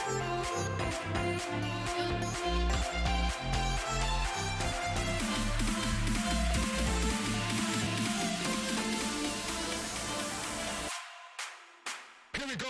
Here we go.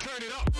Turn it up.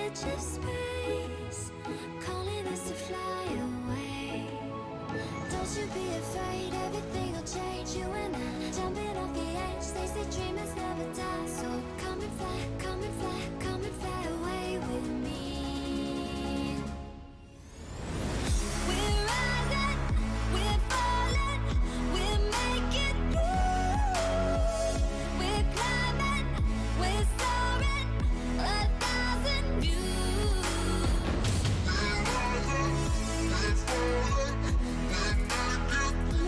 Just space, calling us to fly away. you be afraid, everything will change. You and I, jumping off the edge. They say dreamers never die. So come and fly, come and fly, come and fly away with me. We're rising, we're falling, we're making through. We're climbing, we're soaring, 1,000 views. We're rising, we're falling, we're making through.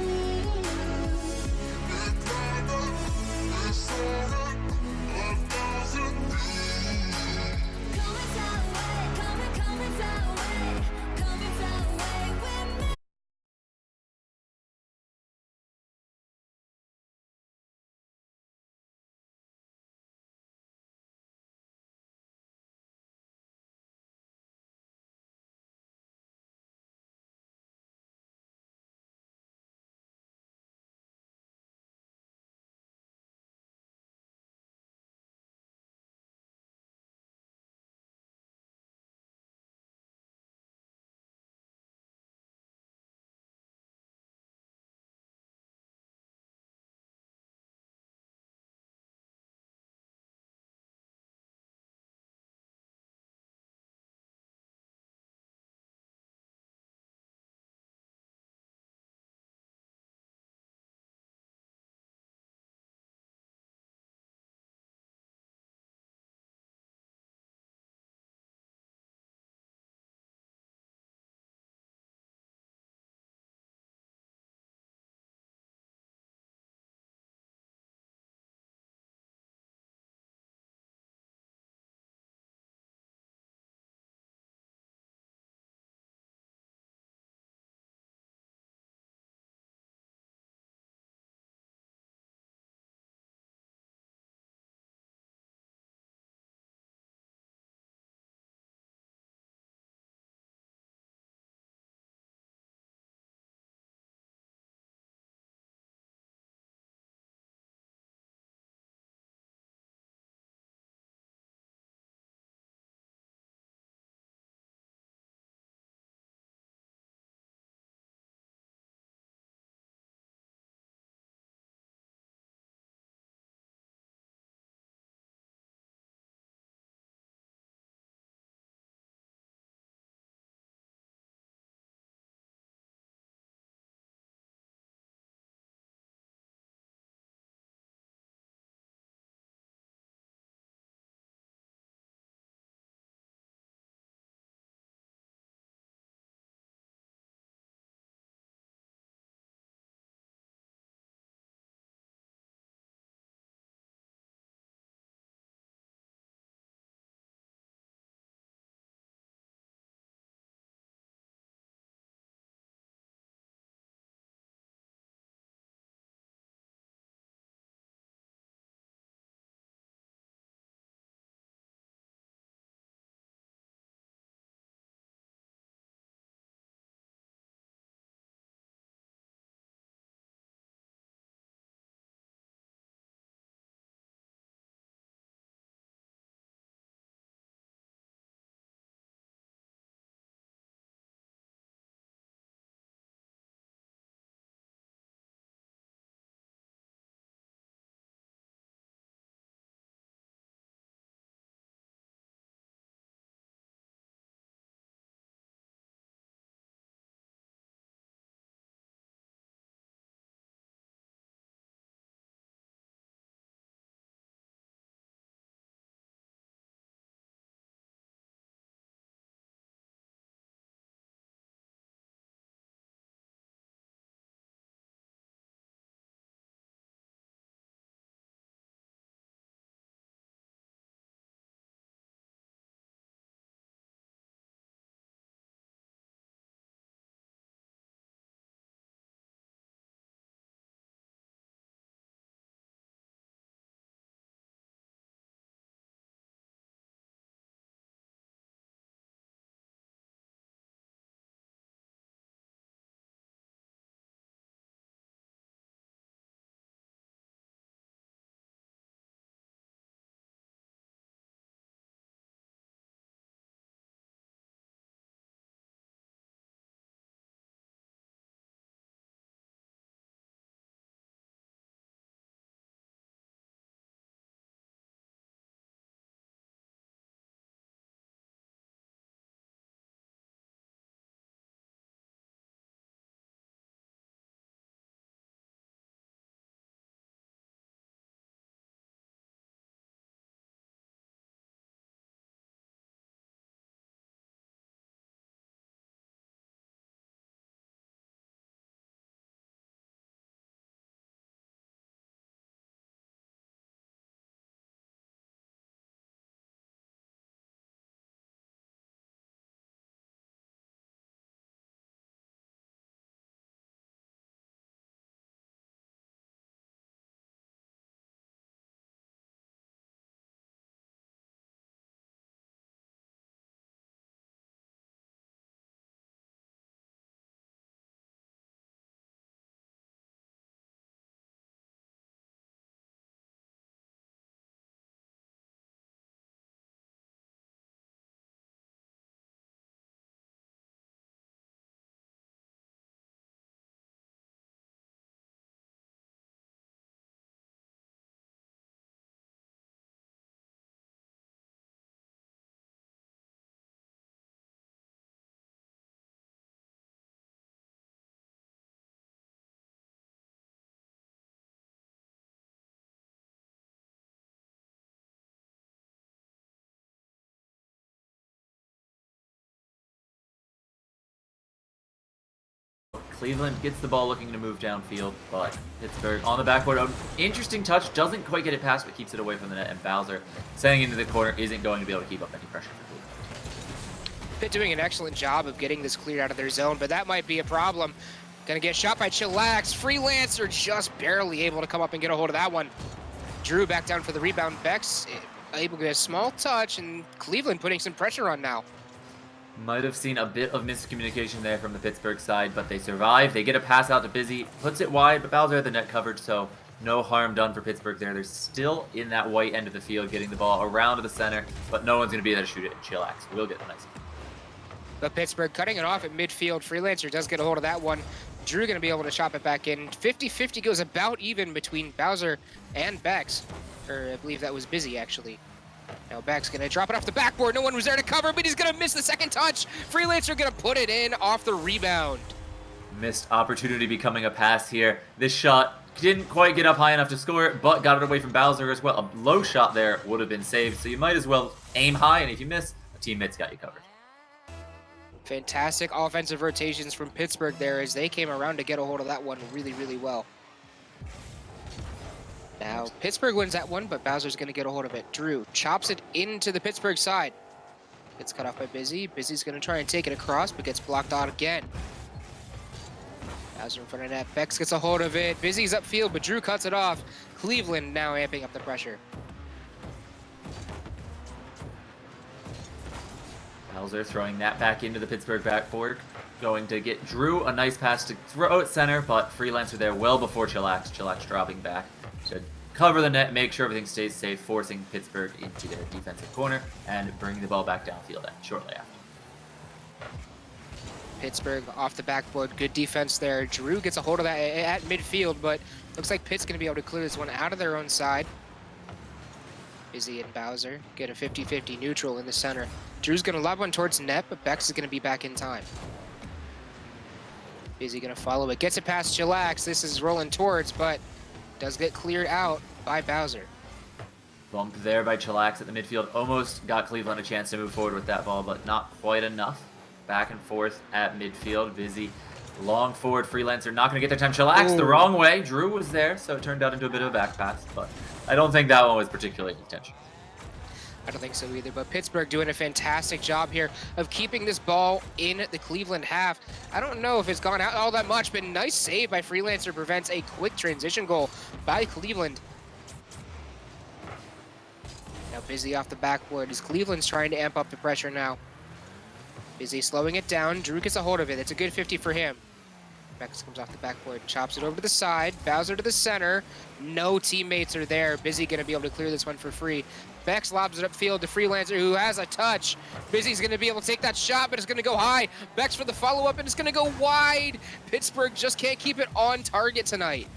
Cleveland gets the ball looking to move downfield, but Pittsburgh on the backboard. An interesting touch, doesn't quite get it past, but keeps it away from the net, and Bowser setting into the corner isn't going to be able to keep up any pressure for Cleveland. Pitt doing an excellent job of getting this cleared out of their zone, but that might be a problem. Gonna get shot by Chillax. Freelancer just barely able to come up and get a hold of that one. Drew back down for the rebound. Bex able to get a small touch, and Cleveland putting some pressure on now. Might have seen a bit of miscommunication there from the Pittsburgh side, but they survive. They get a pass out to Busy, puts it wide, but Bowser had the net covered, so no harm done for Pittsburgh there. They're still in that white end of the field, getting the ball around to the center, but no one's going to be there to shoot it, and Chillax will get the nice one. But Pittsburgh cutting it off at midfield. Freelancer does get a hold of that one. Drew going to be able to chop it back in. 50-50 goes about even between Bowser and Bex. Or I believe that was Busy, actually. Now Beck's going to drop it off the backboard. No one was there to cover, but he's going to miss the second touch. Freelancer going to put it in off the rebound. Missed opportunity becoming a pass here. This shot didn't quite get up high enough to score it, but got it away from Bowser as well. A low shot there would have been saved, so you might as well aim high, and if you miss, a teammate's got you covered. Fantastic offensive rotations from Pittsburgh there as they came around to get a hold of that one really, really well. Now, Pittsburgh wins that one, but Bowser's going to get a hold of it. Drew chops it into the Pittsburgh side. Gets cut off by Busy. Busy's going to try and take it across, but gets blocked out again. Bowser in front of net. Bex gets a hold of it. Busy's upfield, but Drew cuts it off. Cleveland now amping up the pressure. Bowser throwing that back into the Pittsburgh backboard. Going to get Drew a nice pass to throw at center, but Freelancer there well before Chillax. Chillax dropping back to cover the net, make sure everything stays safe, forcing Pittsburgh into their defensive corner and bringing the ball back downfield shortly after. Pittsburgh off the backboard. Good defense there. Drew gets a hold of that at midfield, but looks like Pitt's going to be able to clear this one out of their own side. Busy and Bowser get a 50-50 neutral in the center. Drew's going to lob one towards net, but Bex is going to be back in time. Busy going to follow it. Gets it past Chillax. This is rolling towards, but does get cleared out by Bowser. Bump there by Chillax at the midfield. Almost got Cleveland a chance to move forward with that ball, but not quite enough. Back and forth at midfield. Busy. Long forward. Freelancer not going to get their time. Chillax the wrong way. Drew was there, so it turned out into a bit of a back pass, but I don't think that one was particularly intentional. I don't think so either, but Pittsburgh doing a fantastic job here of keeping this ball in the Cleveland half. I don't know if it's gone out all that much, but nice save by Freelancer prevents a quick transition goal by Cleveland. Now Busy off the backboard as Cleveland's trying to amp up the pressure now. Busy slowing it down. Drew gets a hold of it. It's a good 50 for him. Bex comes off the backboard, chops it over to the side. Bowser to the center. No teammates are there. Busy going to be able to clear this one for free. Bex lobs it upfield to Freelancer, who has a touch. Busy's going to be able to take that shot, but it's going to go high. Bex for the follow-up, and it's going to go wide. Pittsburgh just can't keep it on target tonight.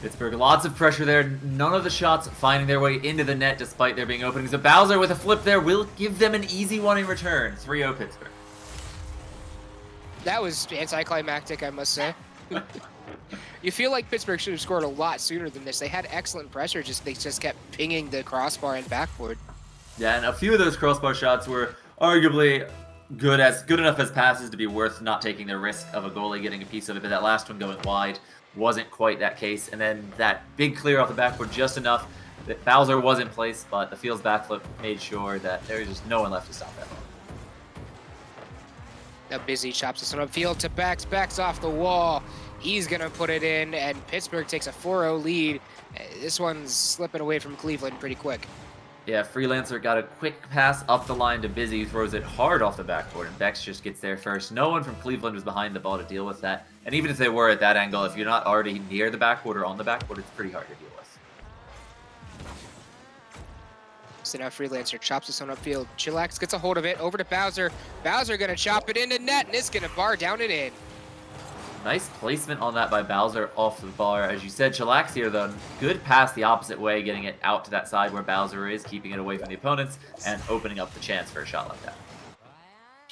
Pittsburgh, lots of pressure there. None of the shots finding their way into the net despite there being openings. So Bowser with a flip there will give them an easy one in return. 3-0 Pittsburgh. That was anticlimactic, I must say. You feel like Pittsburgh should have scored a lot sooner than this. They had excellent pressure, they just kept pinging the crossbar and backboard. Yeah, and a few of those crossbar shots were arguably good enough as passes to be worth not taking the risk of a goalie getting a piece of it, but that last one going wide wasn't quite that case. And then that big clear off the backboard just enough that Bowser was in place, but the field's backflip made sure that there was just no one left to stop that ball. Now Busy chops this one upfield to Bex. Bex off the wall. He's going to put it in, and Pittsburgh takes a 4-0 lead. This one's slipping away from Cleveland pretty quick. Yeah, Freelancer got a quick pass up the line to Busy, who throws it hard off the backboard, and Bex just gets there first. No one from Cleveland was behind the ball to deal with that. And even if they were at that angle, if you're not already near the backboard or on the backboard, it's pretty hard to deal with. So now Freelancer chops this one upfield. Chillax gets a hold of it. Over to Bowser. Bowser going to chop it into net, and it's going to bar down and in. Nice placement on that by Bowser off the bar. As you said, Chillax here, though, good pass the opposite way, getting it out to that side where Bowser is, keeping it away from the opponents, and opening up the chance for a shot like that.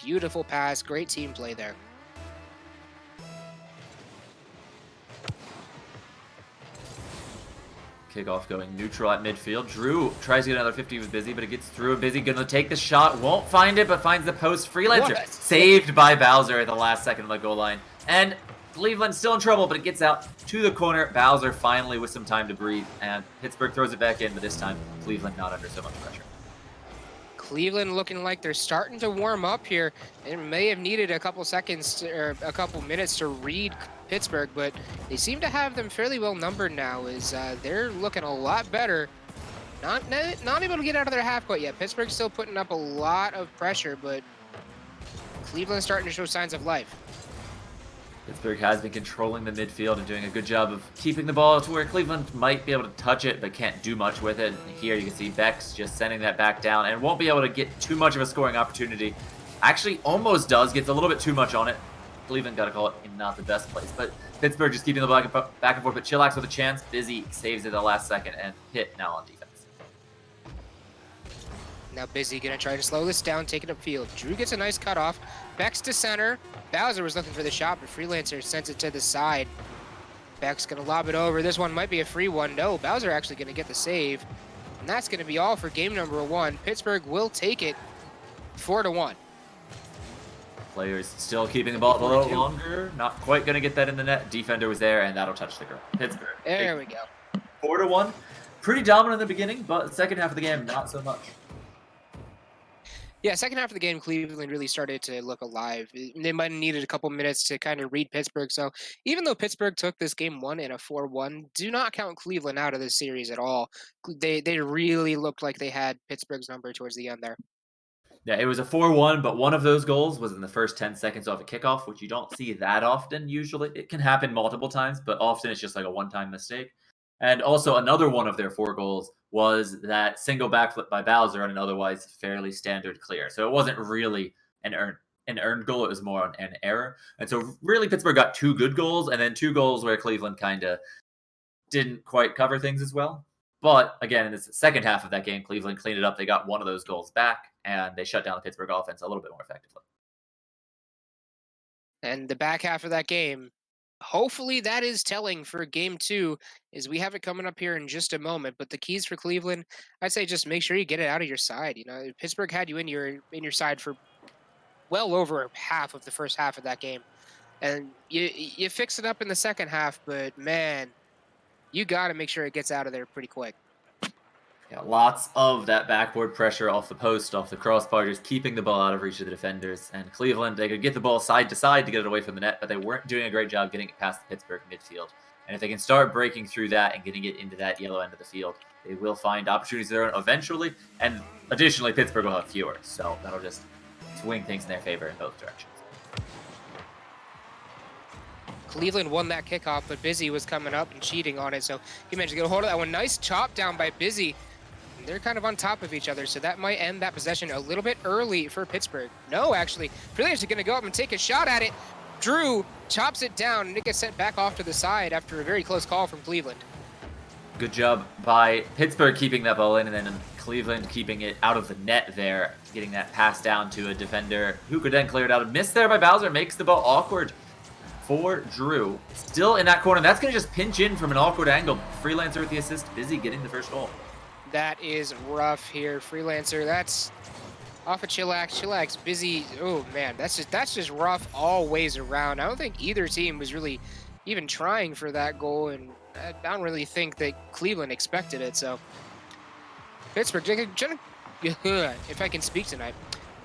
Beautiful pass. Great team play there. Kickoff going neutral at midfield. Drew tries to get another 50 with Busy, but it gets through. Busy gonna take the shot, won't find it, but finds the post. Freelancer saved by Bowser at the last second of the goal line. And Cleveland still in trouble, but it gets out to the corner. Bowser finally with some time to breathe, and Pittsburgh throws it back in, but this time Cleveland not under so much pressure. Cleveland looking like they're starting to warm up here. It may have needed a couple seconds or a couple minutes to read Pittsburgh, but they seem to have them fairly well numbered now. They're looking a lot better. Not able to get out of their half court yet. Pittsburgh's still putting up a lot of pressure, but Cleveland's starting to show signs of life. Pittsburgh has been controlling the midfield and doing a good job of keeping the ball to where Cleveland might be able to touch it, but can't do much with it. Here you can see Bex just sending that back down and won't be able to get too much of a scoring opportunity. Actually, almost does. Gets a little bit too much on it. Cleveland got to call it in not the best place, but Pittsburgh just keeping the ball back and forth. But Chillax with a chance. Busy saves it at the last second and hit now on defense. Now Busy gonna try to slow this down, take it upfield. Drew gets a nice cutoff. Bex to center. Bowser was looking for the shot, but Freelancer sends it to the side. Bex gonna lob it over. This one might be a free one. No, Bowser actually gonna get the save. And that's gonna be all for game number 1. Pittsburgh will take it 4-1. Players still keeping the ball a little longer. Not quite going to get that in the net. Defender was there, and that'll touch the ground. Pittsburgh. There we go. 4-1. Pretty dominant in the beginning, but the second half of the game, not so much. Yeah, second half of the game, Cleveland really started to look alive. They might have needed a couple minutes to kind of read Pittsburgh. So even though Pittsburgh took this game 1 in a 4-1, do not count Cleveland out of this series at all. They really looked like they had Pittsburgh's number towards the end there. Yeah, it was a 4-1, but one of those goals was in the first 10 seconds off a kickoff, which you don't see that often usually. It can happen multiple times, but often it's just like a one-time mistake. And also another one of their 4 goals was that single backflip by Bowser on an otherwise fairly standard clear. So it wasn't really an earned goal, it was more on an error. And so really Pittsburgh got 2 good goals and then 2 goals where Cleveland kind of didn't quite cover things as well. But again, in the second half of that game, Cleveland cleaned it up. They got one of those goals back, and they shut down the Pittsburgh offense a little bit more effectively. And the back half of that game, hopefully that is telling for game 2, is we have it coming up here in just a moment. But the keys for Cleveland, I'd say just make sure you get it out of your side. You know, Pittsburgh had you in your side for well over half of the first half of that game. And you fix it up in the second half, but man, you got to make sure it gets out of there pretty quick. Yeah, lots of that backboard pressure off the post, off the crossbar, just keeping the ball out of reach of the defenders. And Cleveland, they could get the ball side to side to get it away from the net, but they weren't doing a great job getting it past the Pittsburgh midfield. And if they can start breaking through that and getting it into that yellow end of the field, they will find opportunities there eventually. And additionally, Pittsburgh will have fewer, so that'll just swing things in their favor in both directions. Cleveland won that kickoff, but Busy was coming up and cheating on it, so he managed to get a hold of that one. Nice chop down by Busy. And they're kind of on top of each other, so that might end that possession a little bit early for Pittsburgh. No, actually, Freelancer going to go up and take a shot at it. Drew chops it down, and it gets sent back off to the side after a very close call from Cleveland. Good job by Pittsburgh keeping that ball in, and then Cleveland keeping it out of the net there, getting that pass down to a defender who could then clear it out. A miss there by Bowser makes the ball awkward for Drew. Still in that corner. That's going to just pinch in from an awkward angle. Freelancer with the assist. Busy getting the first goal. That is rough here. Freelancer, that's off of Chillax. Chillax, Busy. Oh, man, that's just rough all ways around. I don't think either team was really even trying for that goal, and I don't really think that Cleveland expected it. So Pittsburgh, if I can speak tonight,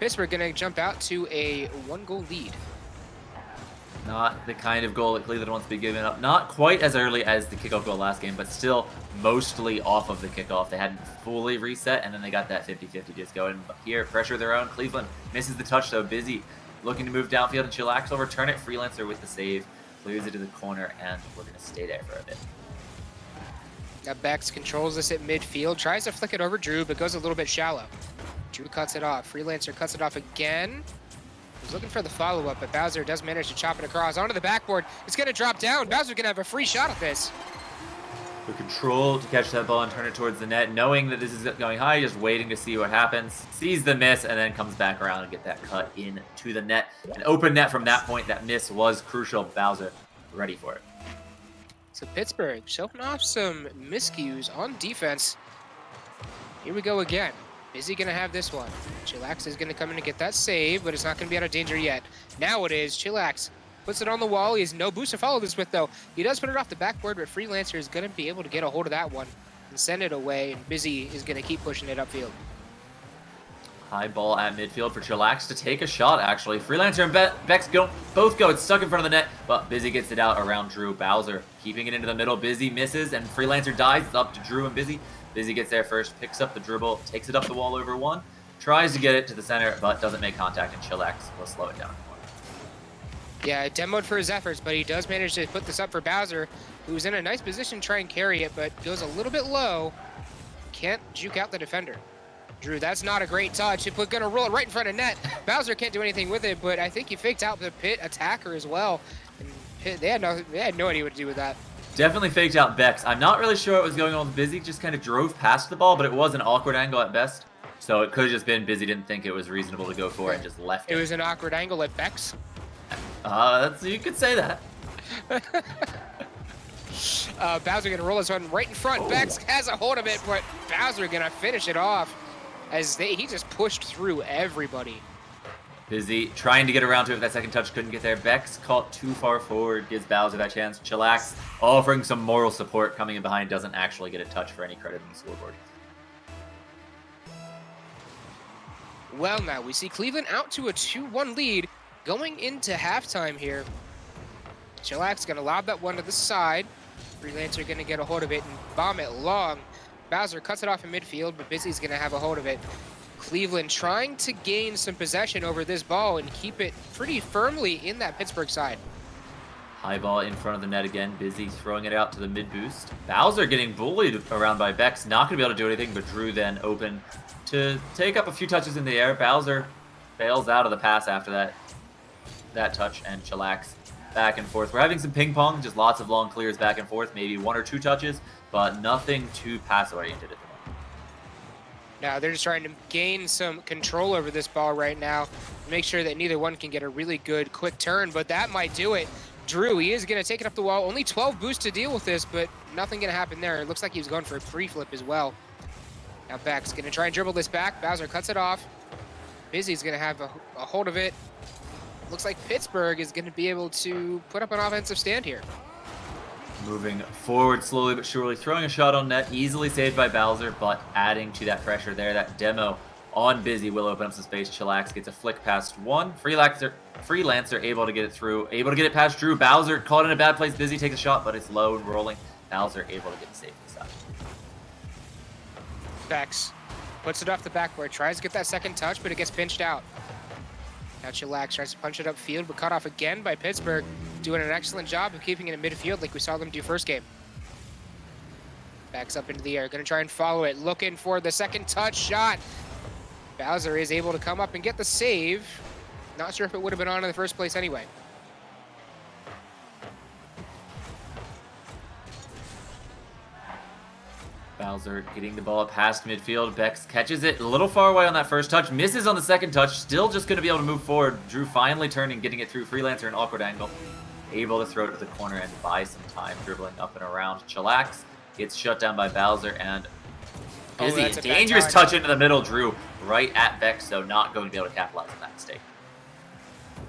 Pittsburgh going to jump out to a 1-goal lead. Not the kind of goal that Cleveland wants to be giving up. Not quite as early as the kickoff goal last game, but still mostly off of the kickoff. They hadn't fully reset, and then they got that 50-50 just going. But here, pressure their own. Cleveland misses the touch, though. Busy looking to move downfield, and Chillax will return it. Freelancer with the save. Clears it to the corner, and we're going to stay there for a bit. Now Bex controls this at midfield. Tries to flick it over Drew, but goes a little bit shallow. Drew cuts it off. Freelancer cuts it off again. He's looking for the follow-up, but Bowser does manage to chop it across onto the backboard. It's going to drop down. Bowser's going to have a free shot at this. The control to catch that ball and turn it towards the net, knowing that this is going high, just waiting to see what happens. Sees the miss, and then comes back around and get that cut in to the net. An open net from that point. That miss was crucial. Bowser ready for it. So Pittsburgh showing off some miscues on defense. Here we go again. Busy going to have this one. Chillax is going to come in and get that save, but it's not going to be out of danger yet. Now it is. Chillax puts it on the wall. He has no boost to follow this with, though. He does put it off the backboard, but Freelancer is going to be able to get a hold of that one and send it away, and Busy is going to keep pushing it upfield. High ball at midfield for Chillax to take a shot, actually. Freelancer and Bex both go. It's stuck in front of the net, but Busy gets it out around Drew. Bowser keeping it into the middle. Busy misses, and Freelancer dies. It's up to Drew and Busy. Busy gets there first, picks up the dribble, takes it up the wall over one, tries to get it to the center, but doesn't make contact, and Chillax will slow it down. Yeah, demoed for his efforts, but he does manage to put this up for Bowser, who's in a nice position to try and carry it, but goes a little bit low. Can't juke out the defender. Drew, that's not a great touch. It's going to roll it right in front of net. Bowser can't do anything with it, but I think he faked out the Pit attacker as well. And Pit, they had no idea what to do with that. Definitely faked out Bex. I'm not really sure what was going on with Busy. Just kind of drove past the ball, but it was an awkward angle at best. So it could have just been Busy didn't think it was reasonable to go for it and just left it. It was an awkward angle at Bex. You could say that. Bowser going to roll this one right in front. Oh. Bex has a hold of it, but Bowser going to finish it off as he just pushed through everybody. Busy trying to get around to it. That second touch couldn't get there. Bex caught too far forward, gives Bowser that chance. Chillax offering some moral support, coming in behind, doesn't actually get a touch for any credit on the scoreboard. Well, now we see Cleveland out to a 2-1 lead going into halftime here. Chillax going to lob that one to the side. Freelancer going to get a hold of it and bomb it long. Bowser cuts it off in midfield, but Busy's going to have a hold of it. Cleveland trying to gain some possession over this ball and keep it pretty firmly in that Pittsburgh side. High ball in front of the net again. Busy throwing it out to the mid boost. Bowser getting bullied around by Bex. Not going to be able to do anything, but Drew then open to take up a few touches in the air. Bowser bails out of the pass after that touch, and Chillax back and forth. We're having some ping pong, just lots of long clears back and forth, maybe one or two touches, but nothing too pass oriented at the moment. Now they're just trying to gain some control over this ball right now, make sure that neither one can get a really good quick turn, but that might do it. Drew, he is going to take it up the wall. Only 12 boosts to deal with this, but nothing going to happen there. It looks like he was going for a pre-flip as well. Now Beck's going to try and dribble this back. Bowser cuts it off. Busy's going to have a hold of it. Looks like Pittsburgh is going to be able to put up an offensive stand here. Moving forward slowly but surely, throwing a shot on net, easily saved by Bowser, but adding to that pressure there. That demo on Busy will open up some space. Chillax gets a flick past one. Freelancer able to get it through, able to get it past Drew. Bowser caught in a bad place. Busy takes a shot, but it's low and rolling. Bowser able to get the save inside. Bex puts it off the backboard, tries to get that second touch, but it gets pinched out. Now Chillax tries to punch it upfield, but cut off again by Pittsburgh, doing an excellent job of keeping it in midfield like we saw them do first game. Backs up into the air, going to try and follow it, looking for the second touch shot. Bowser is able to come up and get the save. Not sure if it would have been on in the first place anyway. Bowser getting the ball past midfield. Bex catches it a little far away on that first touch. Misses on the second touch. Still just going to be able to move forward. Drew finally turning, getting it through. Freelancer, an awkward angle. Able to throw it to the corner and buy some time dribbling up and around. Chillax gets shut down by Bowser, and Busy, that's a bad dangerous touch into the middle. Drew right at Bex, so not going to be able to capitalize on that mistake.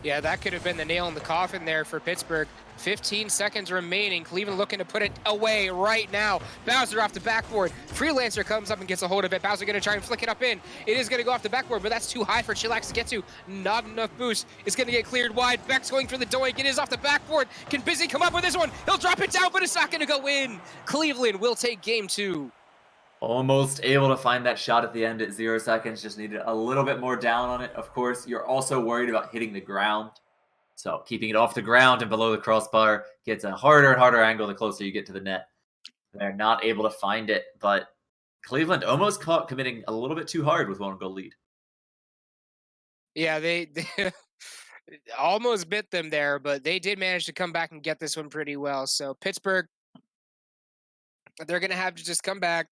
Yeah, that could have been the nail in the coffin there for Pittsburgh. 15 seconds remaining. Cleveland looking to put it away right now. Bowser off the backboard. Freelancer comes up and gets a hold of it. Bowser going to try and flick it up in. It is going to go off the backboard, but that's too high for Chillax to get to. Not enough boost. It's going to get cleared wide. Beck's going for the doink. It is off the backboard. Can Busy come up with this one? He'll drop it down, but it's not going to go in. Cleveland will take game 2. Almost able to find that shot at the end at 0 seconds. Just needed a little bit more down on it. Of course, you're also worried about hitting the ground. So keeping it off the ground and below the crossbar gets a harder and harder angle the closer you get to the net. They're not able to find it, but Cleveland almost caught committing a little bit too hard with 1-goal lead. Yeah, they almost bit them there, but they did manage to come back and get this one pretty well. So Pittsburgh, they're going to have to just come back,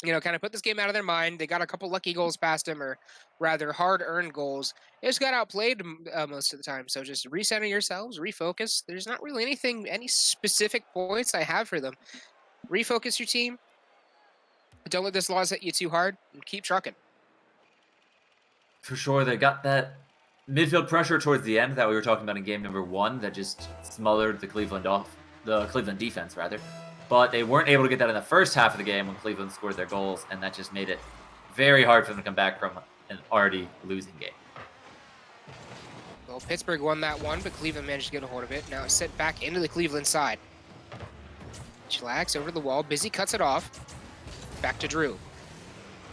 kind of put this game out of their mind. They got a couple lucky goals past them, or rather hard-earned goals. They just got outplayed most of the time. So just recenter yourselves, refocus. There's not really any specific points I have for them. Refocus your team. Don't let this loss hit you too hard, and keep trucking. For sure, they got that midfield pressure towards the end that we were talking about in game number 1 that just smothered the Cleveland defense rather. But they weren't able to get that in the first half of the game when Cleveland scored their goals, and that just made it very hard for them to come back from an already losing game. Well, Pittsburgh won that one, but Cleveland managed to get a hold of it. Now it's set back into the Cleveland side. Chillax over the wall. Busy cuts it off. Back to Drew.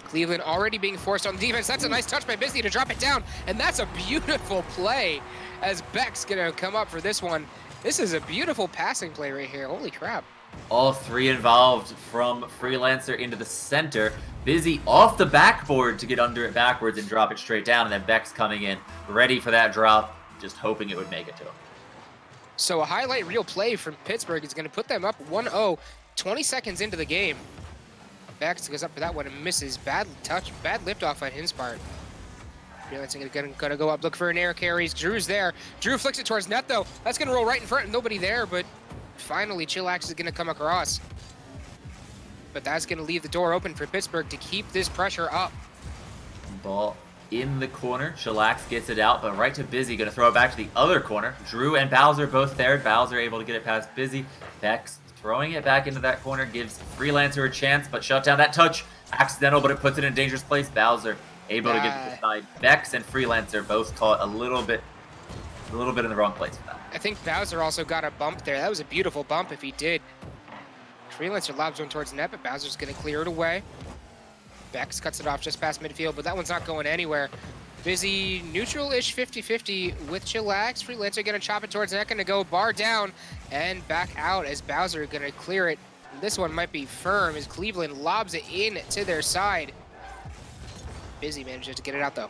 Cleveland already being forced on the defense. That's a nice touch by Busy to drop it down, and that's a beautiful play as Beck's gonna come up for this one. This is a beautiful passing play right here. Holy crap. All 3 involved from Freelancer into the center. Busy off the backboard to get under it backwards and drop it straight down, and then Beck's coming in ready for that drop, just hoping it would make it to him. So a highlight reel play from Pittsburgh is gonna put them up 1-0, 20 seconds into the game. Bex goes up for that one and misses. Bad touch, bad liftoff on his part. Freelancer gonna go up, look for an air carries. Drew's there. Drew flicks it towards net though. That's gonna roll right in front, nobody there, but finally Chillax is gonna come across. But that's gonna leave the door open for Pittsburgh to keep this pressure up. Ball in the corner. Chillax gets it out, but right to Busy. Gonna throw it back to the other corner. Drew and Bowser both there. Bowser able to get it past Busy. Bex throwing it back into that corner gives Freelancer a chance, but shut down that touch. Accidental, but it puts it in a dangerous place. Bowser able to get to the side. Bex and Freelancer both caught a little bit in the wrong place for that. I think Bowser also got a bump there. That was a beautiful bump if he did. Freelancer lobs one towards net, but Bowser's gonna clear it away. Bex cuts it off just past midfield, but that one's not going anywhere. Busy neutral-ish 50-50 with Chillax. Freelancer gonna chop it towards net, gonna go bar down and back out as Bowser gonna clear it. This one might be firm as Cleveland lobs it in to their side. Busy manages to get it out though.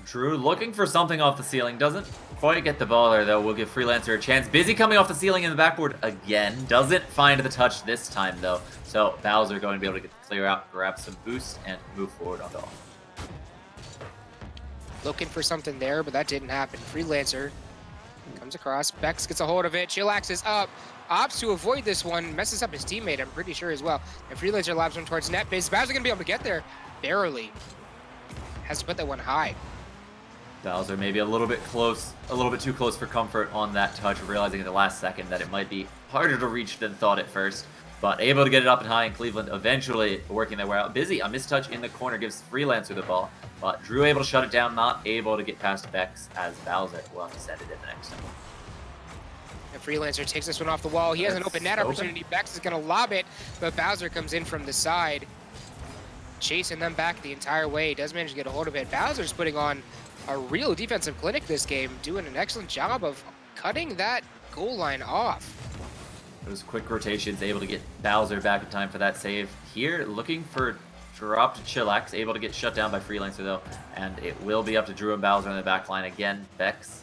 Drew looking for something off the ceiling. Doesn't quite get the ball there though. We'll give Freelancer a chance. Busy coming off the ceiling in the backboard again. Doesn't find the touch this time though. So Bowser going to be able to get the clear out, grab some boost, and move forward on the ball. Looking for something there, but that didn't happen. Freelancer comes across. Bex gets a hold of it. Chillax is up. Opts to avoid this one. Messes up his teammate, I'm pretty sure as well. And Freelancer lobs one towards net. Is Bowser going to be able to get there? Barely. Has to put that one high. Bowser maybe a little bit too close for comfort on that touch, realizing at the last second that it might be harder to reach than thought at first. But able to get it up and high in Cleveland, eventually working their way out. Busy, a mistouch in the corner gives Freelancer the ball. But Drew able to shut it down, not able to get past Bex as Bowser will have to send it in the next time. And Freelancer takes this one off the wall. He has an open net opportunity. Bex is going to lob it, but Bowser comes in from the side, chasing them back the entire way. Does manage to get a hold of it. Bowser's putting on a real defensive clinic this game, doing an excellent job of cutting that goal line off. Those quick rotations, able to get Bowser back in time for that save. Here, looking for drop to Chillax, able to get shut down by Freelancer though, and it will be up to Drew and Bowser on the back line again. Bex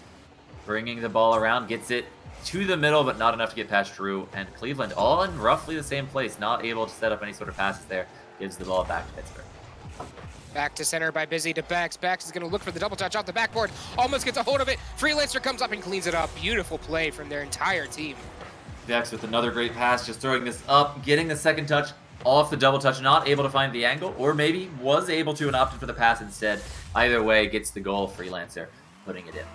bringing the ball around, gets it to the middle, but not enough to get past Drew, and Cleveland all in roughly the same place, not able to set up any sort of passes there, gives the ball back to Pittsburgh. Back to center by Busy to Bex. Bex is going to look for the double touch off the backboard, almost gets a hold of it. Freelancer comes up and cleans it up. Beautiful play from their entire team. Bex with another great pass, just throwing this up, getting the second touch off the double touch, not able to find the angle, or maybe was able to and opted for the pass instead. Either way, gets the goal. Freelancer putting it in.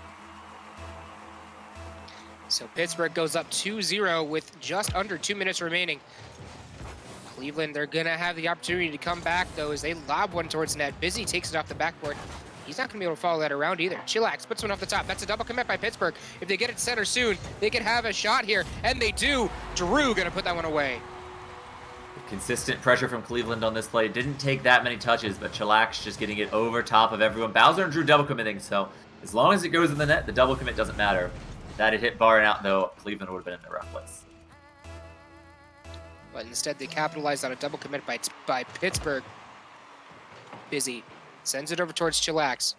So Pittsburgh goes up 2-0 with just under 2 minutes remaining. Cleveland, they're going to have the opportunity to come back, though, as they lob one towards net. Busy takes it off the backboard. He's not going to be able to follow that around either. Chillax puts one off the top. That's a double commit by Pittsburgh. If they get it center soon, they could have a shot here, and they do. Drew going to put that one away. Consistent pressure from Cleveland on this play. Didn't take that many touches, but Chillax just getting it over top of everyone. Bowser and Drew double committing, so as long as it goes in the net, the double commit doesn't matter. That it hit bar and out, though, Cleveland would have been in the rough place. But instead, they capitalized on a double commit by Pittsburgh. Busy sends it over towards Chillax.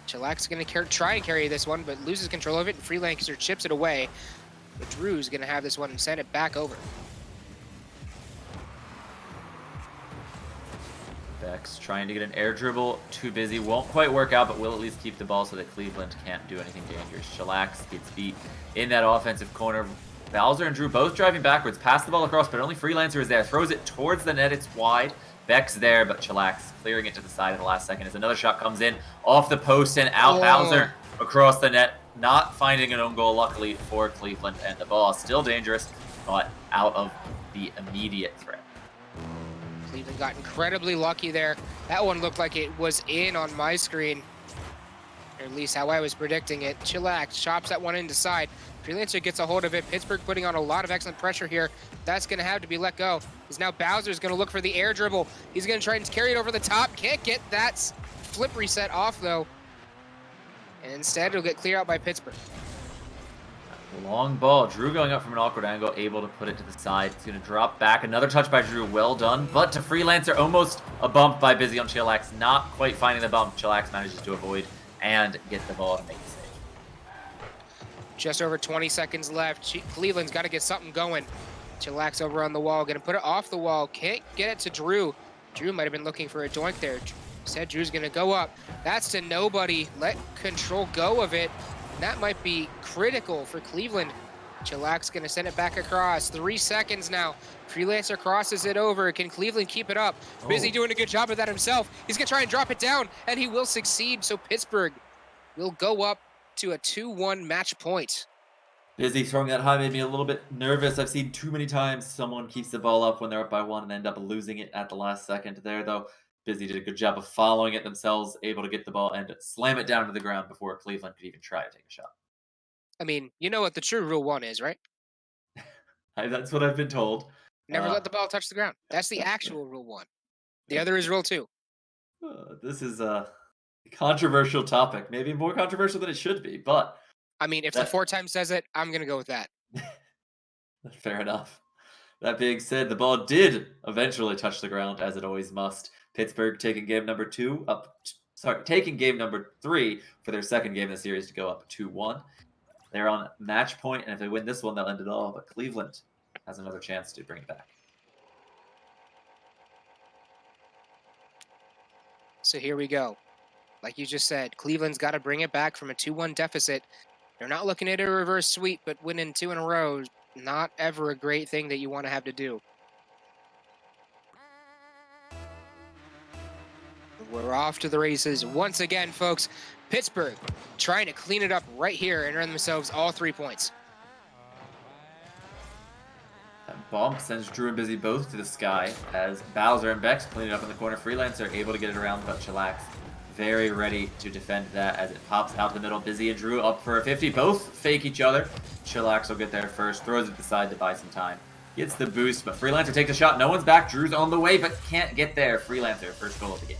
Chillax is going to try and carry this one, but loses control of it, and Freelancer chips it away. But Drew's going to have this one and send it back over. Bex trying to get an air dribble. Too busy. Won't quite work out, but will at least keep the ball so that Cleveland can't do anything dangerous. Chillax gets beat in that offensive corner. Bowser and Drew both driving backwards. Pass the ball across, but only Freelancer is there. Throws it towards the net. It's wide. Beck's there, but Chillax clearing it to the side at the last second as another shot comes in off the post and out. Oh. Bowser across the net, not finding an own goal, luckily for Cleveland, and the ball is still dangerous, but out of the immediate threat. Cleveland got incredibly lucky there. That one looked like it was in on my screen, or at least how I was predicting it. Chillax chops that one into side. Freelancer gets a hold of it. Pittsburgh putting on a lot of excellent pressure here. That's going to have to be let go. Because now Bowser's going to look for the air dribble. He's going to try and carry it over the top. Can't get that flip reset off, though. And instead, it'll get cleared out by Pittsburgh. Long ball. Drew going up from an awkward angle, able to put it to the side. It's going to drop back. Another touch by Drew. Well done. But to Freelancer, almost a bump by Busy on Chillax. Not quite finding the bump. Chillax manages to avoid and get the ball to make the save. Just over 20 seconds left. Cleveland's got to get something going. Chillax over on the wall. Going to put it off the wall. Can't get it to Drew. Drew might have been looking for a doink there. Said Drew's going to go up. That's to nobody. Let control go of it. That might be critical for Cleveland. Chillax going to send it back across. 3 seconds now. Freelancer crosses it over. Can Cleveland keep it up? Busy doing a good job of that himself. He's going to try and drop it down, and he will succeed. So Pittsburgh will go up to a 2-1 match point. Busy throwing that high made me a little bit nervous. I've seen too many times someone keeps the ball up when they're up by 1 and end up losing it at the last second there, though. Busy did a good job of following it themselves, able to get the ball and slam it down to the ground before Cleveland could even try to take a shot. I mean, you know what the true rule 1 is, right? That's what I've been told. Never let the ball touch the ground. That's the actual rule 1. The other is rule 2. This is a controversial topic. Maybe more controversial than it should be, but... I mean, if the 4 times says it, I'm going to go with that. Fair enough. That being said, the ball did eventually touch the ground, as it always must. Pittsburgh taking game number 3 for their second game in the series to go up 2-1. They're on match point, and if they win this one, they'll end it all. But Cleveland has another chance to bring it back. So here we go. Like you just said, Cleveland's got to bring it back from a 2-1 deficit. They're not looking at a reverse sweep, but winning 2 in a row is not ever a great thing that you want to have to do. We're off to the races once again, folks. Pittsburgh trying to clean it up right here and earn themselves all 3 points. That bump sends Drew and Busy both to the sky as Bowser and Bex clean it up in the corner. Freelancer able to get it around, but Chillax very ready to defend that as it pops out the middle. Busy and Drew up for a 50. Both fake each other. Chillax will get there first, throws it to the side to buy some time. Gets the boost, but Freelancer takes a shot. No one's back. Drew's on the way, but can't get there. Freelancer, first goal of the game.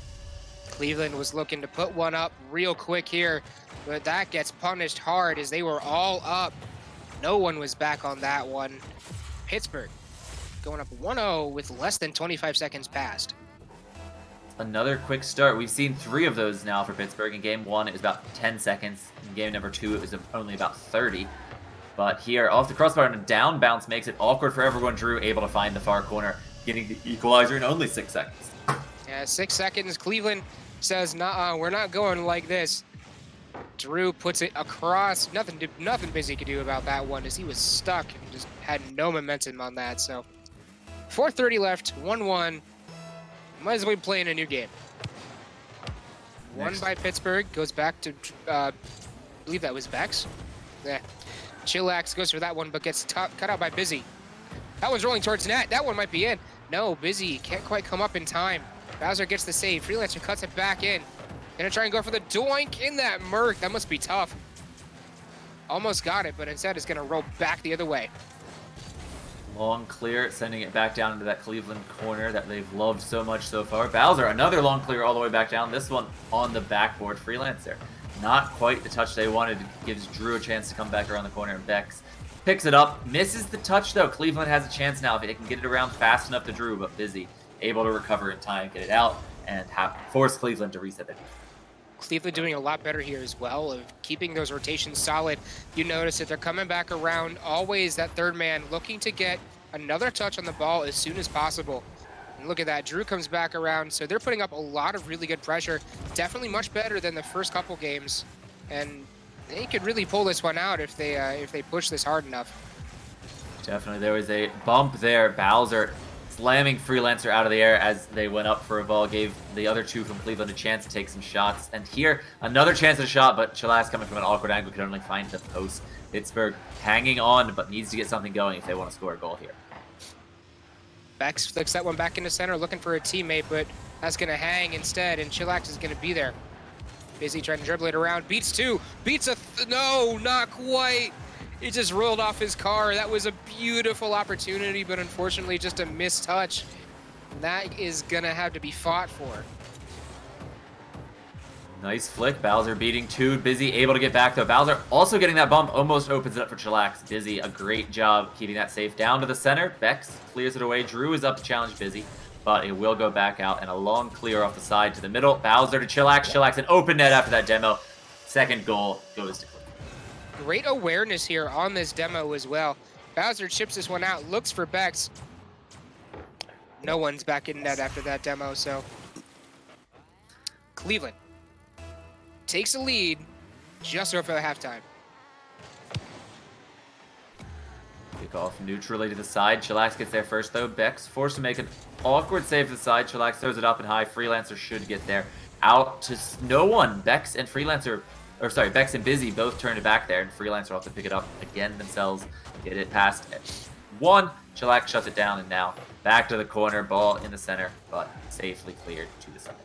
Cleveland was looking to put one up real quick here, but that gets punished hard as they were all up. No one was back on that one. Pittsburgh going up 1-0 with less than 25 seconds passed. Another quick start. We've seen 3 of those now for Pittsburgh. In game 1, it was about 10 seconds. In game number 2, it was only about 30. But here, off the crossbar and a down bounce makes it awkward for everyone. Drew able to find the far corner, getting the equalizer in only 6 seconds. Yeah, 6 seconds. Cleveland says, "Nah, we're not going like this." Drew puts it across. Nothing Busy could do about that one as he was stuck and just had no momentum on that. So 4:30 left, 1-1. Might as well be playing a new game. Won by Pittsburgh, goes back to, I believe that was Bex. Yeah. Chillax goes for that one, but gets cut out by Busy. That one's rolling towards net. That one might be in. No, Busy can't quite come up in time. Bowser gets the save. Freelancer cuts it back in. Gonna try and go for the doink in that Merc. That must be tough. Almost got it, but instead it's gonna roll back the other way. Long clear, sending it back down into that Cleveland corner that they've loved so much so far. Bowser, another long clear all the way back down. This one on the backboard. Freelancer, not quite the touch they wanted. Gives Drew a chance to come back around the corner, and Bex picks it up. Misses the touch, though. Cleveland has a chance now if they can get it around fast enough to Drew, but Busy able to recover in time, get it out, and force Cleveland to reset their defense. Cleveland doing a lot better here as well of keeping those rotations solid. You notice that they're coming back around, always that third man looking to get another touch on the ball as soon as possible. And look at that, Drew comes back around, so they're putting up a lot of really good pressure. Definitely much better than the first couple games, and they could really pull this one out if they push this hard enough. Definitely, there was a bump there. Bowser slamming Freelancer out of the air as they went up for a ball, gave the other two from Cleveland a chance to take some shots. And here, another chance at a shot, but Chillax coming from an awkward angle could only find the post. Pittsburgh hanging on, but needs to get something going if they want to score a goal here. Bex flicks that one back into center, looking for a teammate, but that's going to hang instead, and Chillax is going to be there. Busy trying to dribble it around, beats two, beats no, not quite. He just rolled off his car. That was a beautiful opportunity, but unfortunately just a missed touch. That is going to have to be fought for. Nice flick. Bowser beating two. Busy able to get back though. Bowser also getting that bump. Almost opens it up for Chillax. Busy, a great job keeping that safe. Down to the center. Bex clears it away. Drew is up to challenge Busy, but it will go back out. And a long clear off the side to the middle. Bowser to Chillax. Chillax an open net after that demo. Second goal goes to Cleveland. Great awareness here on this demo as well. Bowser chips this one out. Looks for Bex. No one's back in net after that demo, so Cleveland takes a lead just over the halftime. Kick off neutrally to the side. Chillax gets there first though. Bex forced to make an awkward save to the side. Chillax throws it up and high. Freelancer should get there. Out to no one. Bex and Freelancer, or sorry, Bex and Busy both turned it back there, and Freelancer will have to pick it up again themselves. Get it past one. Chillax shuts it down, and now back to the corner. Ball in the center, but safely cleared to the side.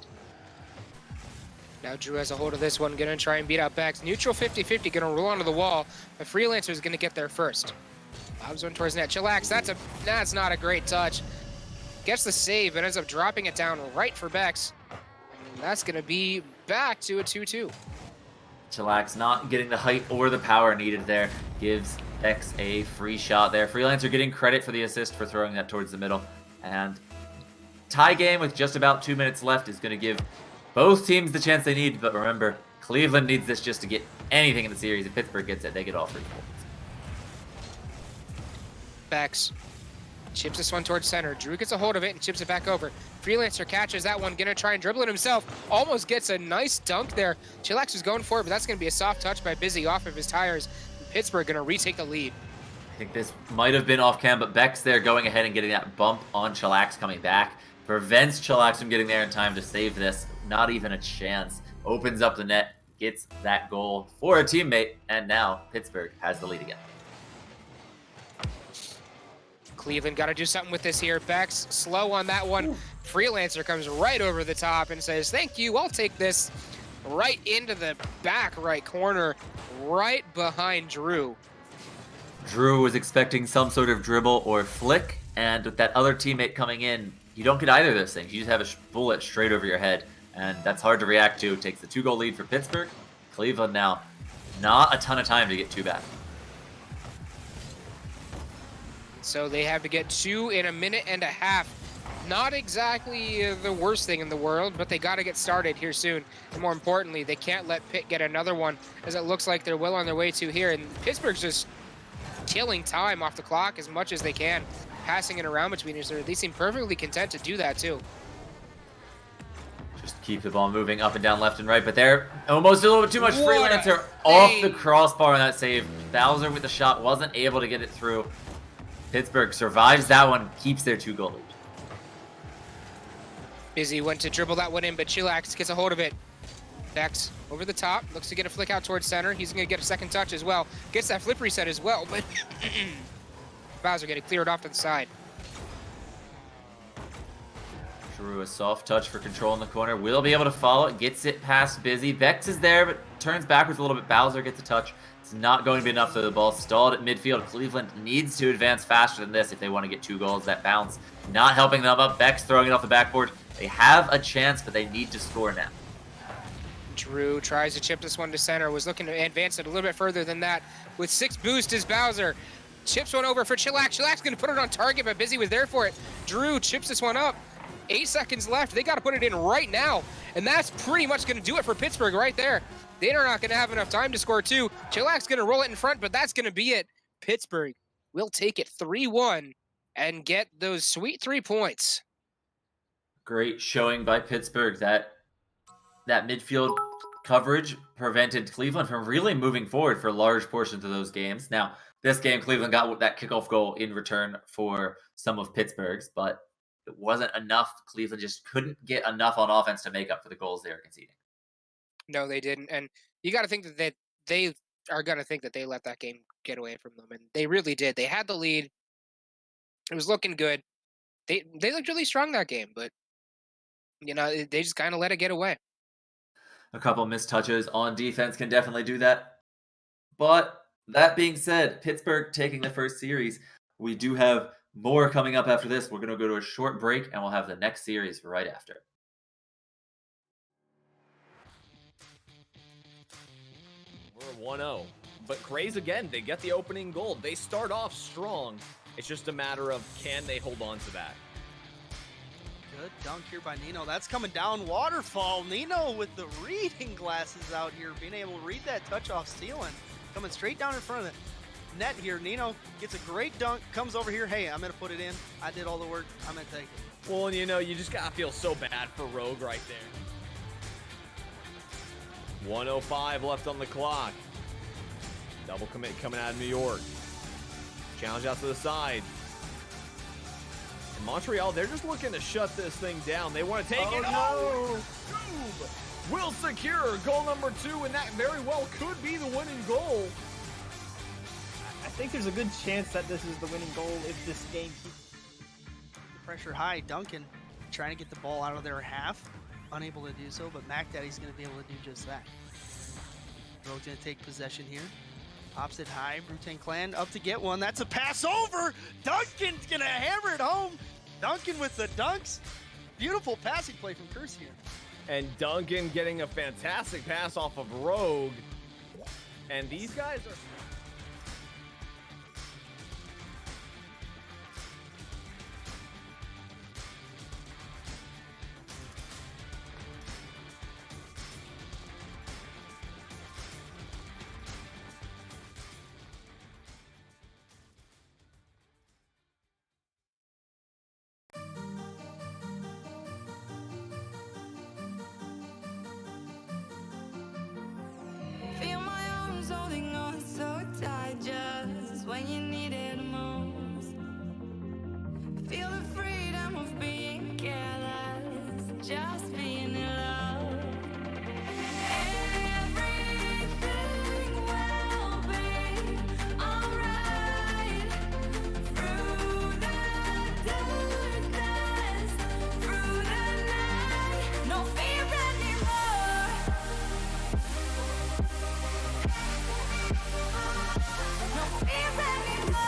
Now Drew has a hold of this one, gonna try and beat out Bex. Neutral 50-50, gonna roll onto the wall, but Freelancer is gonna get there first. Bobs one towards net. Chillax, that's not a great touch. Gets the save and ends up dropping it down right for Bex. And that's gonna be back to a 2-2. Chillax not getting the height or the power needed there. Gives Bex a free shot there. Freelancer getting credit for the assist for throwing that towards the middle. And tie game with just about 2 minutes left is going to give both teams the chance they need. But remember, Cleveland needs this just to get anything in the series. If Pittsburgh gets it, they get all 3 points. Bex chips this one towards center. Drew gets a hold of it and chips it back over. Freelancer catches that one, gonna try and dribble it himself. Almost gets a nice dunk there. Chillax was going for it, but that's gonna be a soft touch by Busy off of his tires. Pittsburgh gonna retake the lead. I think this might have been off cam, but Bex there going ahead and getting that bump on Chillax coming back. Prevents Chillax from getting there in time to save this. Not even a chance. Opens up the net, gets that goal for a teammate, and now Pittsburgh has the lead again. Cleveland got to do something with this here. Bex slow on that one. Ooh. Freelancer comes right over the top and says, thank you, I'll take this. Right into the back right corner, right behind Drew. Drew was expecting some sort of dribble or flick, and with that other teammate coming in, you don't get either of those things. You just have a bullet straight over your head, and that's hard to react to. Takes the 2-goal lead for Pittsburgh. Cleveland now, not a ton of time to get 2 back. So they have to get 2 in a minute and a half. Not exactly the worst thing in the world, but they got to get started here soon. And more importantly, they can't let Pitt get another one, as it looks like they're well on their way to here. And Pittsburgh's just killing time off the clock as much as they can, passing it around between each other. They seem perfectly content to do that too. Just keep the ball moving up and down, left and right, but they're almost a little bit too much. Freelancer off the crossbar on that save. Bowser with the shot wasn't able to get it through. Pittsburgh survives that one, keeps their 2-goal lead. Busy went to dribble that one in, but Chillax gets a hold of it. Bex over the top, looks to get a flick out towards center. He's going to get a second touch as well. Gets that flip reset as well, but Bowser getting cleared off to the side. Drew a soft touch for control in the corner. Will be able to follow it. Gets it past Busy. Bex is there, but turns backwards a little bit. Bowser gets a touch. It's not going to be enough, so the ball stalled at midfield. Cleveland needs to advance faster than this if they want to get 2 goals. That bounce not helping them up. Bex throwing it off the backboard. They have a chance, but they need to score now. Drew tries to chip this one to center. Was looking to advance it a little bit further than that. With 6 boost is Bowser. Chips one over for Chillax. Chillax going to put it on target, but Busy was there for it. Drew chips this one up. 8 seconds left. They got to put it in right now. And that's pretty much going to do it for Pittsburgh right there. They're not going to have enough time to score 2. Chillax going to roll it in front, but that's going to be it. Pittsburgh will take it 3-1 and get those sweet 3 points. Great showing by Pittsburgh. That midfield coverage prevented Cleveland from really moving forward for large portions of those games. Now, this game, Cleveland got that kickoff goal in return for some of Pittsburgh's, but it wasn't enough. Cleveland just couldn't get enough on offense to make up for the goals they were conceding. No, they didn't. And you got to think that they are going to think that they let that game get away from them. And they really did. They had the lead. It was looking good. They looked really strong that game, but, they just kind of let it get away. A couple missed touches on defense can definitely do that. But that being said, Pittsburgh taking the first series. We do have more coming up after this. We're going to go to a short break, and we'll have the next series right after. We're 1-0. But Craze, again, they get the opening goal. They start off strong. It's just a matter of, can they hold on to that? Good dunk here by Nino. That's coming down waterfall. Nino with the reading glasses out here, being able to read that touch off ceiling. Coming straight down in front of the net here. Nino gets a great dunk, comes over here. Hey, I'm going to put it in. I did all the work. I'm going to take it. Well, you just got to feel so bad for Rogue right there. 1:05 left on the clock. Double commit coming out of New York. Challenge out to the side. And Montreal, they're just looking to shut this thing down. They want to take it. No. Scoob will secure goal number 2, and that very well could be the winning goal. I think there's a good chance that this is the winning goal if this game keeps The pressure high. Duncan trying to get the ball out of their half. Unable to do so, but McDaddy's going to be able to do just that. Rogue's going to take possession here. Pops it high. Brutane Clan up to get one. That's a pass over. Duncan's going to hammer it home. Duncan with the dunks. Beautiful passing play from Curse here. And Duncan getting a fantastic pass off of Rogue. And these guys are... Feel my arms holding on so tight just when you need it most. Feel the freedom of being careless, just being in love. Everything will be alright. Through the darkness, through the night, no fear anymore. No fear anymore.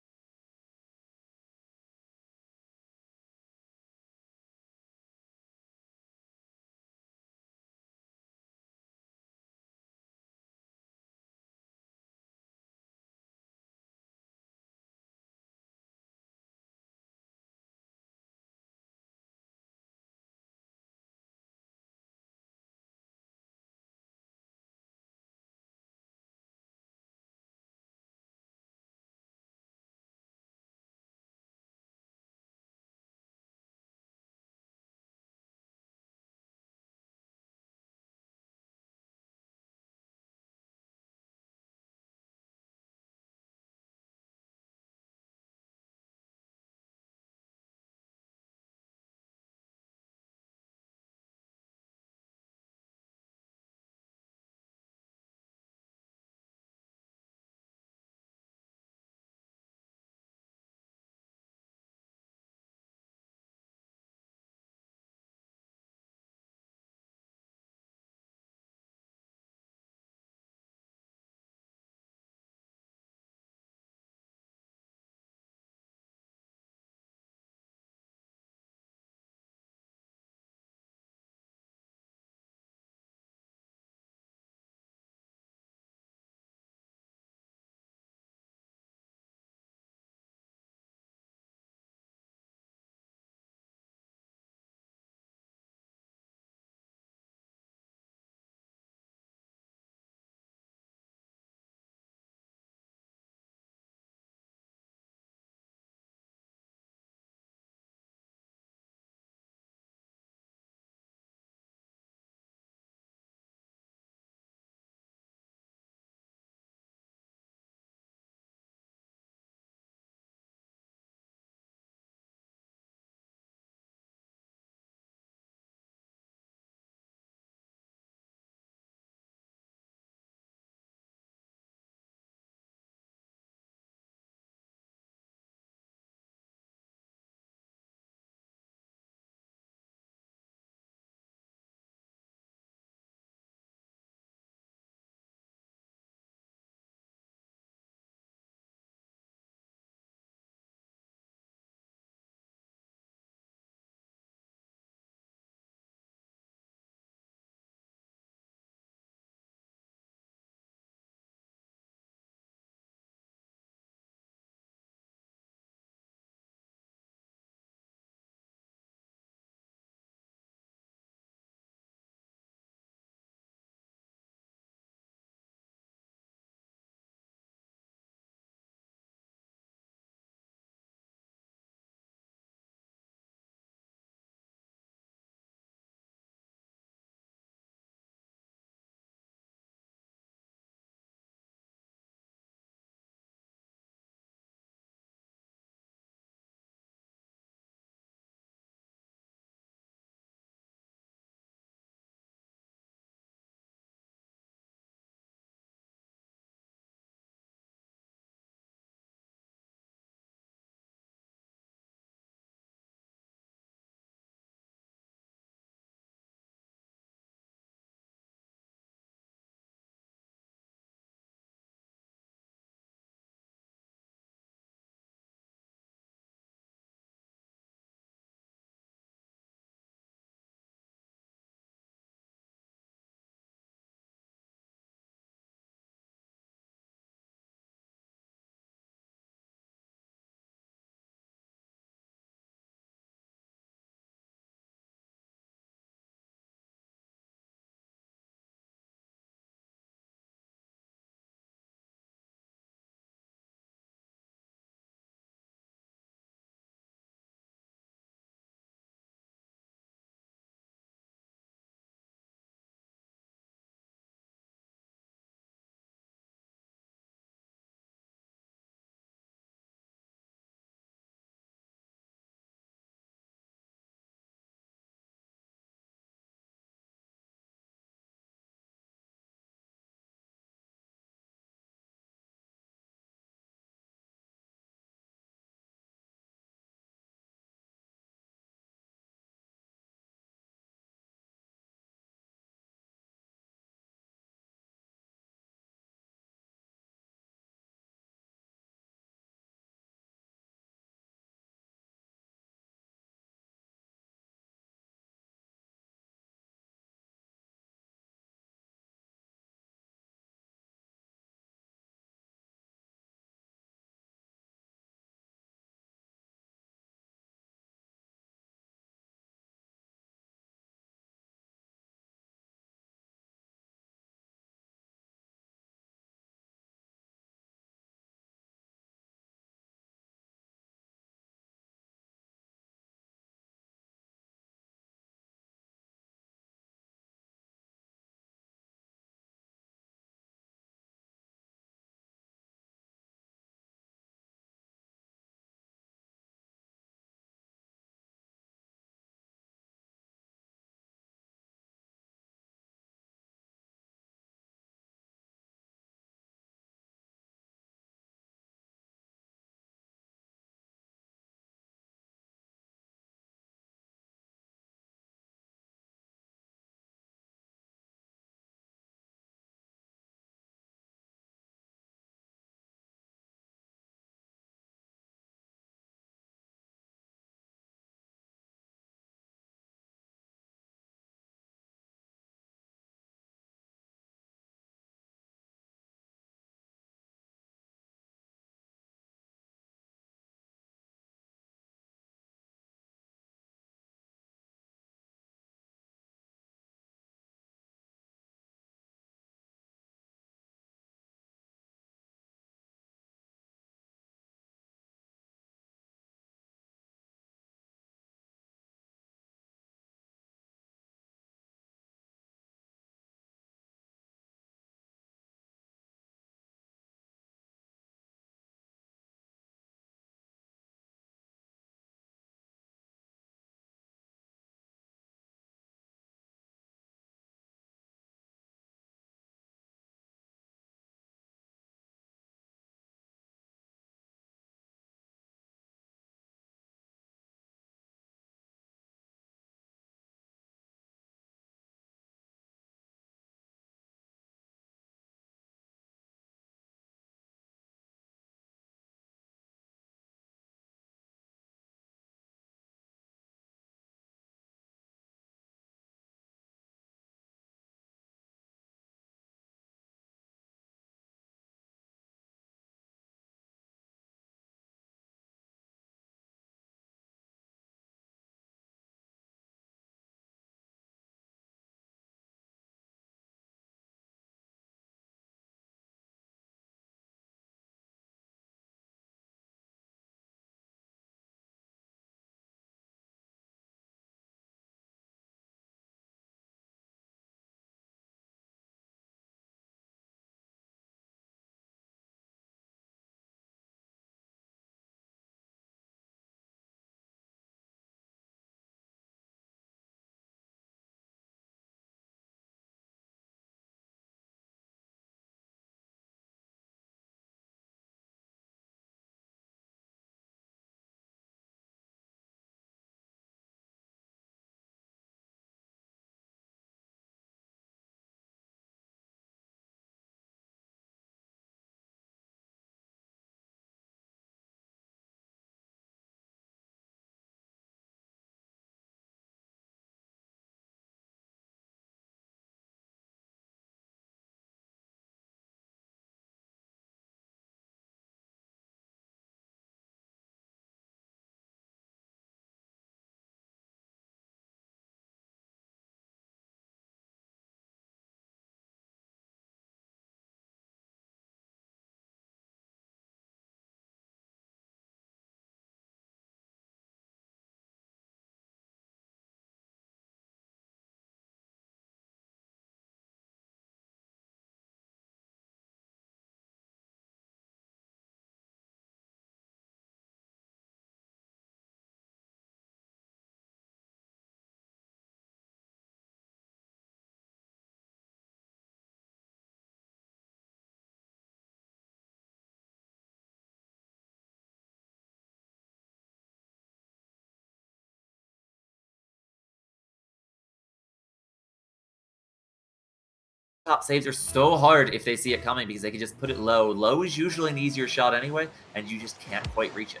top saves are so hard if they see it coming because they can just put it low. Low is usually an easier shot anyway, and you just can't quite reach it.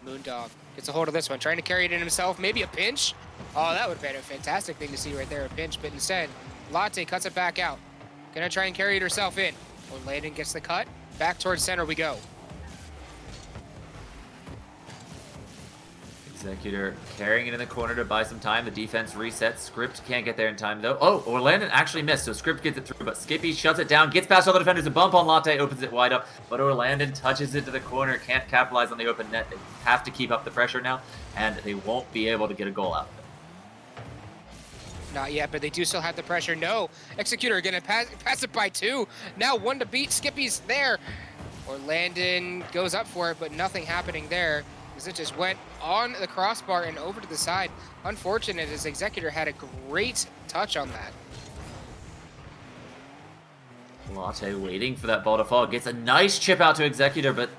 Moondog gets a hold of this one, trying to carry it in himself. Maybe a pinch. Oh, that would have been a fantastic thing to see right there, a pinch. But instead, Latte cuts it back out. Gonna try and carry it herself in. When Landon gets the cut, back towards center we go. Executor carrying it in the corner to buy some time. The defense resets. Script can't get there in time, though. Oh, Orlandon actually missed, so Script gets it through, but Skippy shuts it down, gets past all the defenders. A bump on Latte opens it wide up, but Orlandon touches it to the corner, can't capitalize on the open net. They have to keep up the pressure now, and they won't be able to get a goal out of it. Not yet, but they do still have the pressure. No, Executor gonna pass it by 2. Now 1 to beat. Skippy's there. Orlandon goes up for it, but nothing happening there. It just went on the crossbar and over to the side. Unfortunate, as Executor had a great touch on that. Latte waiting for that ball to fall. Gets a nice chip out to Executor, but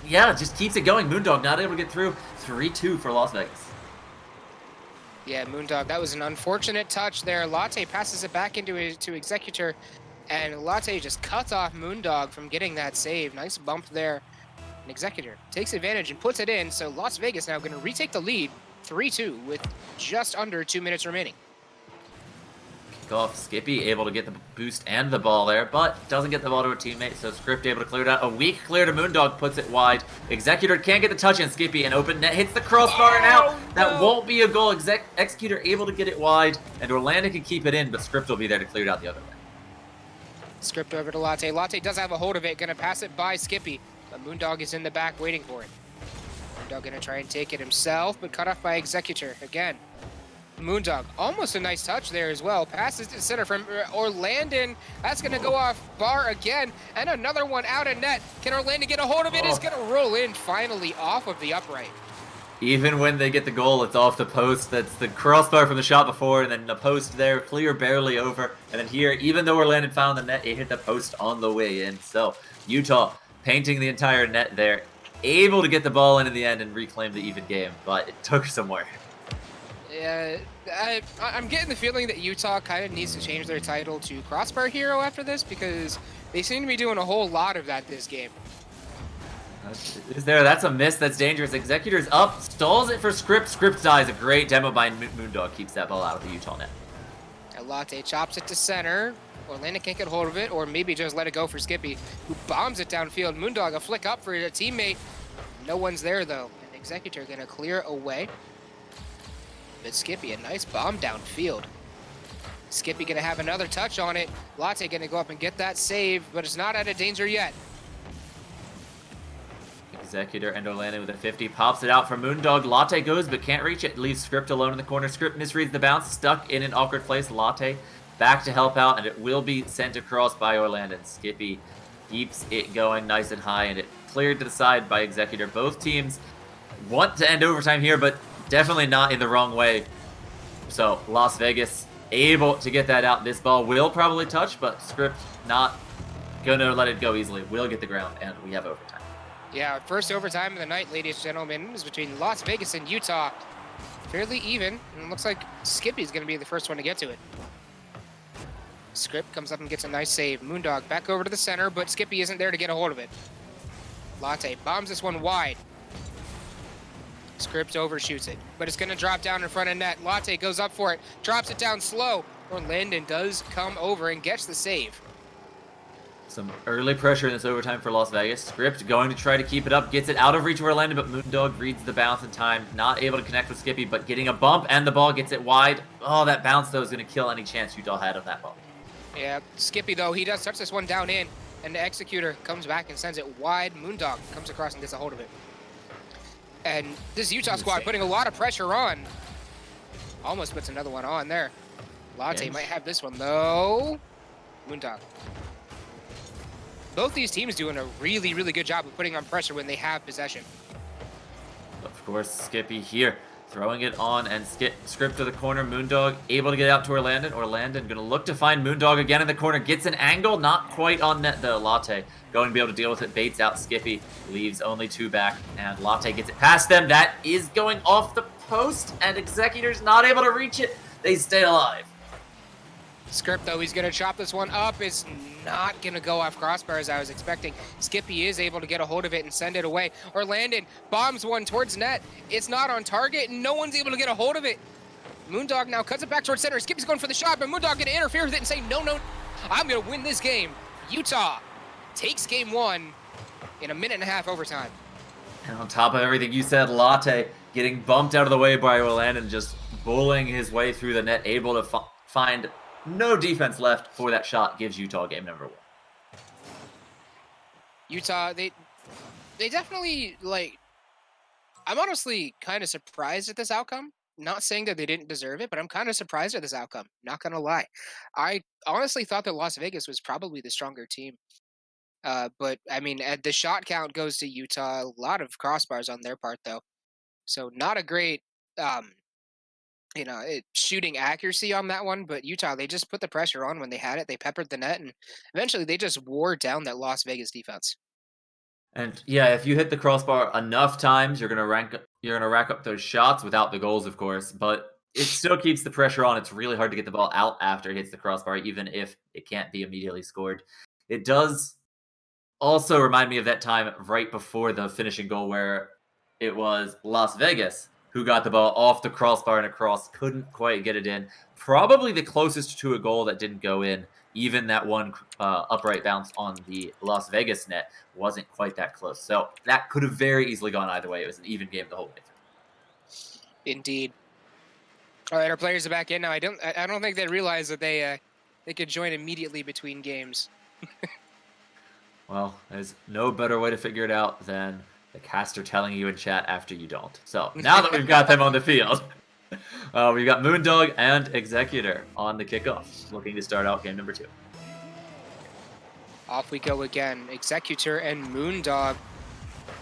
yeah, just keeps it going. Moondog not able to get through. 3-2 for Las Vegas. Yeah, Moondog, that was an unfortunate touch there. Latte passes it back to Executor, and Latte just cuts off Moondog from getting that save. Nice bump there. And Executor takes advantage and puts it in, so Las Vegas now going to retake the lead 3-2 with just under 2 minutes remaining. Kickoff, Skippy able to get the boost and the ball there, but doesn't get the ball to a teammate, so Script able to clear it out. A weak clear to Moondog, puts it wide. Executor can't get the touch in. Skippy, and open net hits the crossbar and out. That won't be a goal. Executor able to get it wide, and Orlando can keep it in, but Script will be there to clear it out the other way. Script over to Latte. Latte does have a hold of it, going to pass it by Skippy, but Moondog is in the back waiting for it. Moondog going to try and take it himself, but cut off by Executor again. Moondog, almost a nice touch there as well. Passes to center from Orlandon. That's going to go off bar again. And another one out of net. Can Orlandon get a hold of it? It's going to roll in finally off of the upright. Even when they get the goal, it's off the post. That's the crossbar from the shot before, and then the post there, clear barely over. And then here, even though Orlandon found the net, it hit the post on the way in. So Utah painting the entire net there. Able to get the ball in the end and reclaim the even game, but it took somewhere. Yeah, I'm getting the feeling that Utah kind of needs to change their title to Crossbar Hero after this, because they seem to be doing a whole lot of that this game. That's a miss. That's dangerous. Executor's up, stalls it for Script. Script dies. A great demo by Moondog. Keeps that ball out of the Utah net. Latte chops it to center. Orlando can't get hold of it, or maybe just let it go for Skippy, who bombs it downfield. Moondog a flick up for a teammate. No one's there, though. And Executor going to clear away. But Skippy, a nice bomb downfield. Skippy going to have another touch on it. Latte going to go up and get that save, but it's not out of danger yet. Executor and Orlando with a 50. Pops it out for Moondog. Latte goes, but can't reach it. Leaves Script alone in the corner. Script misreads the bounce. Stuck in an awkward place. Latte back to help out, and it will be sent across by Orlando. Skippy keeps it going nice and high, and it cleared to the side by Executor. Both teams want to end overtime here, but definitely not in the wrong way. So Las Vegas able to get that out. This ball will probably touch, but Script not going to let it go easily. Will get the ground, and we have overtime. Yeah, first overtime of the night, ladies and gentlemen, is between Las Vegas and Utah. Fairly even, and it looks like Skippy's going to be the first one to get to it. Script comes up and gets a nice save. Moondog back over to the center, but Skippy isn't there to get a hold of it. Latte bombs this one wide. Script overshoots it, but it's going to drop down in front of net. Latte goes up for it, drops it down slow. Orlandon does come over and gets the save. Some early pressure in this overtime for Las Vegas. Script going to try to keep it up, gets it out of reach of Orlando, but Moondog reads the bounce in time. Not able to connect with Skippy, but getting a bump, and the ball gets it wide. Oh, that bounce, though, is going to kill any chance Utah had of that ball. Yeah, Skippy, though, he does touch this one down in, and the Executor comes back and sends it wide. Moondog comes across and gets a hold of it. And this Utah squad putting a lot of pressure on. Almost puts another one on there. Latte might have this one, though. Moondog. Both these teams doing a really, really good job of putting on pressure when they have possession. Of course, Skippy here, throwing it on, and Script to the corner. Moondog able to get out to Orlandon. Orlandon going to look to find Moondog again in the corner. Gets an angle, not quite on net though. Latte going to be able to deal with it. Baits out Skippy, leaves only 2 back, and Latte gets it past them. That is going off the post, and Executor's not able to reach it. They stay alive. Script, though, he's going to chop this one up. It's not going to go off crossbar as I was expecting. Skippy is able to get a hold of it and send it away. Or Landon bombs one towards net. It's not on target, and no one's able to get a hold of it. Moondog now cuts it back towards center. Skippy's going for the shot, but Moondog going to interfere with it and say, no, no, I'm going to win this game. Utah takes game 1 in a minute and a half overtime. And on top of everything you said, Latte getting bumped out of the way by Landon, just bullying his way through the net, able to find no defense left for that shot, gives Utah game number 1. Utah, they definitely, like, I'm honestly kind of surprised at this outcome. Not saying that they didn't deserve it, but I'm kind of surprised at this outcome. Not gonna lie. I honestly thought that Las Vegas was probably the stronger team. But I mean, the shot count goes to Utah. A lot of crossbars on their part, though. So not a great, shooting accuracy on that one. But Utah, they just put the pressure on when they had it. They peppered the net, and eventually they just wore down that Las Vegas defense. And yeah, if you hit the crossbar enough times, you're gonna rack up those shots without the goals, of course. But it still keeps the pressure on. It's really hard to get the ball out after it hits the crossbar, even if it can't be immediately scored. It does also remind me of that time right before the finishing goal where it was Las Vegas who got the ball off the crossbar and across, couldn't quite get it in. Probably the closest to a goal that didn't go in. Even that one upright bounce on the Las Vegas net wasn't quite that close. So that could have very easily gone either way. It was an even game the whole way through. Indeed. All right, our players are back in now. I don't think they realize that they could join immediately between games. Well, there's no better way to figure it out than the caster telling you in chat after you don't. So now that we've got them on the field, we've got Moondog and Executor on the kickoff, looking to start out game number 2. Off we go again. Executor and Moondog.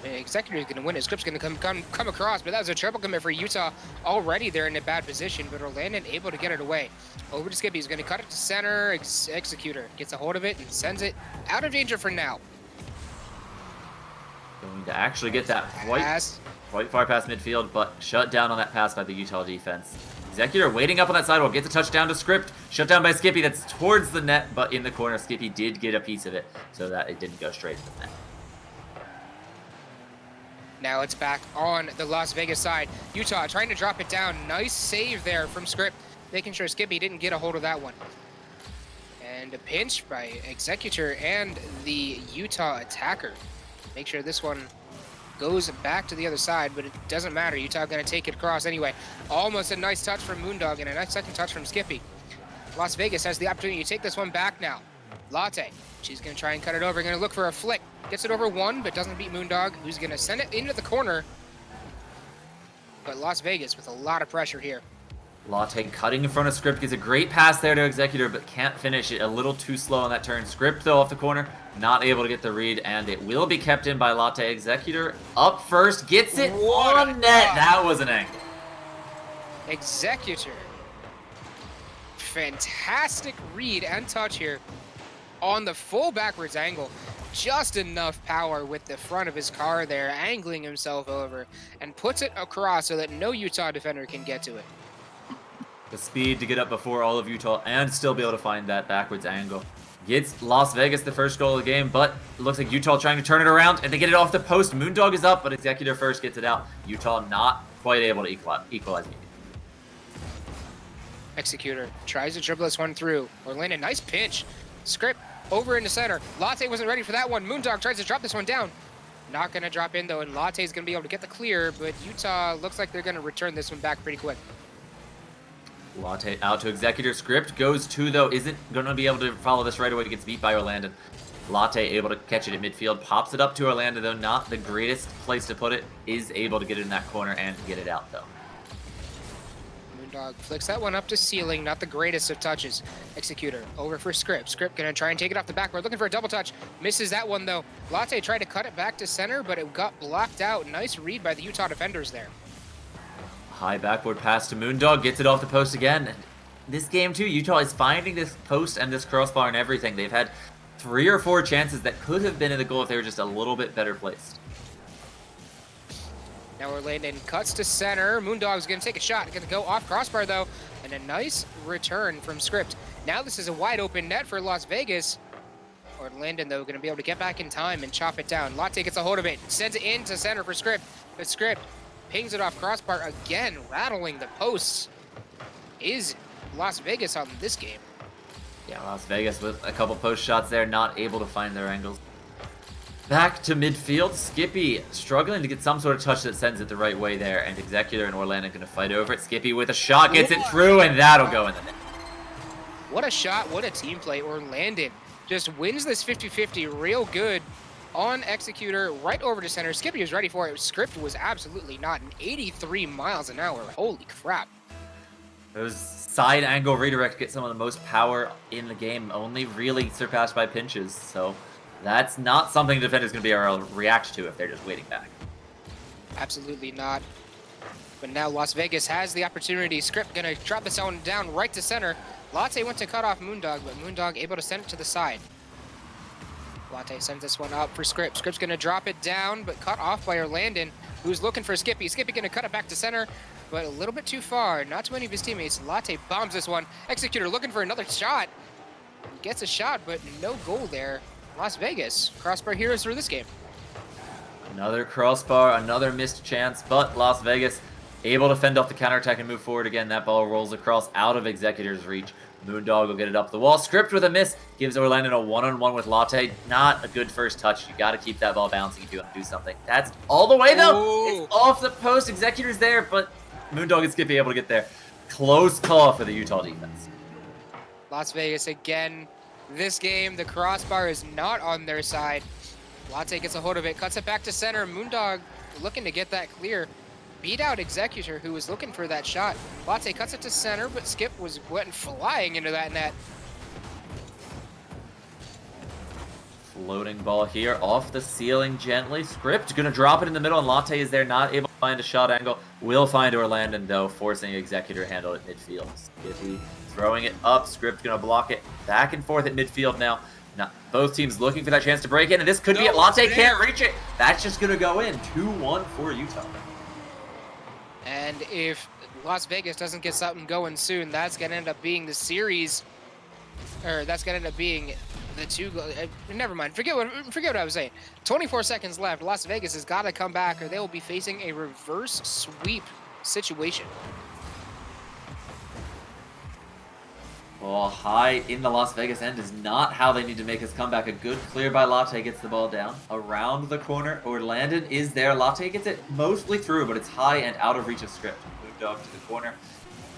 Executor is going to win it. Script's going to come across, but that was a triple commit for Utah. Already they're in a bad position, but Orlando able to get it away. Over to Skippy. He's going to cut it to center. Executor gets a hold of it and sends it out of danger for now. Going to actually get that quite far past midfield, but shut down on that pass by the Utah defense. Executor waiting up on that sidewall, gets a touchdown to Script. Shut down by Skippy. That's towards the net, but in the corner. Skippy did get a piece of it so that it didn't go straight to the net. Now it's back on the Las Vegas side. Utah trying to drop it down. Nice save there from Script, making sure Skippy didn't get a hold of that one. And a pinch by Executor and the Utah attacker. Make sure this one goes back to the other side, but it doesn't matter. Utah going to take it across anyway. Almost a nice touch from Moondog and a nice second touch from Skippy. Las Vegas has the opportunity to take this one back now. Latte, she's going to try and cut it over. Going to look for a flick. Gets it over one, but doesn't beat Moondog, who's going to send it into the corner. But Las Vegas with a lot of pressure here. Latte cutting in front of Script, gets a great pass there to Executor, but can't finish it. A little too slow on that turn. Script, though, off the corner, not able to get the read, and it will be kept in by Latte. Executor up first, gets it on net. That was an angle. Executor. Fantastic read and touch here on the full backwards angle. Just enough power with the front of his car there, angling himself over, and puts it across so that no Utah defender can get to it. The speed to get up before all of Utah and still be able to find that backwards angle. Gets Las Vegas the first goal of the game, but it looks like Utah trying to turn it around, and they get it off the post. Moondog is up, but Executor first gets it out. Utah not quite able to equalize. Executor tries to dribble this one through. Orlando, nice pinch. Script over into center. Latte wasn't ready for that one. Moondog tries to drop this one down. Not going to drop in, though, and Latte's going to be able to get the clear, but Utah looks like they're going to return this one back pretty quick. Latte out to Executor. Script goes to, though, isn't going to be able to follow this right away. Gets beat by Orlando. Latte able to catch it at midfield. Pops it up to Orlando, though. Not the greatest place to put it. Is able to get it in that corner and get it out, though. Moondog flicks that one up to ceiling. Not the greatest of touches. Executor over for Script. Script going to try and take it off the backboard. Looking for a double touch. Misses that one, though. Latte tried to cut it back to center, but it got blocked out. Nice read by the Utah defenders there. High backboard pass to Moondog, gets it off the post again. And this game, too, Utah is finding this post and this crossbar and everything. They've had 3 or 4 chances that could have been in the goal if they were just a little bit better placed. Now Orlando cuts to center. Moondog's going to take a shot. Going to go off crossbar, though. And a nice return from Script. Now this is a wide open net for Las Vegas. Orlandon, though, going to be able to get back in time and chop it down. Latte gets a hold of it, sends it into center for Script. But Script pings it off crossbar again, rattling the posts. Is Las Vegas on this game? Yeah, Las Vegas with a couple post shots there, not able to find their angles. Back to midfield, Skippy struggling to get some sort of touch that sends it the right way there, and Executor and Orlando going to fight over it. Skippy with a shot, gets it through, and that'll go in the net. What a shot, what a team play. Orlandon just wins this 50-50 real good on Executor, right over to center. Skippy was ready for it. Script was absolutely not. An 83 miles an hour. Holy crap. Those side angle redirect get some of the most power in the game, only really surpassed by pinches, so that's not something defenders going to be able to react to if they're just waiting back. Absolutely not. But now Las Vegas has the opportunity. Script going to drop this one down right to center. Latte went to cut off Moondog, but Moondog able to send it to the side. Latte sends this one up for Script. Script's going to drop it down, but cut off by Orlandon, who's looking for Skippy. Skippy going to cut it back to center, but a little bit too far. Not too many of his teammates. Latte bombs this one. Executor looking for another shot. Gets a shot, but no goal there. Las Vegas, crossbar heroes through this game. Another crossbar, another missed chance, but Las Vegas able to fend off the counterattack and move forward again. That ball rolls across out of Executor's reach. Moondog will get it up the wall. Script with a miss gives Orlando a one-on-one with Latte. Not a good first touch. You got to keep that ball bouncing if you want to do something. That's all the way, though. Ooh. It's off the post. Executor's there, but Moondog and Skippy able to get there. Close call for the Utah defense. Las Vegas again. This game, the crossbar is not on their side. Latte gets a hold of it, cuts it back to center. Moondog looking to get that clear. Beat out Executor, who was looking for that shot. Latte cuts it to center, but Skip went flying into that net. Floating ball here off the ceiling gently. Script gonna drop it in the middle, and Latte is there, not able to find a shot angle. Will find Orlando, though, forcing Executor to handle it midfield. Skippy throwing it up. Script gonna block it back and forth at midfield now. Both teams looking for that chance to break in, and this could be it. Latte can't reach it. That's just gonna go in. 2-1 for Utah. And if Las Vegas doesn't get something going soon, that's going to end up being the series, or that's going to end up being the two. Never mind. Forget what I was saying. 24 seconds left. Las Vegas has got to come back, or they will be facing a reverse sweep situation. Ball high in the Las Vegas end is not how they need to make this comeback. A good clear by Latte gets the ball down. Around the corner, Orlandon is there. Latte gets it mostly through, but it's high and out of reach of Script. Moondog to the corner.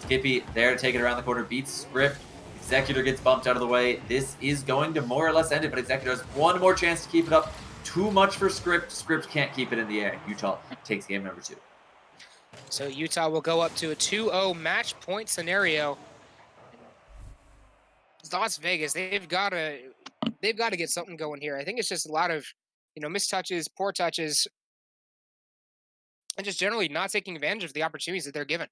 Skippy there to take it around the corner. Beats Script. Executor gets bumped out of the way. This is going to more or less end it, but Executor has one more chance to keep it up. Too much for Script. Script can't keep it in the air. Utah takes game number 2. So Utah will go up to a 2-0 match point scenario. Las Vegas, they've got to get something going here. I think it's just a lot of, mistouches, poor touches, and just generally not taking advantage of the opportunities that they're given.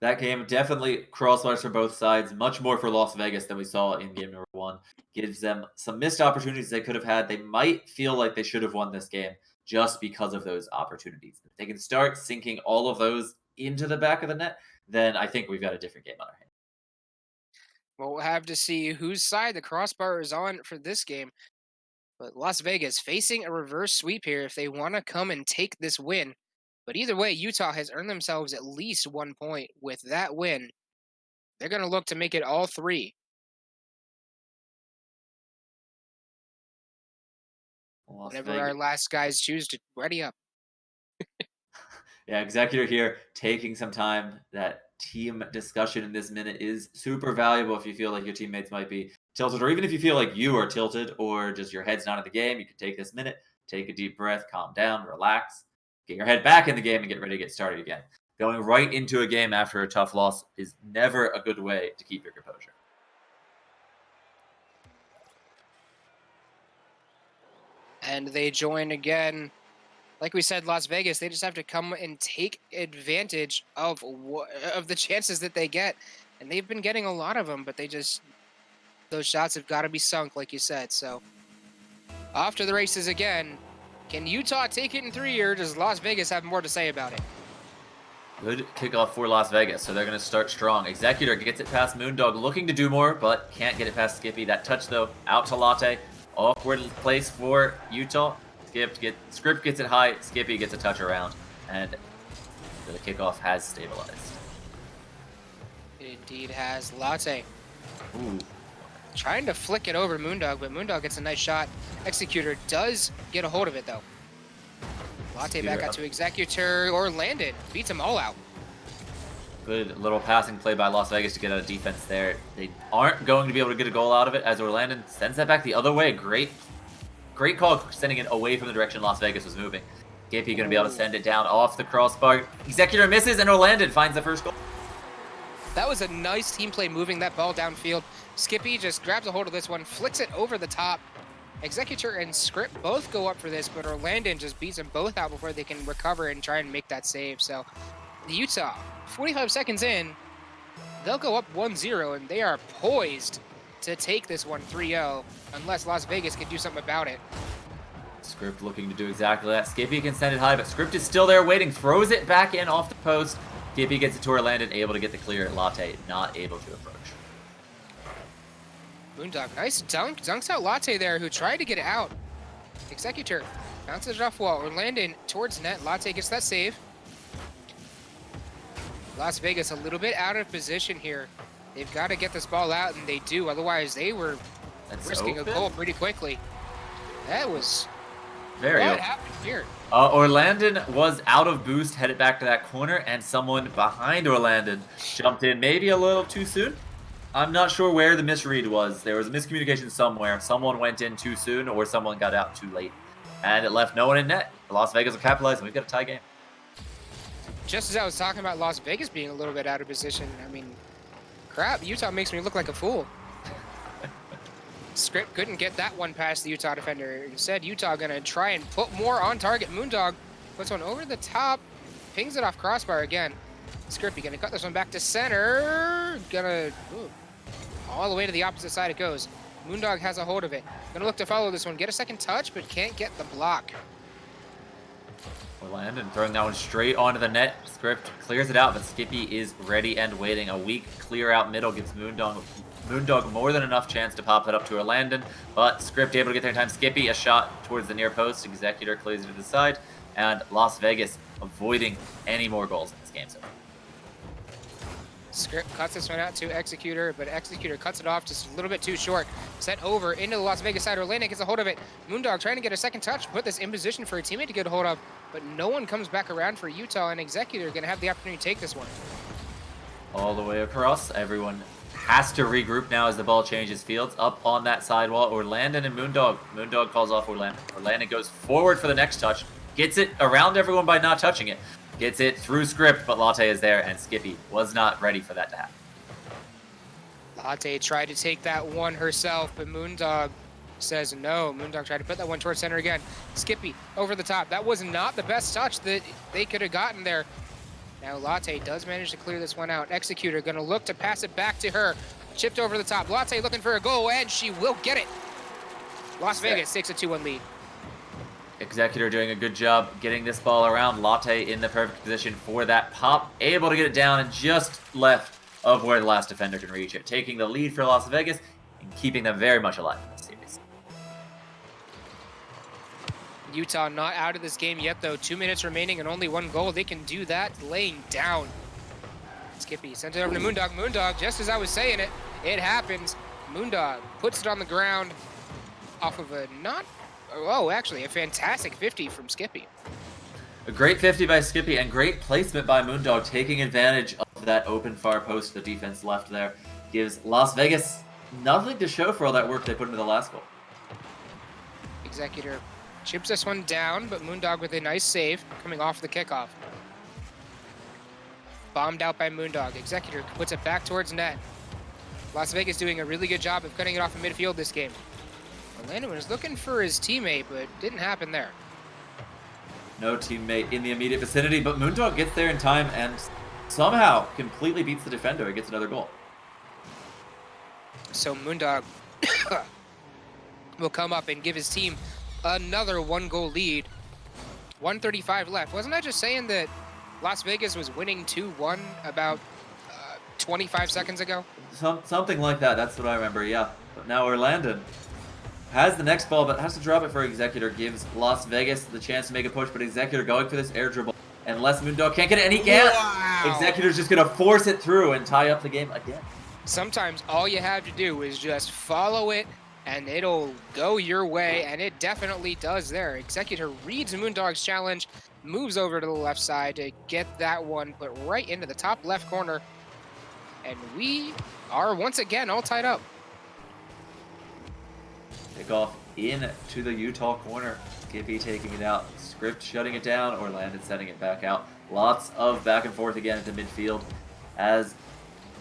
That game definitely crossbars for both sides, much more for Las Vegas than we saw in game number 1. Gives them some missed opportunities they could have had. They might feel like they should have won this game just because of those opportunities. If they can start sinking all of those into the back of the net, then I think we've got a different game on our hands. Well, we'll have to see whose side the crossbar is on for this game. But Las Vegas facing a reverse sweep here if they want to come and take this win. But either way, Utah has earned themselves at least 1 point with that win. They're going to look to make it all 3. Whenever our last guys choose to ready up. Yeah, Executor here taking some time. That team discussion in this minute is super valuable if you feel like your teammates might be tilted, or even if you feel like you are tilted or just your head's not in the game. You can take this minute, take a deep breath, calm down, relax, get your head back in the game, and get ready to get started again. Going right into a game after a tough loss is never a good way to keep your composure. And they join again. Like we said, Las Vegas, they just have to come and take advantage of the chances that they get. And they've been getting a lot of them, but those shots have got to be sunk, like you said. So off to the races again. Can Utah take it in 3, or does Las Vegas have more to say about it? Good kickoff for Las Vegas, so they're going to start strong. Executor gets it past Moondog, looking to do more, but can't get it past Skippy. That touch, though, out to Latte. Awkward place for Utah. Script gets it high, Skippy gets a touch around, and the kickoff has stabilized. It indeed has. Latte Ooh. trying to flick it over Moondog, but Moondog gets a nice shot. Executor does get a hold of it, though. Latte back out to Executor, or Landon. Beats them all out. Good little passing play by Las Vegas to get out of defense there. They aren't going to be able to get a goal out of it as Orlando sends that back the other way. Great call sending it away from the direction Las Vegas was moving. KP going to be able to send it down off the crossbar. Executor misses and Orlando finds the first goal. That was a nice team play moving that ball downfield. Skippy just grabs a hold of this one, flicks it over the top. Executor and Script both go up for this, but Orlando just beats them both out before they can recover and try and make that save. So the Utah, 45 seconds in, they'll go up 1-0, and they are poised to take this one 3-0, unless Las Vegas can do something about it. Script looking to do exactly that. Skippy can send it high, but Script is still there waiting, throws it back in off the post. Skippy gets it to Orlando, able to get the clear. Latte not able to approach. Moondog, nice dunk. Dunks out Latte there, who tried to get it out. Executor bounces it off wall. Orlando towards net. Latte gets that save. Las Vegas a little bit out of position here. They've got to get this ball out, and they do. Otherwise, they were risking a goal pretty quickly. That was... Very what happened here? Orlando was out of boost, headed back to that corner, and someone behind Orlando jumped in maybe a little too soon. I'm not sure where the misread was. There was a miscommunication somewhere. Someone went in too soon or someone got out too late. And it left no one in net. Las Vegas will capitalize, and we've got a tie game. Just as I was talking about Las Vegas being a little bit out of position, I mean, crap, Utah makes me look like a fool. Script couldn't get that one past the Utah defender. Instead, Utah gonna try and put more on target. Moondog puts one over the top, pings it off crossbar again. Scrippy gonna cut this one back to center. All the way to the opposite side it goes. Moondog has a hold of it. Gonna look to follow this one. Get a second touch, but can't get the block. Orlando throwing that one straight onto the net. Script clears it out, but Skippy is ready and waiting. A weak clear out middle gives Moondog more than enough chance to pop that up to Orlando, but Script able to get there in time. Skippy a shot towards the near post. Executor clears it to the side, and Las Vegas avoiding any more goals in this game so far. Script cuts this one out to Executor, but Executor cuts it off just a little bit too short. Sent over into the Las Vegas side. Orlando gets a hold of it. Moondog trying to get a second touch, put this in position for a teammate to get a hold of, but no one comes back around for Utah, and Executor going to have the opportunity to take this one. All the way across. Everyone has to regroup now as the ball changes fields. Up on that sidewall, Orlando and Moondog. Moondog calls off Orlando. Orlando goes forward for the next touch. Gets it around everyone by not touching it. Gets it through Script, but Latte is there, and Skippy was not ready for that to happen. Latte tried to take that one herself, but Moondog says no. Moondog tried to put that one towards center again. Skippy over the top. That was not the best touch that they could have gotten there. Now Latte does manage to clear this one out. Executor going to look to pass it back to her. Chipped over the top. Latte looking for a goal, and she will get it. Las Vegas takes a 2-1 lead. Executor doing a good job getting this ball around. Latte in the perfect position for that pop. Able to get it down and just left of where the last defender can reach it. Taking the lead for Las Vegas and keeping them very much alive in this series. Utah not out of this game yet, though. 2 minutes remaining and only one goal. They can do that laying down. Skippy sent it over to Moondog. Moondog, just as I was saying it, it happens. Moondog puts it on the ground off of a actually a fantastic 50 from Skippy. A great 50 by Skippy and great placement by Moondog, taking advantage of that open far post the defense left there. Gives Las Vegas nothing to show for all that work they put into the last goal. Executor chips this one down, but Moondog with a nice save coming off the kickoff. Bombed out by Moondog. Executor puts it back towards net. Las Vegas doing a really good job of cutting it off in midfield this game. Orlando was looking for his teammate, but didn't happen there. No teammate in the immediate vicinity, but Moondog gets there in time and somehow completely beats the defender and gets another goal. So Moondog will come up and give his team another 1-goal lead. 1:35 left. Wasn't I just saying that Las Vegas was winning 2-1 about 25 seconds ago. Something like that. That's what I remember. Yeah. But now Orlando has the next ball, but has to drop it for Executor. Gives Las Vegas the chance to make a push, but Executor going for this air dribble. Unless Moondog can't get it, and he can't. Wow. Executor's just going to force it through and tie up the game again. Sometimes all you have to do is just follow it, and it'll go your way, and it definitely does there. Executor reads Moondog's challenge, moves over to the left side to get that one put right into the top left corner, and we are once again all tied up. Kickoff into the Utah corner. Skippy taking it out. Script shutting it down, or Landon setting it back out. Lots of back and forth again into midfield as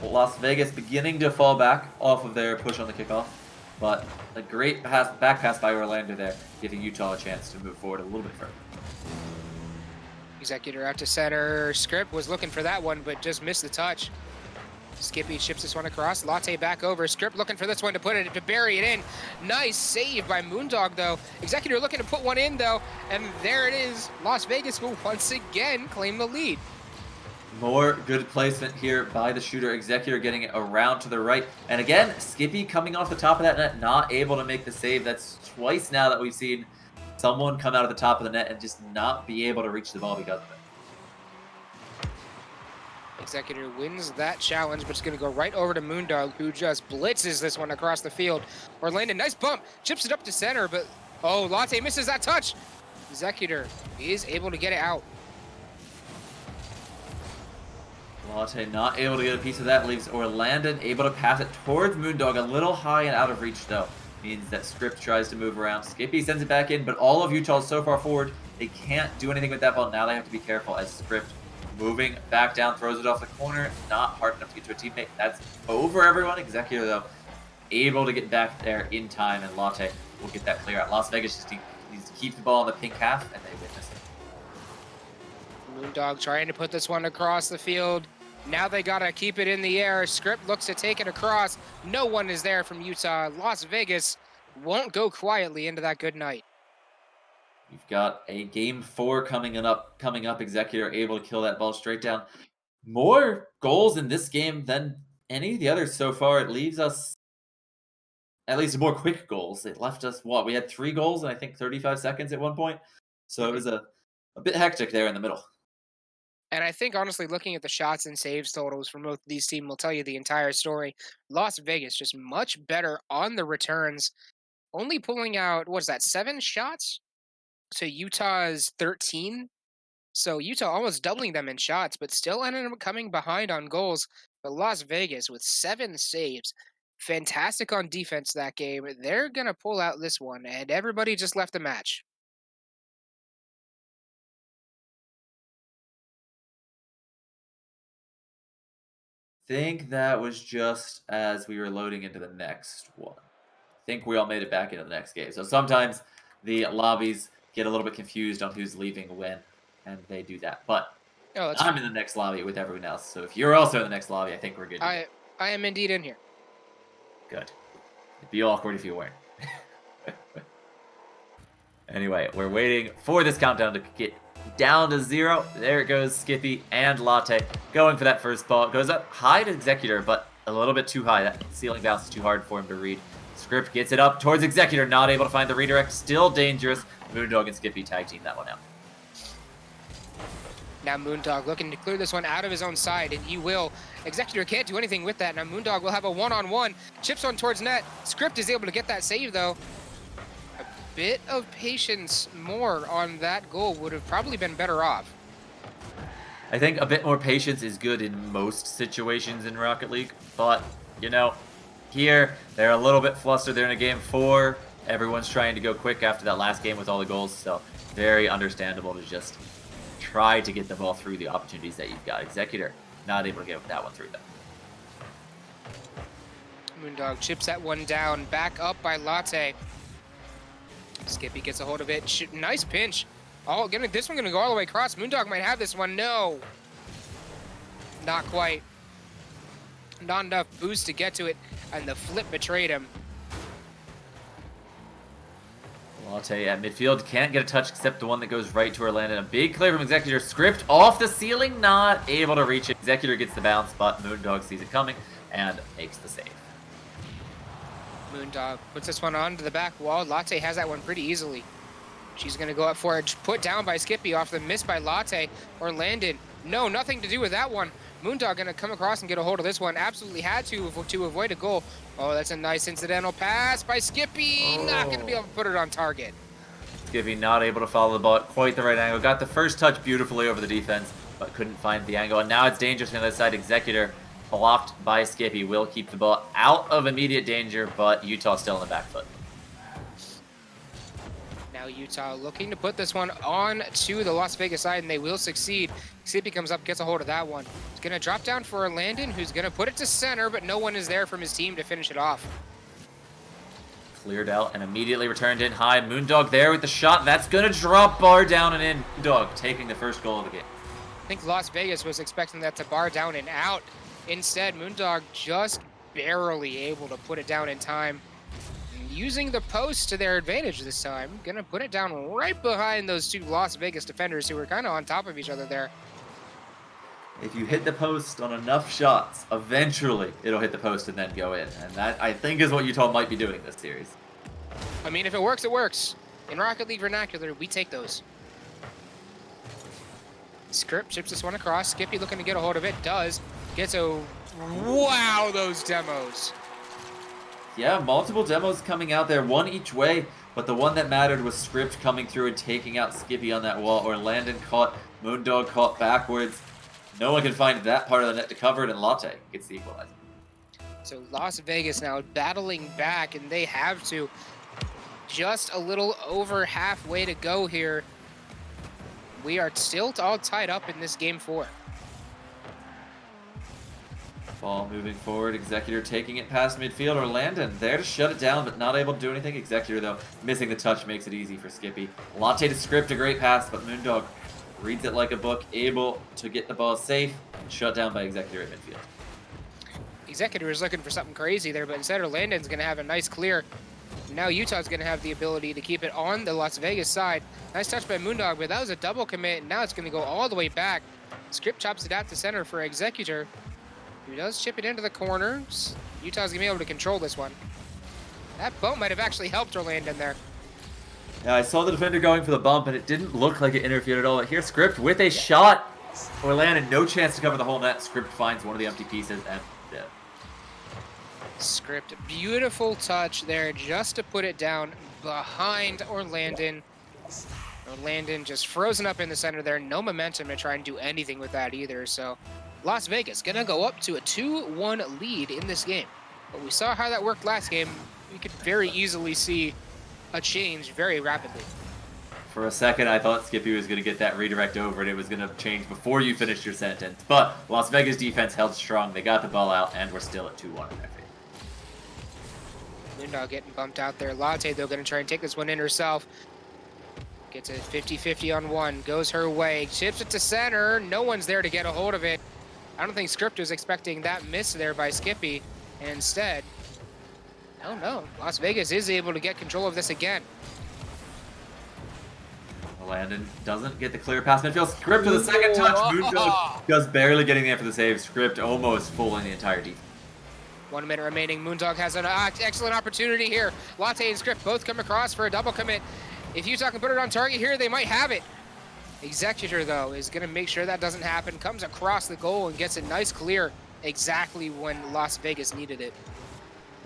Las Vegas beginning to fall back off of their push on the kickoff. But a great back pass by Orlando there, giving Utah a chance to move forward a little bit further. Executor out to center. Script was looking for that one, but just missed the touch. Skippy chips this one across. Latte back over. Script looking for this one to put it, to bury it in. Nice save by Moondog, though. Executor looking to put one in, though. And there it is. Las Vegas will once again claim the lead. More good placement here by the shooter. Executor getting it around to the right. And again, Skippy coming off the top of that net, not able to make the save. That's twice now that we've seen someone come out of the top of the net and just not be able to reach the ball because of it. Executor wins that challenge, but it's going to go right over to Moondog, who just blitzes this one across the field. Orlando, nice bump, chips it up to center, but oh, Latte misses that touch. Executor is able to get it out. Latte not able to get a piece of that, leaves Orlando able to pass it towards Moondog, a little high and out of reach though. Means that Script tries to move around. Skippy sends it back in, but all of Utah is so far forward, they can't do anything with that ball. Now they have to be careful as Script moving back down, throws it off the corner, not hard enough to get to a teammate. That's over everyone. Executor, though, able to get back there in time, and Latte will get that clear out. Las Vegas just needs to keep the ball in the pink half, and they witness it. Moondog trying to put this one across the field. Now they got to keep it in the air. Script looks to take it across. No one is there from Utah. Las Vegas won't go quietly into that good night. You've got a game 4 coming up. Executor able to kill that ball straight down. More goals in this game than any of the others so far. It leaves us at least more quick goals. It left us, what, we had 3 goals in I think 35 seconds at one point. So it was a bit hectic there in the middle. And I think, honestly, looking at the shots and saves totals from both these teams will tell you the entire story. Las Vegas just much better on the returns. Only pulling out, what is that, 7 shots? To Utah's 13. So Utah almost doubling them in shots, but still ended up coming behind on goals. But Las Vegas with 7 saves. Fantastic on defense that game. They're going to pull out this one, and everybody just left the match. Think that was just as we were loading into the next one. I think we all made it back into the next game. So sometimes the lobbies get a little bit confused on who's leaving when, and they do that. But I'm in the next lobby with everyone else. So if you're also in the next lobby, I think we're good. I am indeed in here. Good. It'd be awkward if you weren't. Anyway, we're waiting for this countdown to get down to 0. There it goes, Skippy and Latte going for that first ball. It goes up high to Executor, but a little bit too high. That ceiling bounce is too hard for him to read. Script gets it up towards Executor, not able to find the redirect. Still dangerous. Moondog and Skippy tag team that one out. Now Moondog looking to clear this one out of his own side, and he will. Executor can't do anything with that. Now Moondog will have a one-on-one. Chips one towards net. Script is able to get that save, though. A bit of patience more on that goal would have probably been better off. I think a bit more patience is good in most situations in Rocket League, but, you know, here, they're a little bit flustered. They're in a game 4. Everyone's trying to go quick after that last game with all the goals, so very understandable to just try to get the ball through the opportunities that you've got. Executor not able to get that one through, though. Moondog chips that one down, back up by Latte. Skippy gets a hold of it. Nice pinch. Oh, this one gonna go all the way across. Moondog might have this one. No. Not quite. Not enough boost to get to it, and the flip betrayed him. Latte at midfield can't get a touch except the one that goes right to Orlando. A big clear from Executor. Script off the ceiling, not able to reach it. Executor gets the bounce, but Moondog sees it coming and makes the save. Moondog puts this one onto the back wall. Latte has that one pretty easily. She's going to go up for it. Put down by Skippy off the miss by Latte or Landon. No, nothing to do with that one. Moondog going to come across and get a hold of this one. Absolutely had to avoid a goal. Oh, that's a nice incidental pass by Skippy. Not going to be able to put it on target. Skippy not able to follow the ball at quite the right angle. Got the first touch beautifully over the defense, but couldn't find the angle. And now it's dangerous on the other side. Executor blocked by Skippy. Will keep the ball out of immediate danger, but Utah still in the back foot. Now Utah looking to put this one on to the Las Vegas side, and they will succeed. Skippy comes up, gets a hold of that one. It's going to drop down for Landon, who's going to put it to center, but no one is there from his team to finish it off. Cleared out and immediately returned in high. Moondog there with the shot. That's going to drop bar down and in. Moondog taking the first goal of the game. I think Las Vegas was expecting that to bar down and out. Instead, Moondog just barely able to put it down in time. Using the post to their advantage this time. Gonna put it down right behind those two Las Vegas defenders who were kind of on top of each other there. If you hit the post on enough shots, eventually it'll hit the post and then go in. And that, I think, is what Utah might be doing this series. I mean, if it works, it works. In Rocket League vernacular, we take those. Script chips this one across. Skippy looking to get a hold of it. Does. Gets a... Wow, those demos. Yeah, multiple demos coming out there, one each way, but the one that mattered was Script coming through and taking out Skippy on that wall, or Landon caught, Moondog caught backwards. No one can find that part of the net to cover it, and Latte gets the equalizer. So Las Vegas now battling back, and they have to. Just a little over halfway to go here. We are still all tied up in this game 4. Ball moving forward, Executor taking it past midfield, or Landon there to shut it down, but not able to do anything. Executor, though, missing the touch makes it easy for Skippy. Latte to Script, a great pass, but Moondog reads it like a book, able to get the ball safe, and shut down by Executor at midfield. Executor is looking for something crazy there, but instead Landon's going to have a nice clear. Now Utah's going to have the ability to keep it on the Las Vegas side. Nice touch by Moondog, but that was a double commit, and now it's going to go all the way back. Script chops it out to center for Executor, who does chip it into the corners. Utah's going to be able to control this one. That bump might have actually helped Orlando there. Yeah, I saw the defender going for the bump, and it didn't look like it interfered at all. But here's Script with a shot. Orlando, no chance to cover the whole net. Script finds one of the empty pieces, and dead. Script, beautiful touch there just to put it down behind Orlando. Orlando just frozen up in the center there. No momentum to try and do anything with that either. So Las Vegas gonna go up to a 2-1 lead in this game. But we saw how that worked last game. We could very easily see a change very rapidly. For a second, I thought Skippy was going to get that redirect over and it was going to change before you finished your sentence. But Las Vegas defense held strong. They got the ball out, and we're still at 2-1 in their favor. Moondog getting bumped out there. Latte, though, going to try and take this one in herself. Gets a 50-50 on one. Goes her way. Chips it to center. No one's there to get a hold of it. I don't think Script was expecting that miss there by Skippy. And instead, oh no, Las Vegas is able to get control of this again. Landon doesn't get the clear pass midfield. Script with a second touch. Moondog just barely getting there for the save. Script almost fooling the entire defense. 1 minute remaining. Moondog has an excellent opportunity here. Latte and Script both come across for a double commit. If Utah can put it on target here, they might have it. Executor, though, is going to make sure that doesn't happen. Comes across the goal and gets a nice clear exactly when Las Vegas needed it.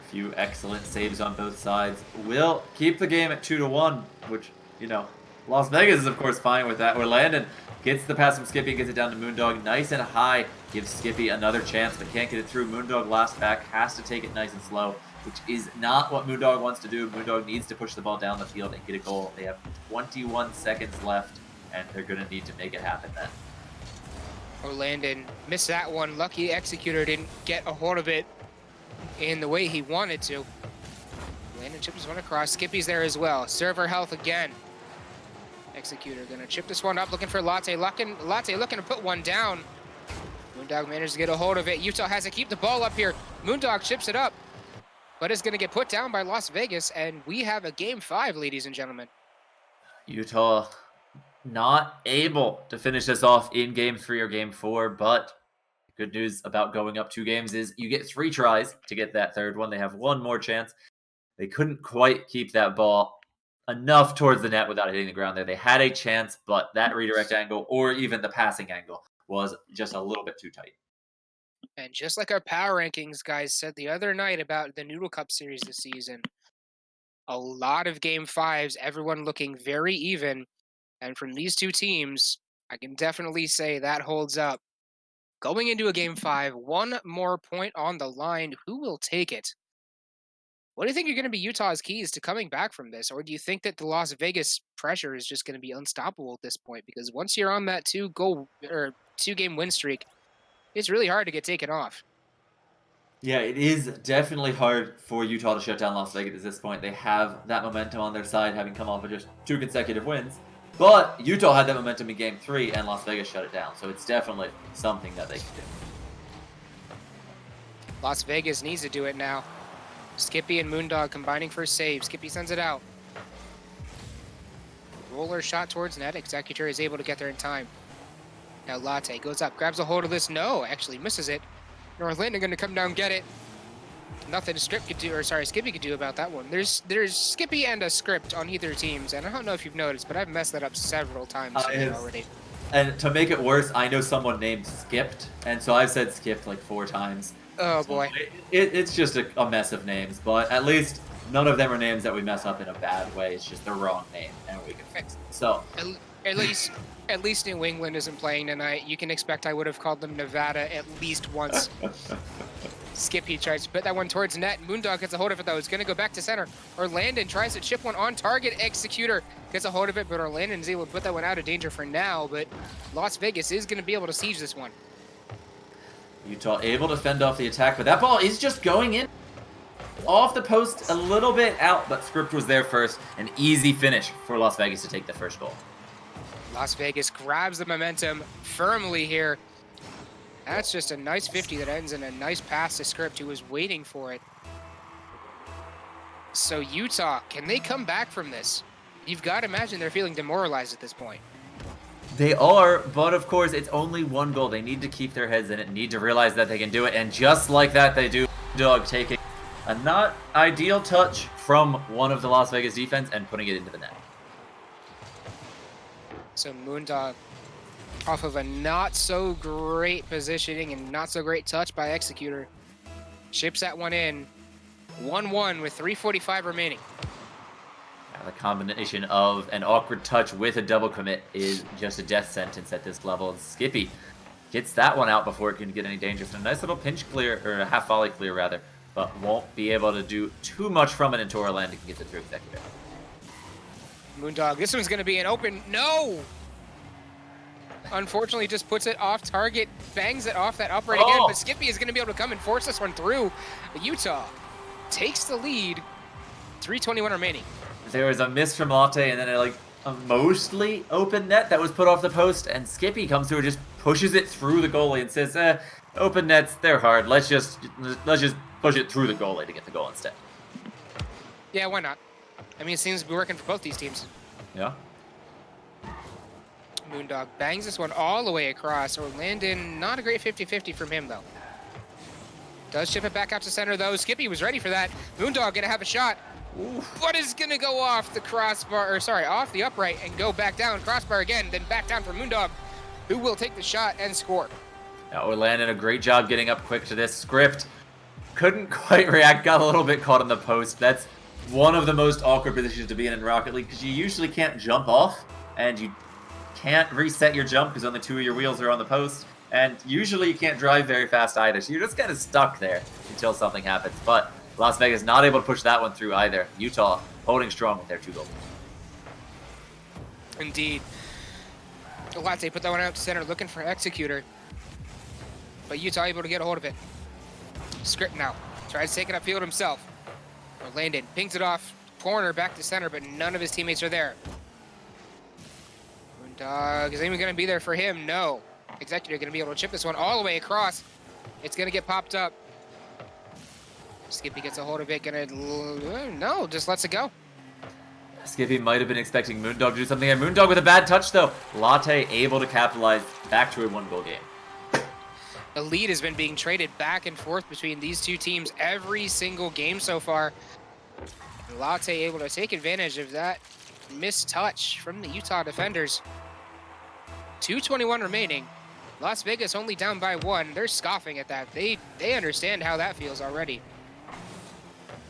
A few excellent saves on both sides. Will keep the game at 2-1, which, you know, Las Vegas is, of course, fine with that. Where Landon gets the pass from Skippy, gets it down to Moondog. Nice and high. Gives Skippy another chance, but can't get it through. Moondog last back. Has to take it nice and slow, which is not what Moondog wants to do. Moondog needs to push the ball down the field and get a goal. They have 21 seconds left, and they're going to need to make it happen then. Orlando missed that one. Lucky Executor didn't get a hold of it in the way he wanted to. Landon chips one across. Skippy's there as well. Server health again. Executor gonna chip this one up, looking for Latte. Latte looking to put one down. Moondog managed to get a hold of it. Utah has to keep the ball up here. Moondog chips it up. but it's going to get put down by Las Vegas, and we have a Game 5, ladies and gentlemen. Utah not able to finish this off in Game 3 or Game 4, but good news about going up 2 games is you get 3 tries to get that third one. They have one more chance. They couldn't quite keep that ball enough towards the net without hitting the ground there. They had a chance, but that redirect angle or even the passing angle was just a little bit too tight. And just like our power rankings guys said the other night about the Noodle Cup series this season, a lot of Game 5s, everyone looking very even. And from these two teams, I can definitely say that holds up. Going into a Game 5, one more point on the line. Who will take it? What do you think are going to be Utah's keys to coming back from this? Or do you think that the Las Vegas pressure is just going to be unstoppable at this point? Because once you're on that 2-game win streak, it's really hard to get taken off. Yeah, it is definitely hard for Utah to shut down Las Vegas at this point. They have that momentum on their side, having come off of just 2 consecutive wins. But Utah had that momentum in Game 3, and Las Vegas shut it down. So it's definitely something that they can do. Las Vegas needs to do it now. Skippy and Moondog combining for a save. Skippy sends it out. Roller shot towards net. Executor is able to get there in time. Now Latte goes up, grabs a hold of this. No, actually misses it. Northlander going to come down, get it. Nothing Skippy could do about that one. There's Skippy and a script on either teams, and I don't know if you've noticed, but I've messed that up several times already. And to make it worse, I know someone named Skipped, and so I've said Skipped like 4 times. Oh boy. It's just a mess of names, but at least none of them are names that we mess up in a bad way. It's just the wrong name, and we can fix it. So At least New England isn't playing tonight. You can expect I would have called them Nevada at least once. Skippy tries to put that one towards net. Moondog gets a hold of it, though. It's going to go back to center. Orlandon tries to chip one on target. Executor gets a hold of it, but Orlandon is able to put that one out of danger for now. But Las Vegas is going to be able to siege this one. Utah able to fend off the attack, but that ball is just going in. Off the post, a little bit out, but Script was there first. An easy finish for Las Vegas to take the first goal. Las Vegas grabs the momentum firmly here. That's just a nice 50 that ends in a nice pass to Script, who was waiting for it. So Utah, can they come back from this? You've got to imagine they're feeling demoralized at this point. They are, but of course, it's only 1 goal. They need to keep their heads in it, need to realize that they can do it, and just like that, they do. Dog taking a not ideal touch from one of the Las Vegas defense and putting it into the net. So Moondog, off of a not so great positioning and not so great touch by Executor, ships that one in. 1-1 with 3:45 remaining. The combination of an awkward touch with a double commit is just a death sentence at this level. Skippy gets that one out before it can get any danger. So a nice little pinch clear, or a half volley clear rather, but won't be able to do too much from it until Orlando can get it through Executor. Moondog, this one's going to be an open. No! Unfortunately, just puts it off target, bangs it off that upright again, but Skippy is going to be able to come and force this one through. Utah takes the lead. 3:21 remaining. There was a miss from Latte, and then a mostly open net that was put off the post, and Skippy comes through and just pushes it through the goalie and says, open nets, they're hard. Let's just push it through the goalie to get the goal instead. Yeah, why not? I mean, it seems to be working for both these teams. Yeah. Moondog bangs this one all the way across. Orlandon, not a great 50-50 from him, though. Does chip it back out to center, though. Skippy was ready for that. Moondog gonna have a shot. But is gonna go off the crossbar, off the upright and go back down. Crossbar again, then back down for Moondog, who will take the shot and score. Now Orlandon, a great job getting up quick to this. Script couldn't quite react, got a little bit caught on the post. That's one of the most awkward positions to be in Rocket League, because you usually can't jump off, and you can't reset your jump because only 2 of your wheels are on the post, and usually you can't drive very fast either, so you're just kind of stuck there until something happens. But Las Vegas not able to push that one through either. Utah holding strong with their 2 goals. Indeed. Latte put that one out to center, looking for Executor, but Utah able to get a hold of it. Script now tries to take it upfield himself. Orlandon pings it off corner back to center, but none of his teammates are there. Moondog is anyone going to be there for him? No. Executor going to be able to chip this one all the way across. It's going to get popped up. Skippy gets a hold of it, no, just lets it go. Skippy might have been expecting Moondog to do something, and Moondog with a bad touch though. Latte able to capitalize back to a 1-goal game. The lead has been being traded back and forth between these two teams every single game so far. Latte able to take advantage of that missed touch from the Utah defenders. 2:21 remaining. Las Vegas only down by 1. They're scoffing at that. They understand how that feels already.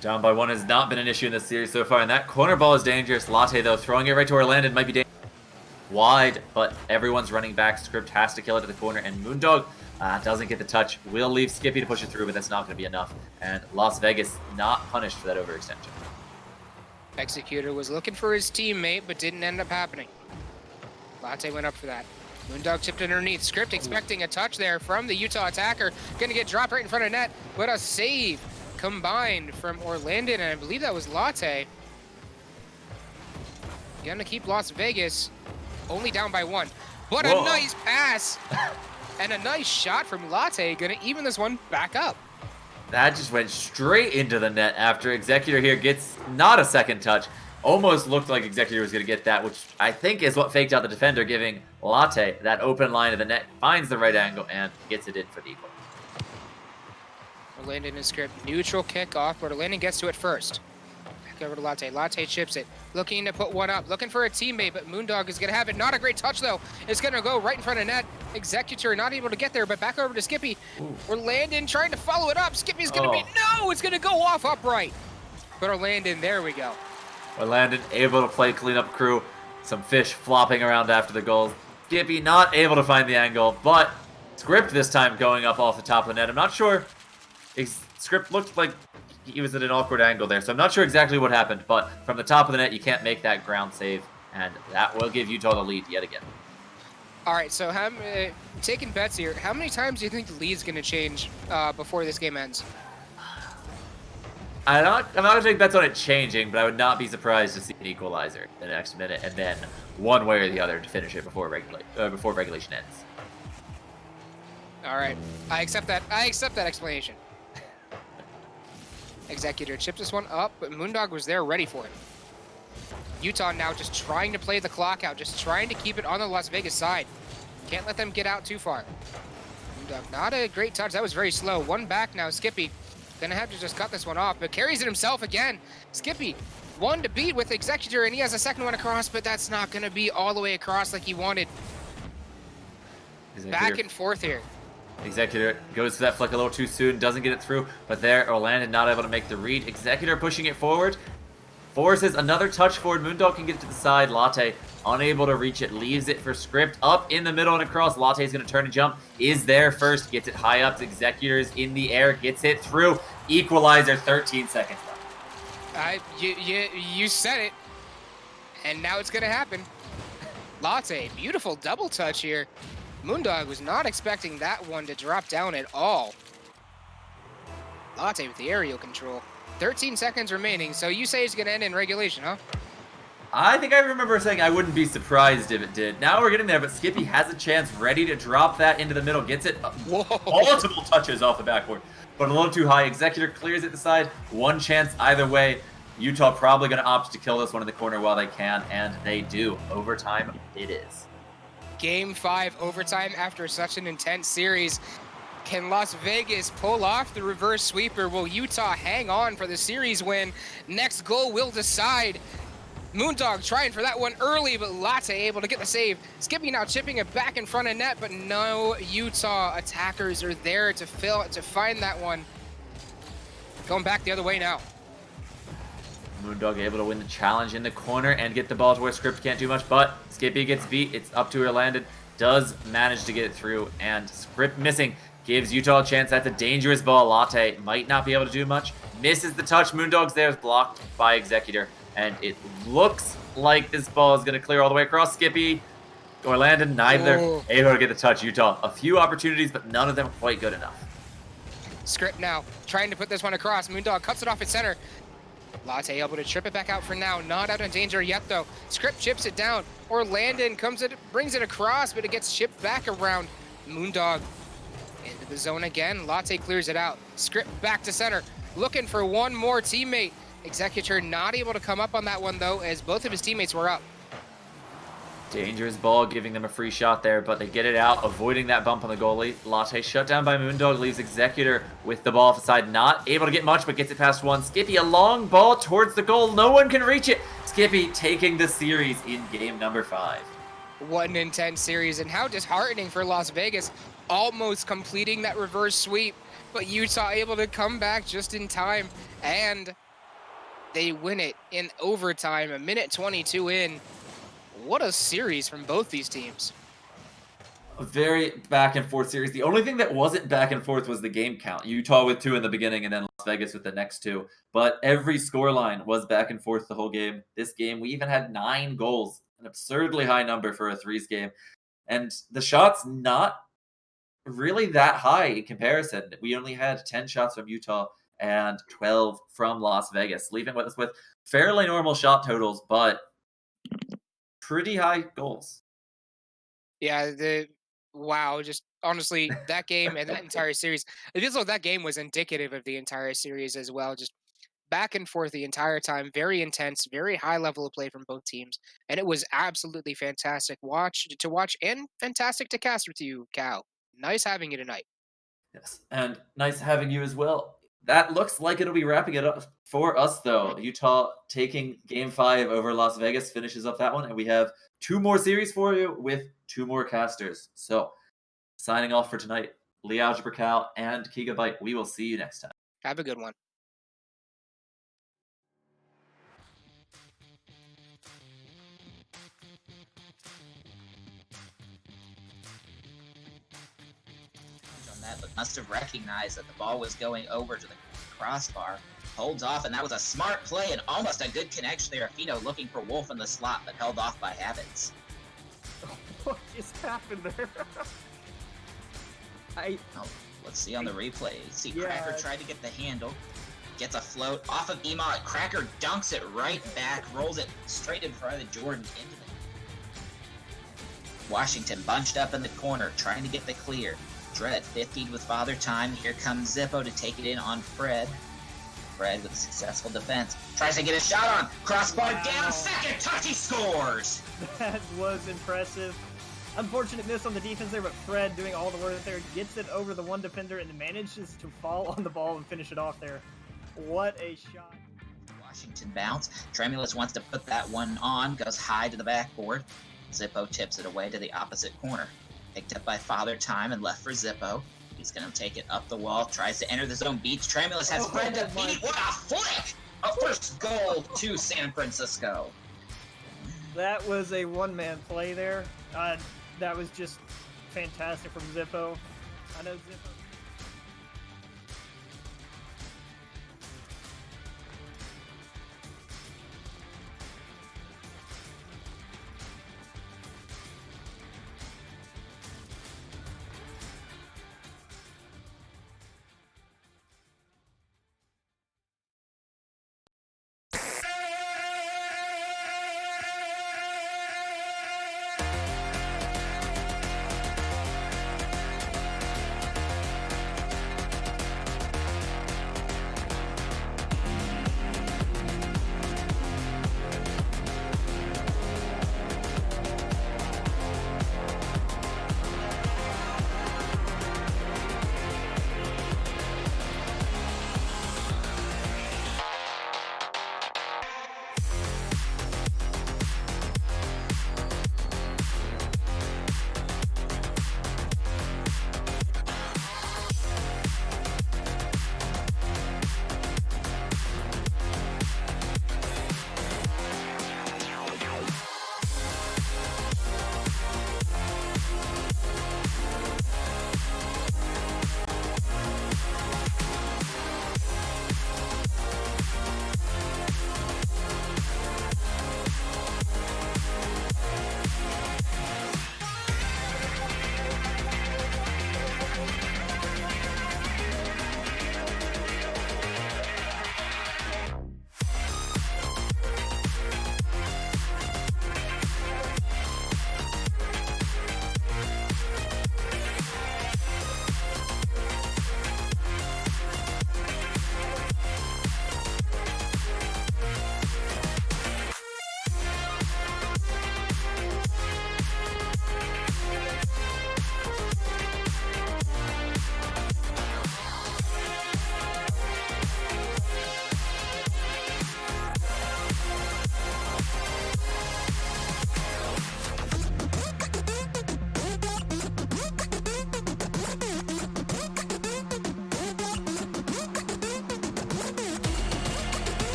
Down by 1 has not been an issue in this series so far, and that corner ball is dangerous. Latte, though, throwing it right to Orlando might be dangerous. Wide, but everyone's running back. Script has to kill it to the corner, and Moondog doesn't get the touch. Will leave Skippy to push it through, but that's not going to be enough. And Las Vegas not punished for that overextension. Executor was looking for his teammate, but didn't end up happening. Latte went up for that. Moondog tipped underneath. Script expecting a touch there from the Utah attacker. Going to get dropped right in front of net, but a save combined from Orlando, and I believe that was Latte. Going to keep Las Vegas only down by 1. But Whoa. a nice pass and a nice shot from Latte. Going to even this one back up. That just went straight into the net after Executor here gets not a second touch. Almost looked like Executor was going to get that, which I think is what faked out the defender, giving Latte that open line of the net, finds the right angle, and gets it in for the equal. Orlando and Script neutral kickoff, but Orlando gets to it first. Back over to Latte. Latte chips it, looking to put one up, looking for a teammate, but Moondog is going to have it. Not a great touch, though. It's going to go right in front of net. Executor not able to get there, but back over to Skippy. Orlando trying to follow it up. Skippy's going to be, no, it's going to go off upright. But Orlando, there we go. Orlando able to play cleanup crew. Some fish flopping around after the goal. Skippy not able to find the angle, but Script this time going up off the top of the net. I'm not sure. Script looked like he was at an awkward angle there, so I'm not sure exactly what happened, but from the top of the net, you can't make that ground save, and that will give Utah the lead yet again. All right, so taking bets here, how many times do you think the lead's going to change before this game ends? I'm not going to take bets on it changing, but I would not be surprised to see an equalizer in the next minute, and then one way or the other to finish it before regulation ends. All right, I accept that. I accept that explanation. Executor chips this one up, but Moondog was there ready for it. Utah now just trying to play the clock out, just trying to keep it on the Las Vegas side. Can't let them get out too far. Moondog, not a great touch. That was very slow. One back now. Skippy gonna have to just cut this one off, but carries it himself again. Skippy, one to beat with Executor, and he has a second one across, but that's not gonna be all the way across like he wanted. Back and forth here. Executor goes to that flick a little too soon, doesn't get it through, but there, Orlando not able to make the read. Executor pushing it forward, forces another touch forward. Moondog can get it to the side. Latte unable to reach it, leaves it for Script up in the middle and across. Latte's going to turn and jump, is there first, gets it high up. Executor's in the air, gets it through. Equalizer, 13 seconds left. You said it, and now it's going to happen. Latte, beautiful double touch here. Moondog was not expecting that one to drop down at all. Latte with the aerial control. 13 seconds remaining, so you say it's going to end in regulation, huh? I think I remember saying I wouldn't be surprised if it did. Now we're getting there, but Skippy has a chance, ready to drop that into the middle, gets it multiple touches off the backboard, but a little too high. Executor clears it the side. One chance either way. Utah probably going to opt to kill this one in the corner while they can, and they do. Overtime it is. Game 5 overtime after such an intense series. Can Las Vegas pull off the reverse sweeper? Will Utah hang on for the series win? Next goal will decide. Moondog trying for that one early, but Latte able to get the save. Skippy now chipping it back in front of net, but no Utah attackers are there to find that one. Going back the other way now. Moondog able to win the challenge in the corner and get the ball to where Script can't do much, but Skippy gets beat. It's up to Orlando. Does manage to get it through, and Script missing. Gives Utah a chance. That's a dangerous ball. Latte might not be able to do much. Misses the touch. Moondog's there is blocked by Executor, and it looks like this ball is going to clear all the way across. Skippy, Orlando, neither able to get the touch. Utah, a few opportunities, but none of them quite good enough. Script now trying to put this one across. Moondog cuts it off at center. Latte able to trip it back out for now. Not out of danger yet, though. Script chips it down. Orlando brings it across, but it gets chipped back around. Moondog into the zone again. Latte clears it out. Script back to center. looking for one more teammate. Executor not able to come up on that one, though, as both of his teammates were up. Dangerous ball, giving them a free shot there, but they get it out, avoiding that bump on the goalie. Latte shut down by Moondog, leaves Executor with the ball off the side. Not able to get much, but gets it past one. Skippy, a long ball towards the goal. No one can reach it. Skippy taking the series in game number 5. What an intense series, and how disheartening for Las Vegas, almost completing that reverse sweep, but Utah able to come back just in time, and they win it in overtime, a minute 22 in. What a series from both these teams. A very back and forth series. The only thing that wasn't back and forth was the game count. Utah with 2 in the beginning and then Las Vegas with the next 2. But every scoreline was back and forth the whole game. This game, we even had 9 goals, an absurdly high number for a threes game. And the shots not really that high in comparison. We only had 10 shots from Utah and 12 from Las Vegas, leaving us with fairly normal shot totals, but pretty high goals. Yeah, wow, just honestly, that game and that entire series, it feels like that game was indicative of the entire series as well. Just back and forth the entire time, very intense, very high level of play from both teams, and it was absolutely fantastic to watch and fantastic to cast with you, Cal. Nice having you tonight. Yes, and nice having you as well. That looks like it'll be wrapping it up for us, though. Utah taking Game 5 over Las Vegas finishes up that one, and we have 2 more series for you with 2 more casters. So, signing off for tonight, Lee Algebra Cal and Gigabyte. We will see you next time. Have a good one. On that, but must have recognized that the ball was going over to the crossbar. Holds off, and that was a smart play and almost a good connection there. Fino looking for Wolf in the slot, but held off by Habits. What just happened there? Oh, let's see on the replay. See, Yeah. Cracker tried to get the handle. Gets a float off of Emot. Cracker dunks it right back, rolls it straight in front of Jordan into the... Washington bunched up in the corner, trying to get the clear. Dread 50'd with Father Time. Here comes Zippo to take it in on Fred. Fred with a successful defense. Tries to get a shot on. Crossbar down. Second touch, he scores! That was impressive. Unfortunate miss on the defense there, but Fred doing all the work there, gets it over the one defender and manages to fall on the ball and finish it off there. What a shot. Washington bounce. Tremulous wants to put that one on. Goes high to the backboard. Zippo tips it away to the opposite corner. Picked up by Father Time and left for Zippo. He's going to take it up the wall. Tries to enter the zone. Beats Tremulous. Has Fred to beat. What a flick! A first goal to San Francisco. That was a one-man play there. That was just fantastic from Zippo. I know Zippo.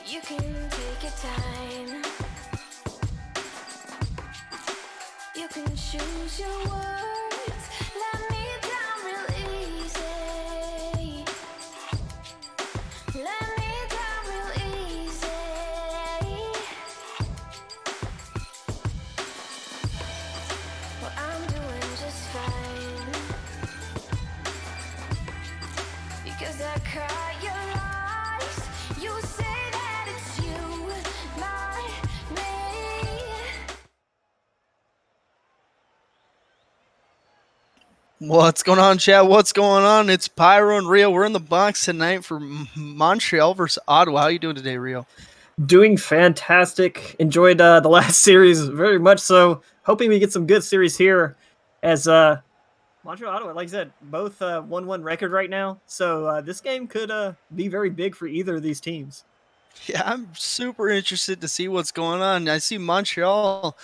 You can take your time. You can choose your words. Let me down real easy. Let me down real easy. Well, I'm doing just fine. Because I caught your lies. You say that it's you, not me. What's going on, chat? What's going on? It's Pyro and Rio. We're in the box tonight for Montreal versus Ottawa. How you doing today, Rio? Doing fantastic. Enjoyed the last series very much so. Hoping we get some good series here as Montreal Ottawa, like I said, both 1-1 record right now. So this game could be very big for either of these teams. Yeah, I'm super interested to see what's going on. I see Montreal.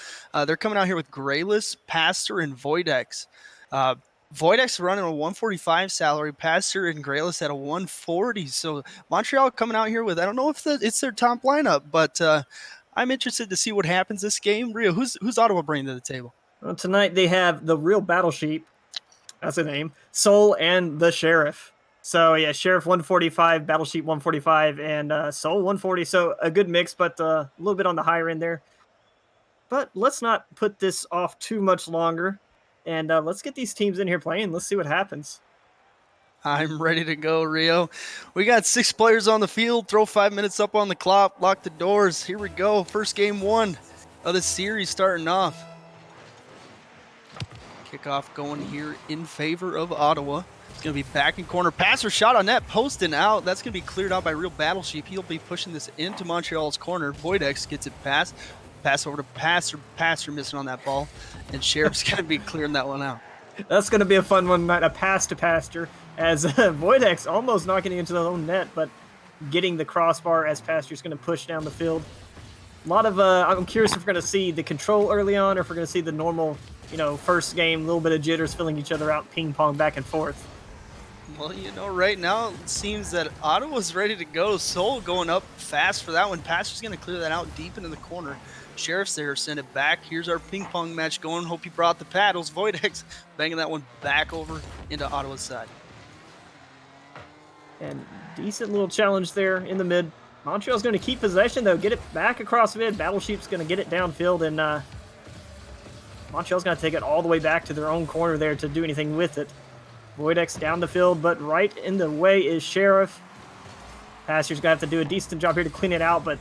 They're coming out here with Grayless, Pastor, and Voidex. Voidex running a 145 salary, Pastor and Grayless at a 140. So Montreal coming out here with, I don't know if it's their top lineup, but I'm interested to see what happens this game. Rio, who's Ottawa bringing to the table? Well, tonight they have the real battle sheep. That's the name. Soul and the Sheriff. So yeah, Sheriff 145, Battle Sheep 145, and Soul 140. So a good mix, but a little bit on the higher end there. But let's not put this off too much longer. And let's get these teams in here playing. Let's see what happens. I'm ready to go, Rio. We got 6 players on the field. Throw 5 minutes up on the clock. Lock the doors. Here we go. First game 1 of the series starting off. Kickoff going here in favor of Ottawa. It's going to be back in corner. Passer shot on net, posting out. That's going to be cleared out by Real Battle Sheep. He'll be pushing this into Montreal's corner. Voidex gets it passed. Pass over to Passer. Passer missing on that ball. And Sheriff's going to be clearing that one out. That's going to be a fun one tonight. A pass to Pastor as Voidex almost knocking it into the own net, but getting the crossbar as Pastor's going to push down the field. A lot of, I'm curious if we're going to see the control early on or if we're going to see the normal, first game, a little bit of jitters filling each other out, ping pong back and forth. Well, right now it seems that Ottawa's ready to go. Soul going up fast for that one. Pastor's going to clear that out deep into the corner. Sheriff's there, send it back. Here's our ping pong match going. Hope you brought the paddles. Voidex banging that one back over into Ottawa's side. And decent little challenge there in the mid. Montreal's going to keep possession, though. Get it back across mid. Battle Sheep's going to get it downfield, and Montreal's going to take it all the way back to their own corner there to do anything with it. Voidex down the field, but right in the way is Sheriff. Pastor's going to have to do a decent job here to clean it out, but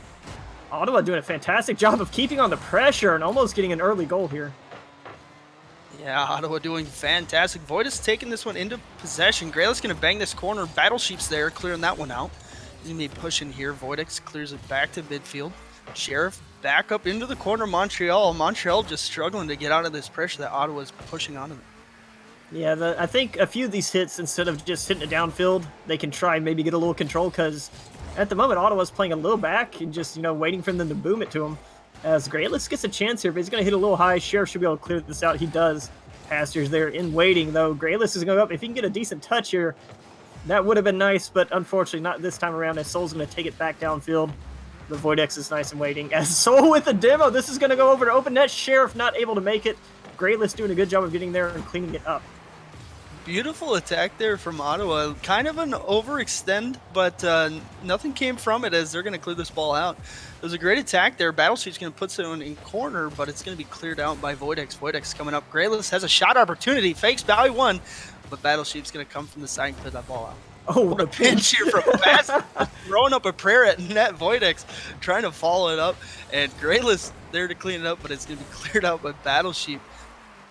Ottawa doing a fantastic job of keeping on the pressure and almost getting an early goal here. Yeah, Ottawa doing fantastic. Voidex taking this one into possession. Grayless going to bang this corner. Battle Sheep's there, clearing that one out. He's going to be pushing here. Voidex clears it back to midfield. Sheriff back up into the corner. Montreal just struggling to get out of this pressure that Ottawa's pushing onto them. Yeah, I think a few of these hits, instead of just hitting it downfield, they can try and maybe get a little control, because at the moment, Ottawa's playing a little back and just, waiting for them to boom it to him. As Grayless gets a chance here, but he's going to hit a little high. Sheriff should be able to clear this out. He does. Pastor's there in waiting, though. Grayless is going to go up. If he can get a decent touch here, that would have been nice, but unfortunately not this time around, as Soul's going to take it back downfield. The Voidex is nice and waiting. As Soul with the demo, this is going to go over to open net. Sheriff not able to make it. Grayless doing a good job of getting there and cleaning it up. Beautiful attack there from Ottawa. Kind of an overextend, but nothing came from it as they're going to clear this ball out. It was a great attack there. Battle Sheep's going to put someone in corner, but it's going to be cleared out by Voidex. Voidex coming up. Grayless has a shot opportunity. Fakes Bowie one, but Battle Sheep's going to come from the side and clear that ball out. Oh, what a pinch here from Bass. Throwing up a prayer at net. Voidex trying to follow it up, and Grayless there to clean it up, but it's going to be cleared out by Battle Sheep.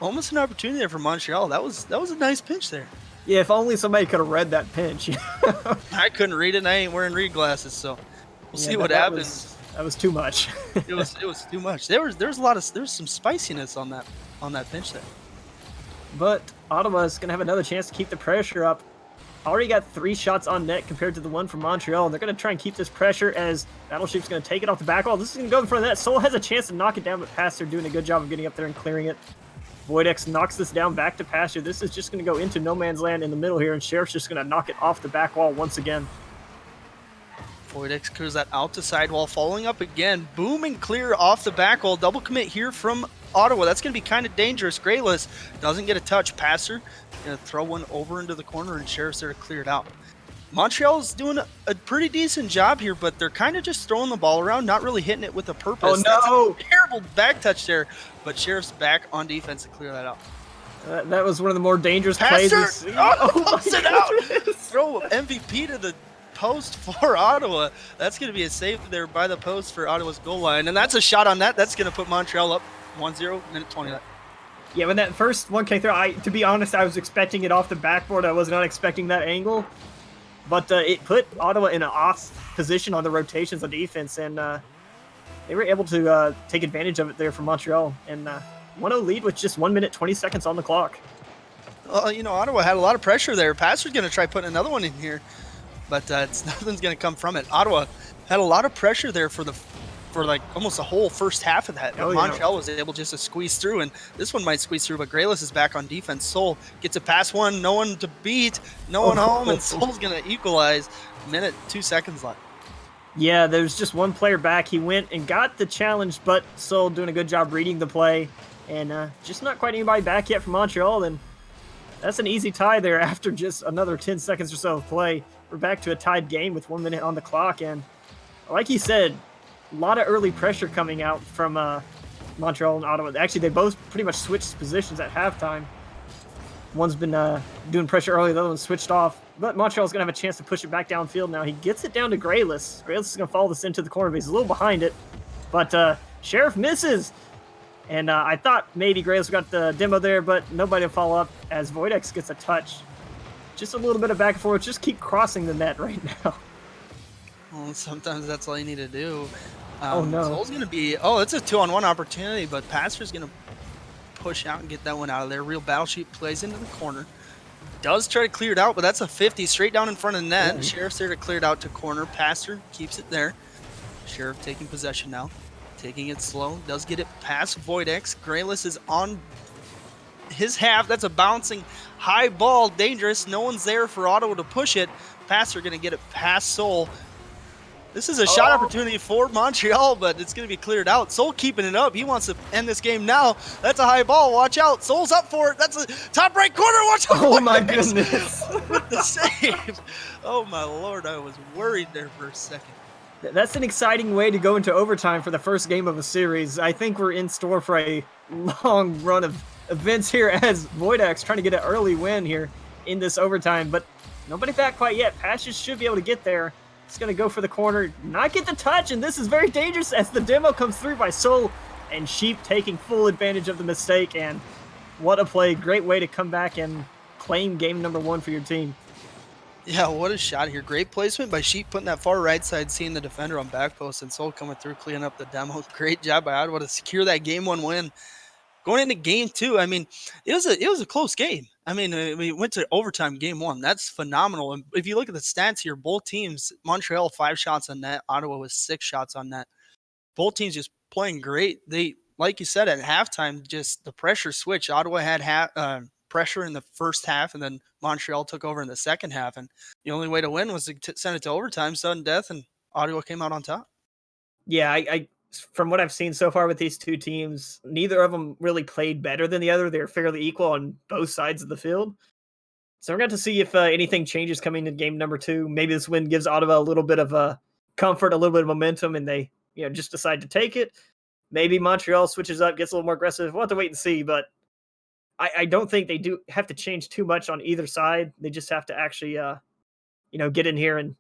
Almost an opportunity there for Montreal. That was a nice pinch there. Yeah, if only somebody could have read that pinch. I couldn't read it, and I ain't wearing read glasses, so we'll see what happens. That was too much. it was too much. There was some spiciness on that pinch there. But Ottawa's gonna have another chance to keep the pressure up. Already got 3 shots on net compared to the one from Montreal, and they're gonna try and keep this pressure as Battle Sheep's gonna take it off the back wall. This is gonna go in front of that. Soul has a chance to knock it down, but Pastor doing a good job of getting up there and clearing it. Voidex knocks this down back to Pastor. This is just going to go into no man's land in the middle here, and Sheriff's just going to knock it off the back wall once again. Voidex clears that out to sidewall, following up again. Boom and clear off the back wall. Double commit here from Ottawa. That's going to be kind of dangerous. Grayless doesn't get a touch. Passer going to throw one over into the corner, and Sheriff's there to clear it out. Montreal's doing a pretty decent job here, but they're kind of just throwing the ball around, not really hitting it with a purpose. Oh, no. That's a terrible back touch there, but Sheriff's back on defense to clear that out. That was one of the more dangerous Passer! plays. Post it out! Throw MVP to the post for Ottawa. That's going to be a save there by the post for Ottawa's goal line, and that's a shot on that. That's going to put Montreal up 1-0, minute 20 left. Yeah, when that first 1K throw, to be honest, I was expecting it off the backboard. I was not expecting that angle. But it put Ottawa in an off position on the rotations on defense, and they were able to take advantage of it there for Montreal. And 1-0 lead with just 1 minute, 20 seconds on the clock. Well, you know, Ottawa had a lot of pressure there. Passer's going to try putting another one in here, but nothing's going to come from it. Ottawa had a lot of pressure there for like almost the whole first half of that. But Montreal was able just to squeeze through, and this one might squeeze through, but Grayless is back on defense. Soul gets a pass one, no one to beat, no one home, and Soul's going to equalize. Minute, 2 seconds left. Yeah, there's just one player back. He went and got the challenge, but Soul doing a good job reading the play, and just not quite anybody back yet from Montreal, and that's an easy tie there after just another 10 seconds or so of play. We're back to a tied game with 1 minute on the clock, and like he said, a lot of early pressure coming out from Montreal and Ottawa. Actually, they both pretty much switched positions at halftime. One's been doing pressure early, the other one switched off. But Montreal's going to have a chance to push it back downfield now. He gets it down to Grayless. Grayless is going to follow this into the corner, but he's a little behind it. But Sheriff misses. And I thought maybe Grayless got the demo there, but nobody will follow up as Voidex gets a touch. Just a little bit of back and forth. Just keep crossing the net right now. Well, sometimes that's all you need to do. Oh, no. Soul's going to be... Oh, it's a 2-on-1 opportunity, but Passer's going to push out and get that one out of there. Real Battlesheet plays into the corner. Does try to clear it out, but that's a 50 straight down in front of the net. Yeah. Sheriff's there to clear it out to corner. Passer keeps it there. Sheriff taking possession now. Taking it slow. Does get it past Voidex. Grayless is on his half. That's a bouncing high ball. Dangerous. No one's there for Ottawa to push it. Passer going to get it past Soul. This is a shot opportunity for Montreal, but it's going to be cleared out. Soul keeping it up. He wants to end this game now. That's a high ball. Watch out. Soul's up for it. That's a top right corner. Watch out. Oh, my goodness. With the save. Oh, my Lord. I was worried there for a second. That's an exciting way to go into overtime for the first game of a series. I think we're in store for a long run of events here as Voidex trying to get an early win here in this overtime, but nobody back quite yet. Patches should be able to get there. It's going to go for the corner, not get the touch, and this is very dangerous as the demo comes through by Soul and Sheep taking full advantage of the mistake, and what a play. Great way to come back and claim game number 1 for your team. Yeah, what a shot here. Great placement by Sheep putting that far right side, seeing the defender on back post, and Soul coming through, cleaning up the demo. Great job by Ottawa to secure that game 1 win. Going into game 2, I mean, it was a close game. I mean, we went to overtime game 1. That's phenomenal. And if you look at the stats here, both teams, Montreal 5 shots on net, Ottawa was 6 shots on net. Both teams just playing great. They, like you said, at halftime, just the pressure switch. Ottawa had pressure in the first half, and then Montreal took over in the second half. And the only way to win was to send it to overtime, sudden death, and Ottawa came out on top. Yeah, I from what I've seen so far with these two teams, neither of them really played better than the other. They're fairly equal on both sides of the field. So we're going to see if anything changes coming in game number 2. Maybe this win gives Ottawa a little bit of comfort, a little bit of momentum, and they just decide to take it. Maybe Montreal switches up, gets a little more aggressive. We'll have to wait and see, but I don't think they do have to change too much on either side. They just have to actually, get in here and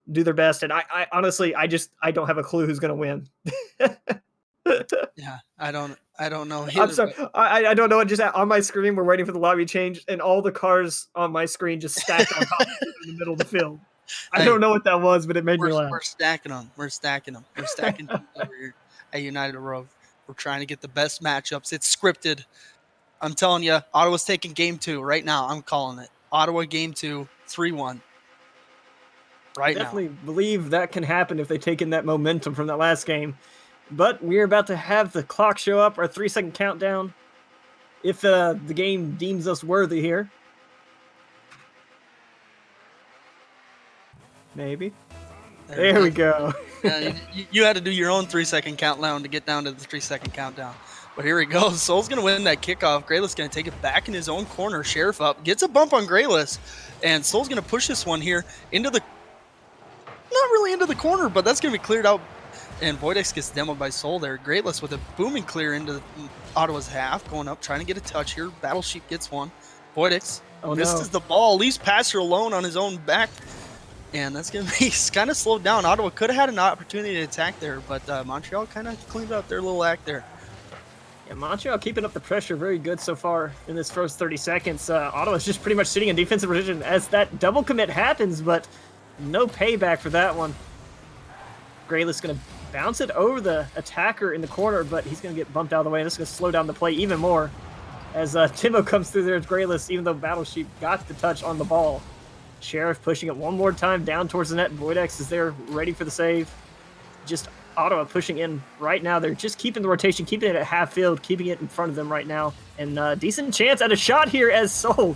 do their best. And I honestly, I don't have a clue who's going to win. Yeah, I don't know either. I'm sorry. I don't know. Just on my screen, we're waiting for the lobby change, and all the cars on my screen just stacked on top of each other in the middle of the field. I don't know what that was, but it made me laugh. We're stacking them. We're stacking them over here at United Road. We're trying to get the best matchups. It's scripted. I'm telling you, Ottawa's taking game 2 right now. I'm calling it. Ottawa game 2, 3-1. Right now. Definitely believe that can happen if they take in that momentum from that last game. But we're about to have the clock show up, our 3-second countdown, if the game deems us worthy here. Maybe. There we go. Yeah, you had to do your own 3-second countdown to get down to the 3-second countdown. But here he goes. Soul's going to win that kickoff. Grayless going to take it back in his own corner. Sheriff up. Gets a bump on Grayless. And Soul's going to push this one here into the... Not really into the corner, but that's going to be cleared out. And Voidex gets demoed by Soul there. Grayless with a booming clear into Ottawa's half. Going up, trying to get a touch here. Battle Sheep gets one. Voidex misses the ball. Leaves Passer alone on his own back. And that's going to be kind of slowed down. Ottawa could have had an opportunity to attack there, but Montreal kind of cleaned up their little act there. Yeah, Montreal keeping up the pressure very good so far in this first 30 seconds. Ottawa's just pretty much sitting in defensive position as that double commit happens, but no payback for that one. Grayless going to bounce it over the attacker in the corner, but he's going to get bumped out of the way, and this is going to slow down the play even more as Timo comes through there as Grayless, even though Battle Sheep got the touch on the ball. Sheriff pushing it one more time down towards the net. Voidex is there ready for the save. Just Ottawa pushing in right now. They're just keeping the rotation, keeping it at half field, keeping it in front of them right now. And decent chance at a shot here as Soul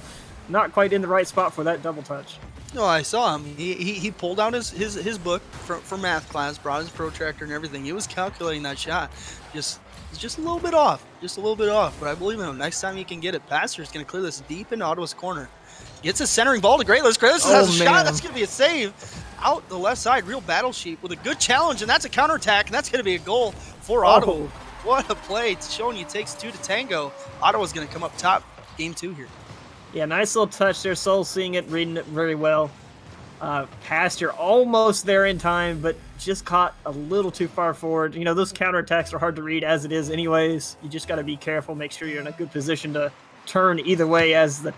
not quite in the right spot for that double touch. No, I saw him. He pulled out his book for math class, brought his protractor and everything. He was calculating that shot. Just a little bit off. Just a little bit off. But I believe in him. Next time he can get it, Passer's going to clear this deep into Ottawa's corner. Gets a centering ball to Grayless. Grayless has a shot. That's going to be a save. Out the left side, Real Battle Sheep with a good challenge, and that's a counterattack, and that's going to be a goal for Ottawa. What a play. It's showing you it takes two to tango. Ottawa's going to come up top game 2 here. Yeah, nice little touch there. Soul seeing it, reading it very well. Pasture almost there in time, but just caught a little too far forward. You know, those counterattacks are hard to read as it is anyways. You just got to be careful, make sure you're in a good position to turn either way as the,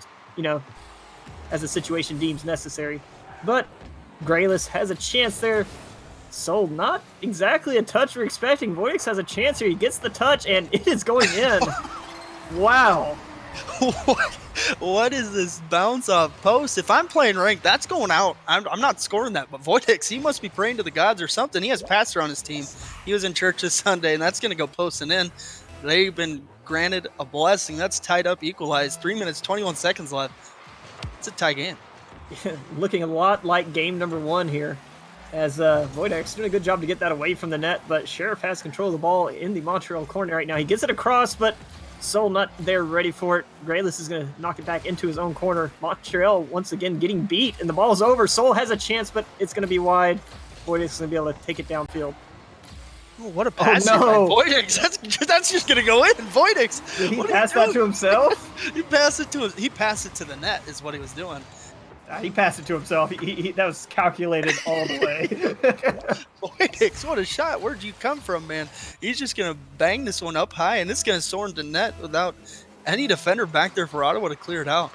as the situation deems necessary. But Grayless has a chance there. Soul, not exactly a touch we're expecting. Voidex has a chance here. He gets the touch, and it is going in. Wow. What is this bounce off post? If I'm playing ranked, that's going out. I'm not scoring that. But Voidex, he must be praying to the gods or something. He has Passer on his team. He was in church this Sunday, and that's going to go posting in. They've been granted a blessing. That's tied up, equalized. 3 minutes, 21 seconds left. It's a tie game. Looking a lot like game number 1 here, as Voidex doing a good job to get that away from the net, but Sheriff has control of the ball in the Montreal corner right now. He gets it across, but Soul not there ready for it. Grayless is going to knock it back into his own corner. Montreal once again getting beat, and the ball's over. Soul has a chance, but it's going to be wide. Voidex is going to be able to take it downfield. Oh, what a pass! Oh, no. Voidex, that's just going to go in. Voidex, did he pass that to himself? He passed it to him. He passed it to the net, is what he was doing. He passed it to himself. That was calculated all the way. Voidex, what a shot. Where'd you come from, man? He's just going to bang this one up high, and it's going to soar into net without any defender back there for Ottawa to clear it out.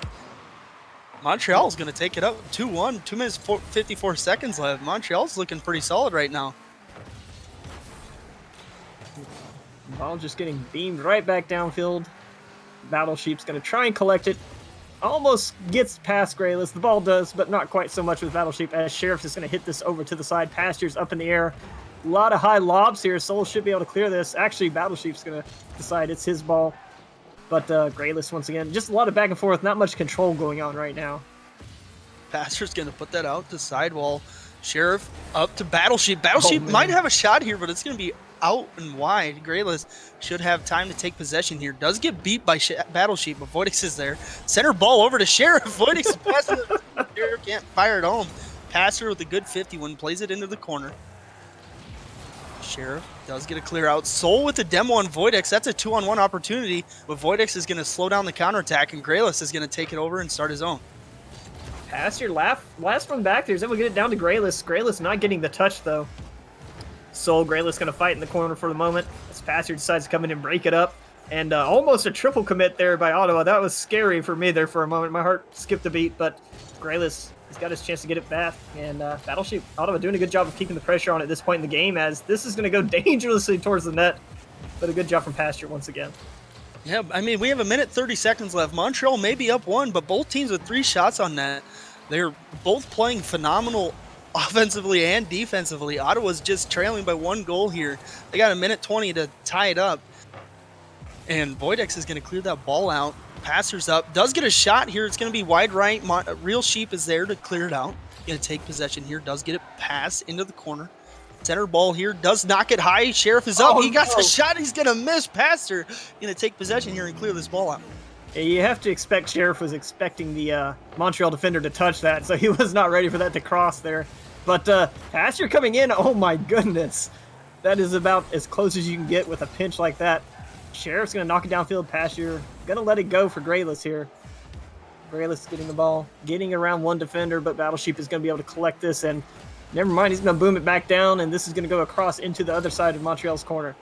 Montreal's going to take it up 2-1, 2 minutes 54 seconds left. Montreal's looking pretty solid right now. Ball just getting beamed right back downfield. Battle Sheep's going to try and collect it. Almost gets past Grayless. The ball does, but not quite so much with Battle Sheep, as Sheriff is going to hit this over to the side. Pasture's up in the air. A lot of high lobs here. Soul should be able to clear this. Actually, Battle Sheep's going to decide it's his ball. But Grayless, once again, just a lot of back and forth. Not much control going on right now. Pasture's going to put that out to sidewall. Sheriff up to Battle Sheep. Battle Sheep might have a shot here, but it's going to be out and wide. Grayless should have time to take possession here. Does get beat by Battle Sheep, but Voidex is there. Center ball over to Sheriff. Voidex is passing it. Sheriff can't fire it home. Passer with a good 51 plays it into the corner. Sheriff does get a clear out. Soul with the demo on Voidex. That's a 2-on-1 opportunity, but Voidex is going to slow down the counterattack, and Grayless is going to take it over and start his own. Pasture last one back there. He's able to get it down to Grayless. Grayless not getting the touch, though. Soul, Grayless going to fight in the corner for the moment as Pasture decides to come in and break it up. And almost a triple commit there by Ottawa. That was scary for me there for a moment. My heart skipped a beat, but Grayless has got his chance to get it back. And Battle Sheep, Ottawa doing a good job of keeping the pressure on at this point in the game, as this is going to go dangerously towards the net. But a good job from Pasture once again. Yeah, I mean, we have 1 minute 30 seconds left. Montreal may be up 1, but both teams with 3 shots on net. They're both playing phenomenal offensively and defensively. Ottawa's just trailing by 1 goal here. They got 1 minute 20 to tie it up. And Voidex is going to clear that ball out. Passer's up. Does get a shot here. It's going to be wide right. Real Sheep is there to clear it out. Going to take possession here. Does get it pass into the corner. Center ball here. Does knock it high. Sheriff is up. Oh, He got no. the shot. He's going to miss. Pastor going to take possession here and clear this ball out. Yeah, you have to expect Sheriff was expecting the Montreal defender to touch that, so he was not ready for that to cross there. But Pastor coming in, oh my goodness. That is about as close as you can get with a pinch like that. Sheriff's going to knock it downfield. Pastor going to let it go for Grayless here. Grayless getting the ball, getting around one defender, but Battle Sheep is going to be able to collect this, and never mind, he's going to boom it back down, and this is going to go across into the other side of Montreal's corner.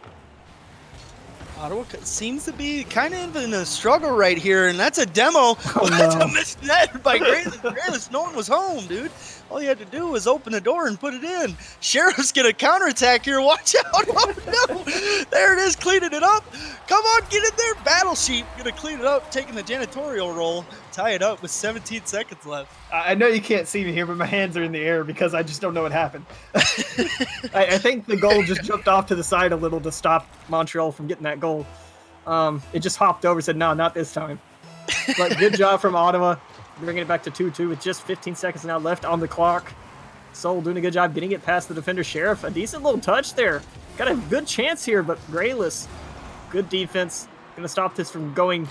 Ottawa seems to be kind of in a struggle right here, and that's a demo. Oh, That's no. a missed net by Grayless. Grayless, no one was home, dude. All you had to do was open the door and put it in. Sheriff's going to counterattack here. Watch out. Oh, no. There it is, cleaning it up. Come on, get in there. Battle Sheep going to clean it up, taking the janitorial role, tie it up with 17 seconds left. I know you can't see me here, but my hands are in the air because I just don't know what happened. I think the goal just jumped off to the side a little to stop Montreal from getting that goal. It just hopped over, said, no, not this time. But good job from Ottawa, bringing it back to 2-2 with just 15 seconds now left on the clock. Soul doing a good job getting it past the defender. Sheriff, a decent little touch there. Got a good chance here, but Grayless, good defense. Going to stop this from going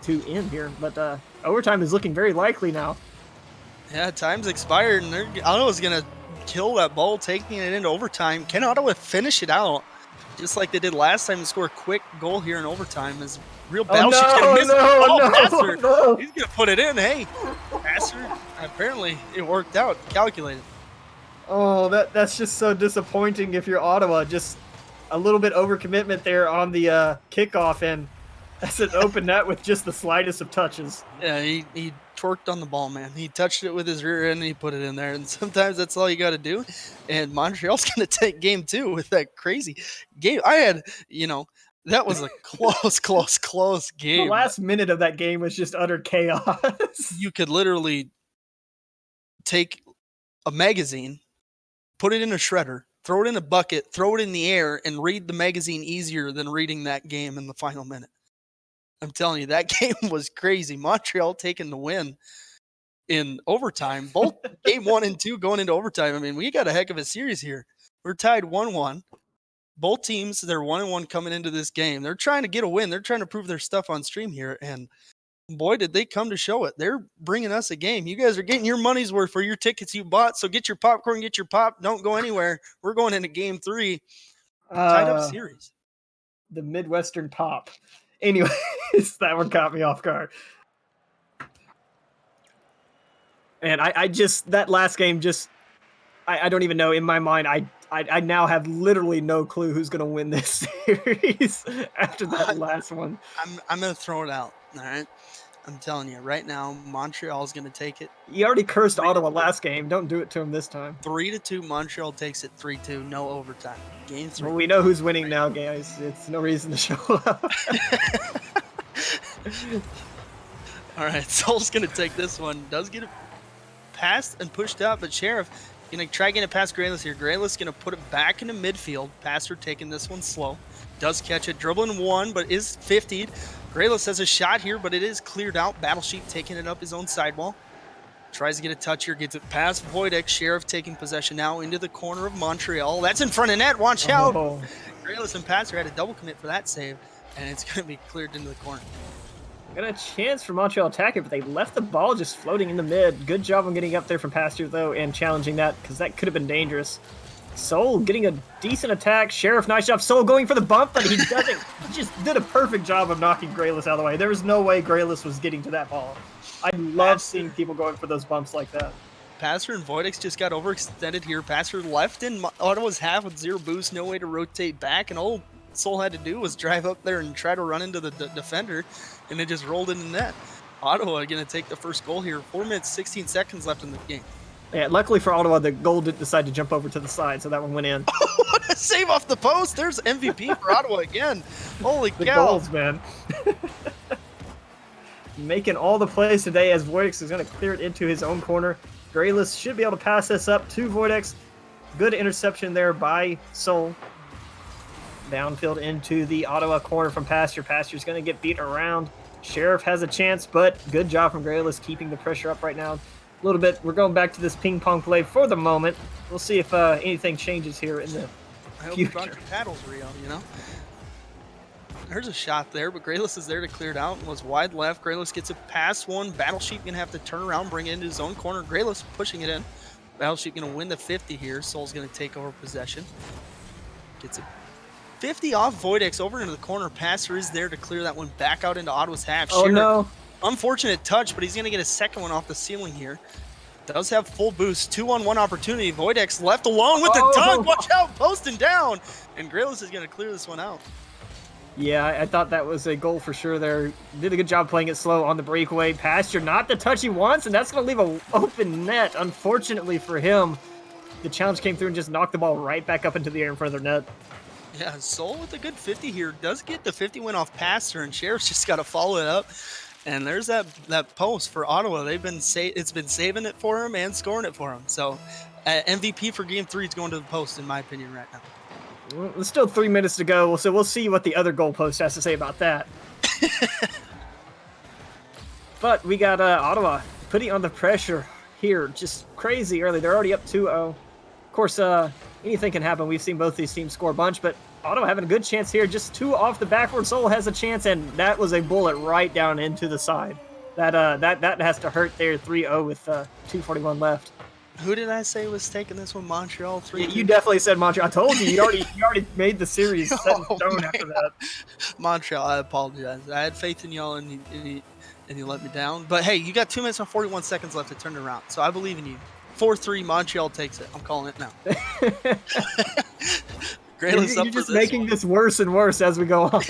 to end here. But overtime is looking very likely now. Yeah, time's expired, and Ottawa's going to kill that ball, taking it into overtime. Can Ottawa finish it out? Just like they did last time, to score a quick goal here in overtime. Is real Battle Sheep's going to miss the ball. Passer, he's going to put it in. Hey, Passer, apparently it worked out, calculated. Oh, that's just so disappointing if you're Ottawa. Just a little bit overcommitment there on the kickoff, and that's an open net with just the slightest of touches. Yeah, he twerked on the ball, man. He touched it with his rear end and he put it in there. And sometimes that's all you got to do. And Montreal's going to take game 2 with that crazy game. I had, that was a close game. The last minute of that game was just utter chaos. You could literally take a magazine, put it in a shredder, throw it in a bucket, throw it in the air, and read the magazine easier than reading that game in the final minute. I'm telling you, that game was crazy. Montreal taking the win in overtime. Both game 1 and 2 going into overtime. I mean, we got a heck of a series here. We're tied 1-1. Both teams, they're 1-1 coming into this game. They're trying to get a win. They're trying to prove their stuff on stream here. And boy, did they come to show it. They're bringing us a game. You guys are getting your money's worth for your tickets you bought. So get your popcorn, get your pop. Don't go anywhere. We're going into game 3. Tied up series. The Midwestern pop. Anyways, that one caught me off guard. And I just, that last game just, I don't even know. In my mind, I now have literally no clue who's going to win this series after that last one. I'm going to throw it out. All right. I'm telling you right now, Montreal's going to take it. You already cursed Ottawa last game. Don't do it to him this time. 3-2. Montreal takes it 3-2. No overtime. Game 3. Well, we know who's winning now, guys. It's no reason to show up. All right. Soul's going to take this one. Does get it passed and pushed out, but Sheriff going to try getting it past Grayless here. Grayless going to put it back into midfield. Passer taking this one slow. Does catch it. Dribbling one, but is 50'd. Grayless has a shot here, but it is cleared out. Battle Sheep taking it up his own sidewall. Tries to get a touch here. Gets it past Voidek. Sheriff taking possession now into the corner of Montreal. That's in front of net. Watch out. Grayless and Passer had a double commit for that save, and it's going to be cleared into the corner. Got a chance for Montreal attacking, but they left the ball just floating in the mid. Good job on getting up there from Pastor, though, and challenging that, because that could have been dangerous. Soul getting a decent attack. Sheriff, nice job. Soul going for the bump, but he doesn't. He just did a perfect job of knocking Grayless out of the way. There was no way Grayless was getting to that ball. I love seeing people going for those bumps like that. Passer and Voidex just got overextended here. Passer left in Ottawa's half with 0 boost, no way to rotate back, and all Soul had to do was drive up there and try to run into the defender, and it just rolled into net. Ottawa going to take the first goal here. 4 minutes, 16 seconds left in the game. Yeah, luckily for Ottawa, the goal did decide to jump over to the side, so that one went in. What a save off the post. There's MVP for Ottawa again. Holy The cow. goals, man. Making all the plays today as Voidex is going to clear it into his own corner. Grayless should be able to pass this up to Voidex. Good interception there by Soul. Downfield into the Ottawa corner from Pasture. Pasture's going to get beat around. Sheriff has a chance, but good job from Grayless keeping the pressure up right now. a little bit. We're going back to this ping pong play for the moment. We'll see if anything changes here in the I hope you future. brought your paddles, Rio, you know? There's a shot there, but Grayless is there to clear it out and was wide left. Grayless gets it past one. Battle Sheep going to have to turn around, bring it into his own corner. Grayless pushing it in. Battle Sheep going to win the 50 here. Soul's going to take over possession. Gets it 50 off Voidex over into the corner. Passer is there to clear that one back out into Ottawa's half. Oh, Shearer, no. unfortunate touch, but he's going to get a second one off the ceiling here. Does have full boost. 2-on-1 opportunity. Voidex left alone with the dunk. Watch out, posting down. And Grayless is going to clear this one out. Yeah, I thought that was a goal for sure there. Did a good job playing it slow on the breakaway. Pasture, not the touch he wants, and that's going to leave an open net. Unfortunately for him, the challenge came through and just knocked the ball right back up into the air in front of their net. Yeah, Soul with a good 50 here. Does get the 50 win off Passer, and Sheriff's just got to follow it up. And there's that post for Ottawa. It's been saving it for him and scoring it for him. So MVP for Game 3 is going to the post, in my opinion, right now. Well, there's still 3 minutes to go, so we'll see what the other goalpost has to say about that. But we got Ottawa putting on the pressure here. Just crazy early. They're already up 2-0. Of course, anything can happen. We've seen both these teams score a bunch, but Ottawa having a good chance here. Just 2 off the backward. Soul has a chance, and that was a bullet right down into the side. That has to hurt there. 3-0 with 2:41 left. Who did I say was taking this one? Montreal 3. Yeah, you definitely said Montreal. I told you. You already made the series set in stone after that. Montreal, I apologize. I had faith in y'all, and you let me down. But hey, you got 2 minutes and 41 seconds left to turn it around. So I believe in you. 4-3, Montreal takes it. I'm calling it now. You're just making this worse and worse as we go on.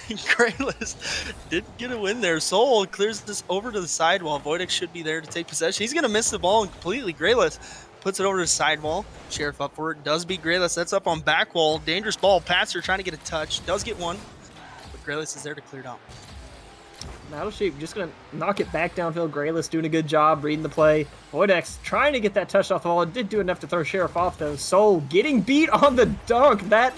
Grayless did get a win there. Soul clears this over to the sidewall. Voidex should be there to take possession. He's going to miss the ball completely. Grayless puts it over to the sidewall. Sheriff up for it. Does beat Grayless. That's up on back wall. Dangerous ball. Passer trying to get a touch. Does get one. But Grayless is there to clear it out. Battle Sheep just going to knock it back downfield. Grayless doing a good job reading the play. Voidex trying to get that touch off the wall. It did do enough to throw Sheriff off, though. Soul getting beat on the dunk. That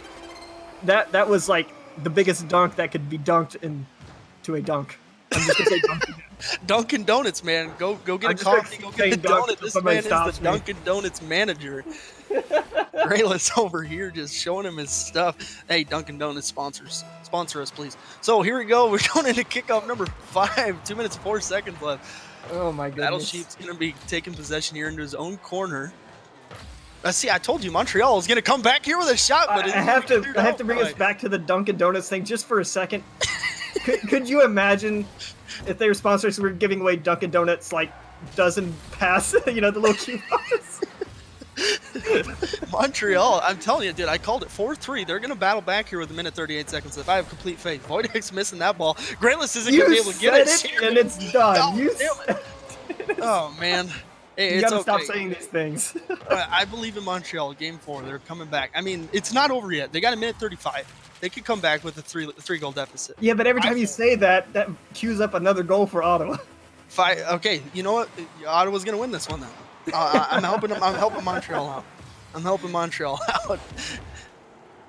was like the biggest dunk that could be dunked into a dunk. I'm just going to say dunk again. Dunkin' Donuts, man. Go get a coffee. Go get the donut. This man is the Dunkin' Donuts manager. Grayless over here just showing him his stuff. Hey, Dunkin' Donuts sponsor us, please. So here we go. We're going into kickoff number 5. 2 minutes, 4 seconds left. Oh, my goodness. Battle Sheep's going to be taking possession here into his own corner. See, I told you Montreal is going to come back here with a shot, but I have to bring us back to the Dunkin' Donuts thing just for a second. Could you imagine if their sponsors were giving away Dunkin' Donuts like dozen pass, the little coupons? Montreal, I'm telling you, dude, I called it 4-3. They're going to battle back here with 1:38 seconds left. I have complete faith. Voidex missing that ball. Grayless isn't going to be able to get it. And it's done. Oh, man. Hey, you gotta stop okay. saying these things. I believe in Montreal. Game 4, they're coming back. I mean, it's not over yet. They got 1:35. They could come back with a three-goal deficit. Yeah, but every time you say that cues up another goal for Ottawa. Okay, you know what? Ottawa's gonna win this one though. I'm helping them. I'm helping Montreal out.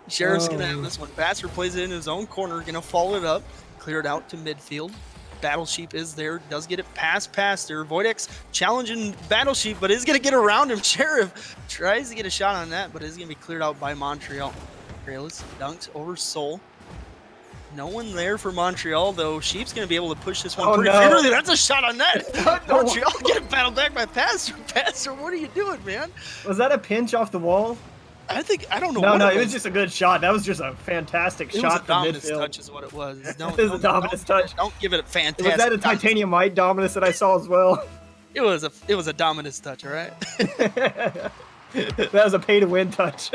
Sheriff's gonna have this one. Passer plays it in his own corner. Gonna follow it up, clear it out to midfield. Battle Sheep is there, does get it past there. Voidex challenging Battle Sheep, but is going to get around him. Sheriff tries to get a shot on that, but is going to be cleared out by Montreal. Grayless dunked over Soul. No one there for Montreal, though. Sheep's going to be able to push this one pretty clearly. That's a shot on net. Montreal getting battled back by Passer. Passer, what are you doing, man? Was that a pinch off the wall? I don't know. No, it was just a good shot. That was just a fantastic shot from midfield. It was a Dominus touch is what it was. It was a Dominus touch. Don't give it a fantastic. Was that a titanium white Dominus that I saw as well? It was a Dominus touch, all right? That was a pay-to-win touch.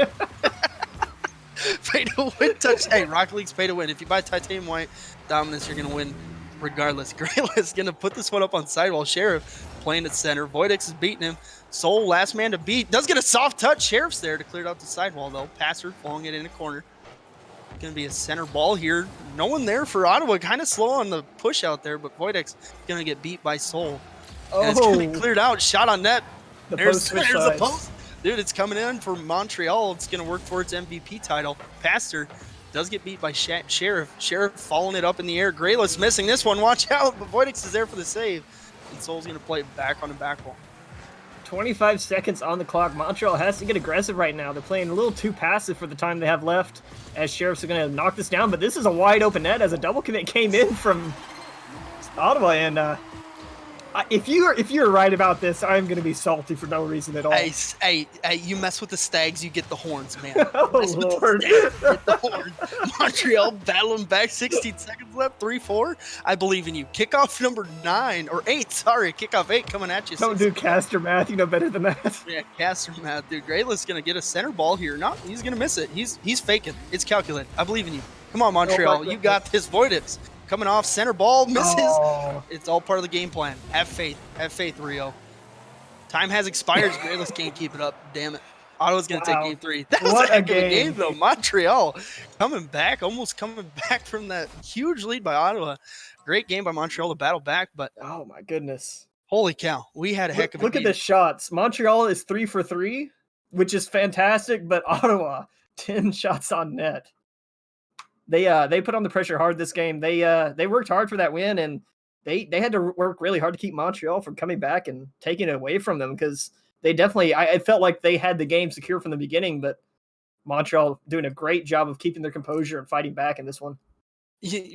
Pay-to-win touch. Hey, Rocket League's pay-to-win. If you buy titanium white Dominus, you're going to win regardless. Grayless going to put this one up on sidewall. Sheriff playing at center. Voidex is beating him. Soul, last man to beat. Does get a soft touch. Sheriff's there to clear it out the sidewall, though. Passer flowing it in a corner. Going to be a center ball here. No one there for Ottawa. Kind of slow on the push out there, but Voidex going to get beat by Soul. And it's going to be cleared out. Shot on net. There's the post. Dude, it's coming in for Montreal. It's going to work for its MVP title. Passer does get beat by Sheriff. Sheriff following it up in the air. Grayless missing this one. Watch out. But Voidex is there for the save. and Soul's going to play it back on the back wall. 25 seconds on the clock. Montreal has to get aggressive right now. They're playing a little too passive for the time they have left, as Sheriffs are going to knock this down. But this is a wide open net as a double commit came in from Ottawa, and if you're right about this, I'm going to be salty for no reason at all. Hey, you mess with the Stags, you get the horns, man. Oh, Lord. Get the horns. Montreal battling back, 16 seconds left, 3-4. I believe in you. Kickoff number 9, or 8, sorry. Kickoff 8 coming at you. Don't do caster math. You know better than that. Yeah, caster math, dude. Greatlet's going to get a center ball here. No, he's going to miss it. He's faking. It's calculated. I believe in you. Come on, Montreal. You got this. Voidix. Coming off, center ball, misses. Oh. It's all part of the game plan. Have faith. Have faith, Rio. Time has expired. Greatless can't keep it up. Damn it. Ottawa's going to take game 3. That was a heck of a game, though. Montreal coming back, almost coming back from that huge lead by Ottawa. Great game by Montreal to battle back, but Oh, my goodness. holy cow. We had a heck of a Look game. at the shots. Montreal is 3 for 3, which is fantastic, but Ottawa, 10 shots on net. They put on the pressure hard this game. They worked hard for that win, and they had to work really hard to keep Montreal from coming back and taking it away from them, because they definitely, I felt like they had the game secure from the beginning, but Montreal doing a great job of keeping their composure and fighting back in this one.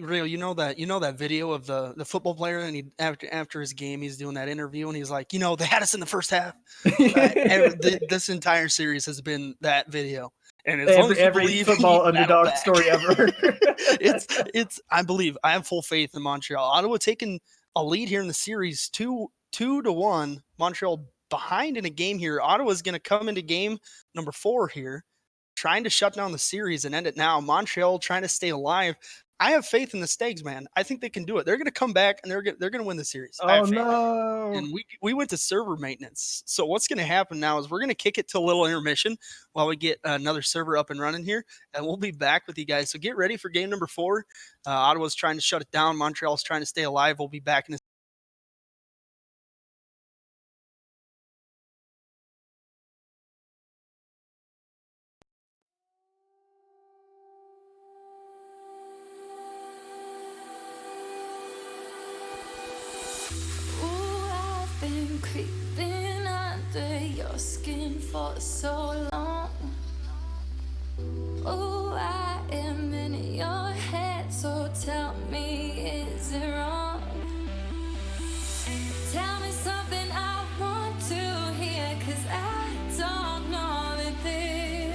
Rio, you know that video of the football player, and he after his game, he's doing that interview, and he's like, they had us in the first half. This entire series has been that video. And as long as you believe football underdog story ever. I have full faith in Montreal. Ottawa taking a lead here in the series, 2-1. Montreal behind in a game here. Ottawa's going to come into game number 4 here, trying to shut down the series and end it now. Montreal trying to stay alive. I have faith in the Stags, man. I think they can do it. They're going to come back and they're going to win the series. Oh, no. And we went to server maintenance. So what's going to happen now is we're going to kick it to a little intermission while we get another server up and running here, and we'll be back with you guys. So get ready for game number 4. Ottawa's trying to shut it down. Montreal's trying to stay alive. We'll be back in a been creeping under your skin for so long. Oh, I am in your head, so tell me, is it wrong? Tell me something I want to hear, 'cause I don't know anything.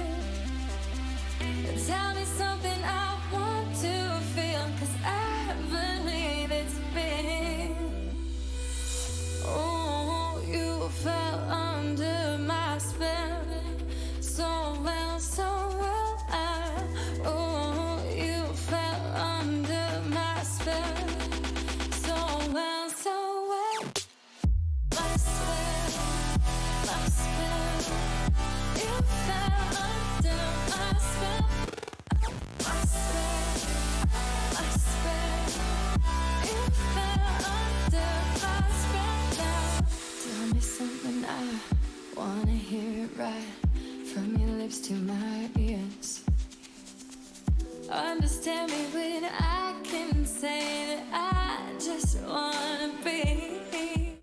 Tell me something I want to feel, 'cause I believe it's been. Oh, you fell under my spell so well, so well. Oh, you fell under my spell so well, so well. My spell, my spell. You fell under my spell. My spell, my spell. You fell under my spell now. Tell me something, I wanna hear it right from your lips to my ears. Understand me when I can say that I just wanna be.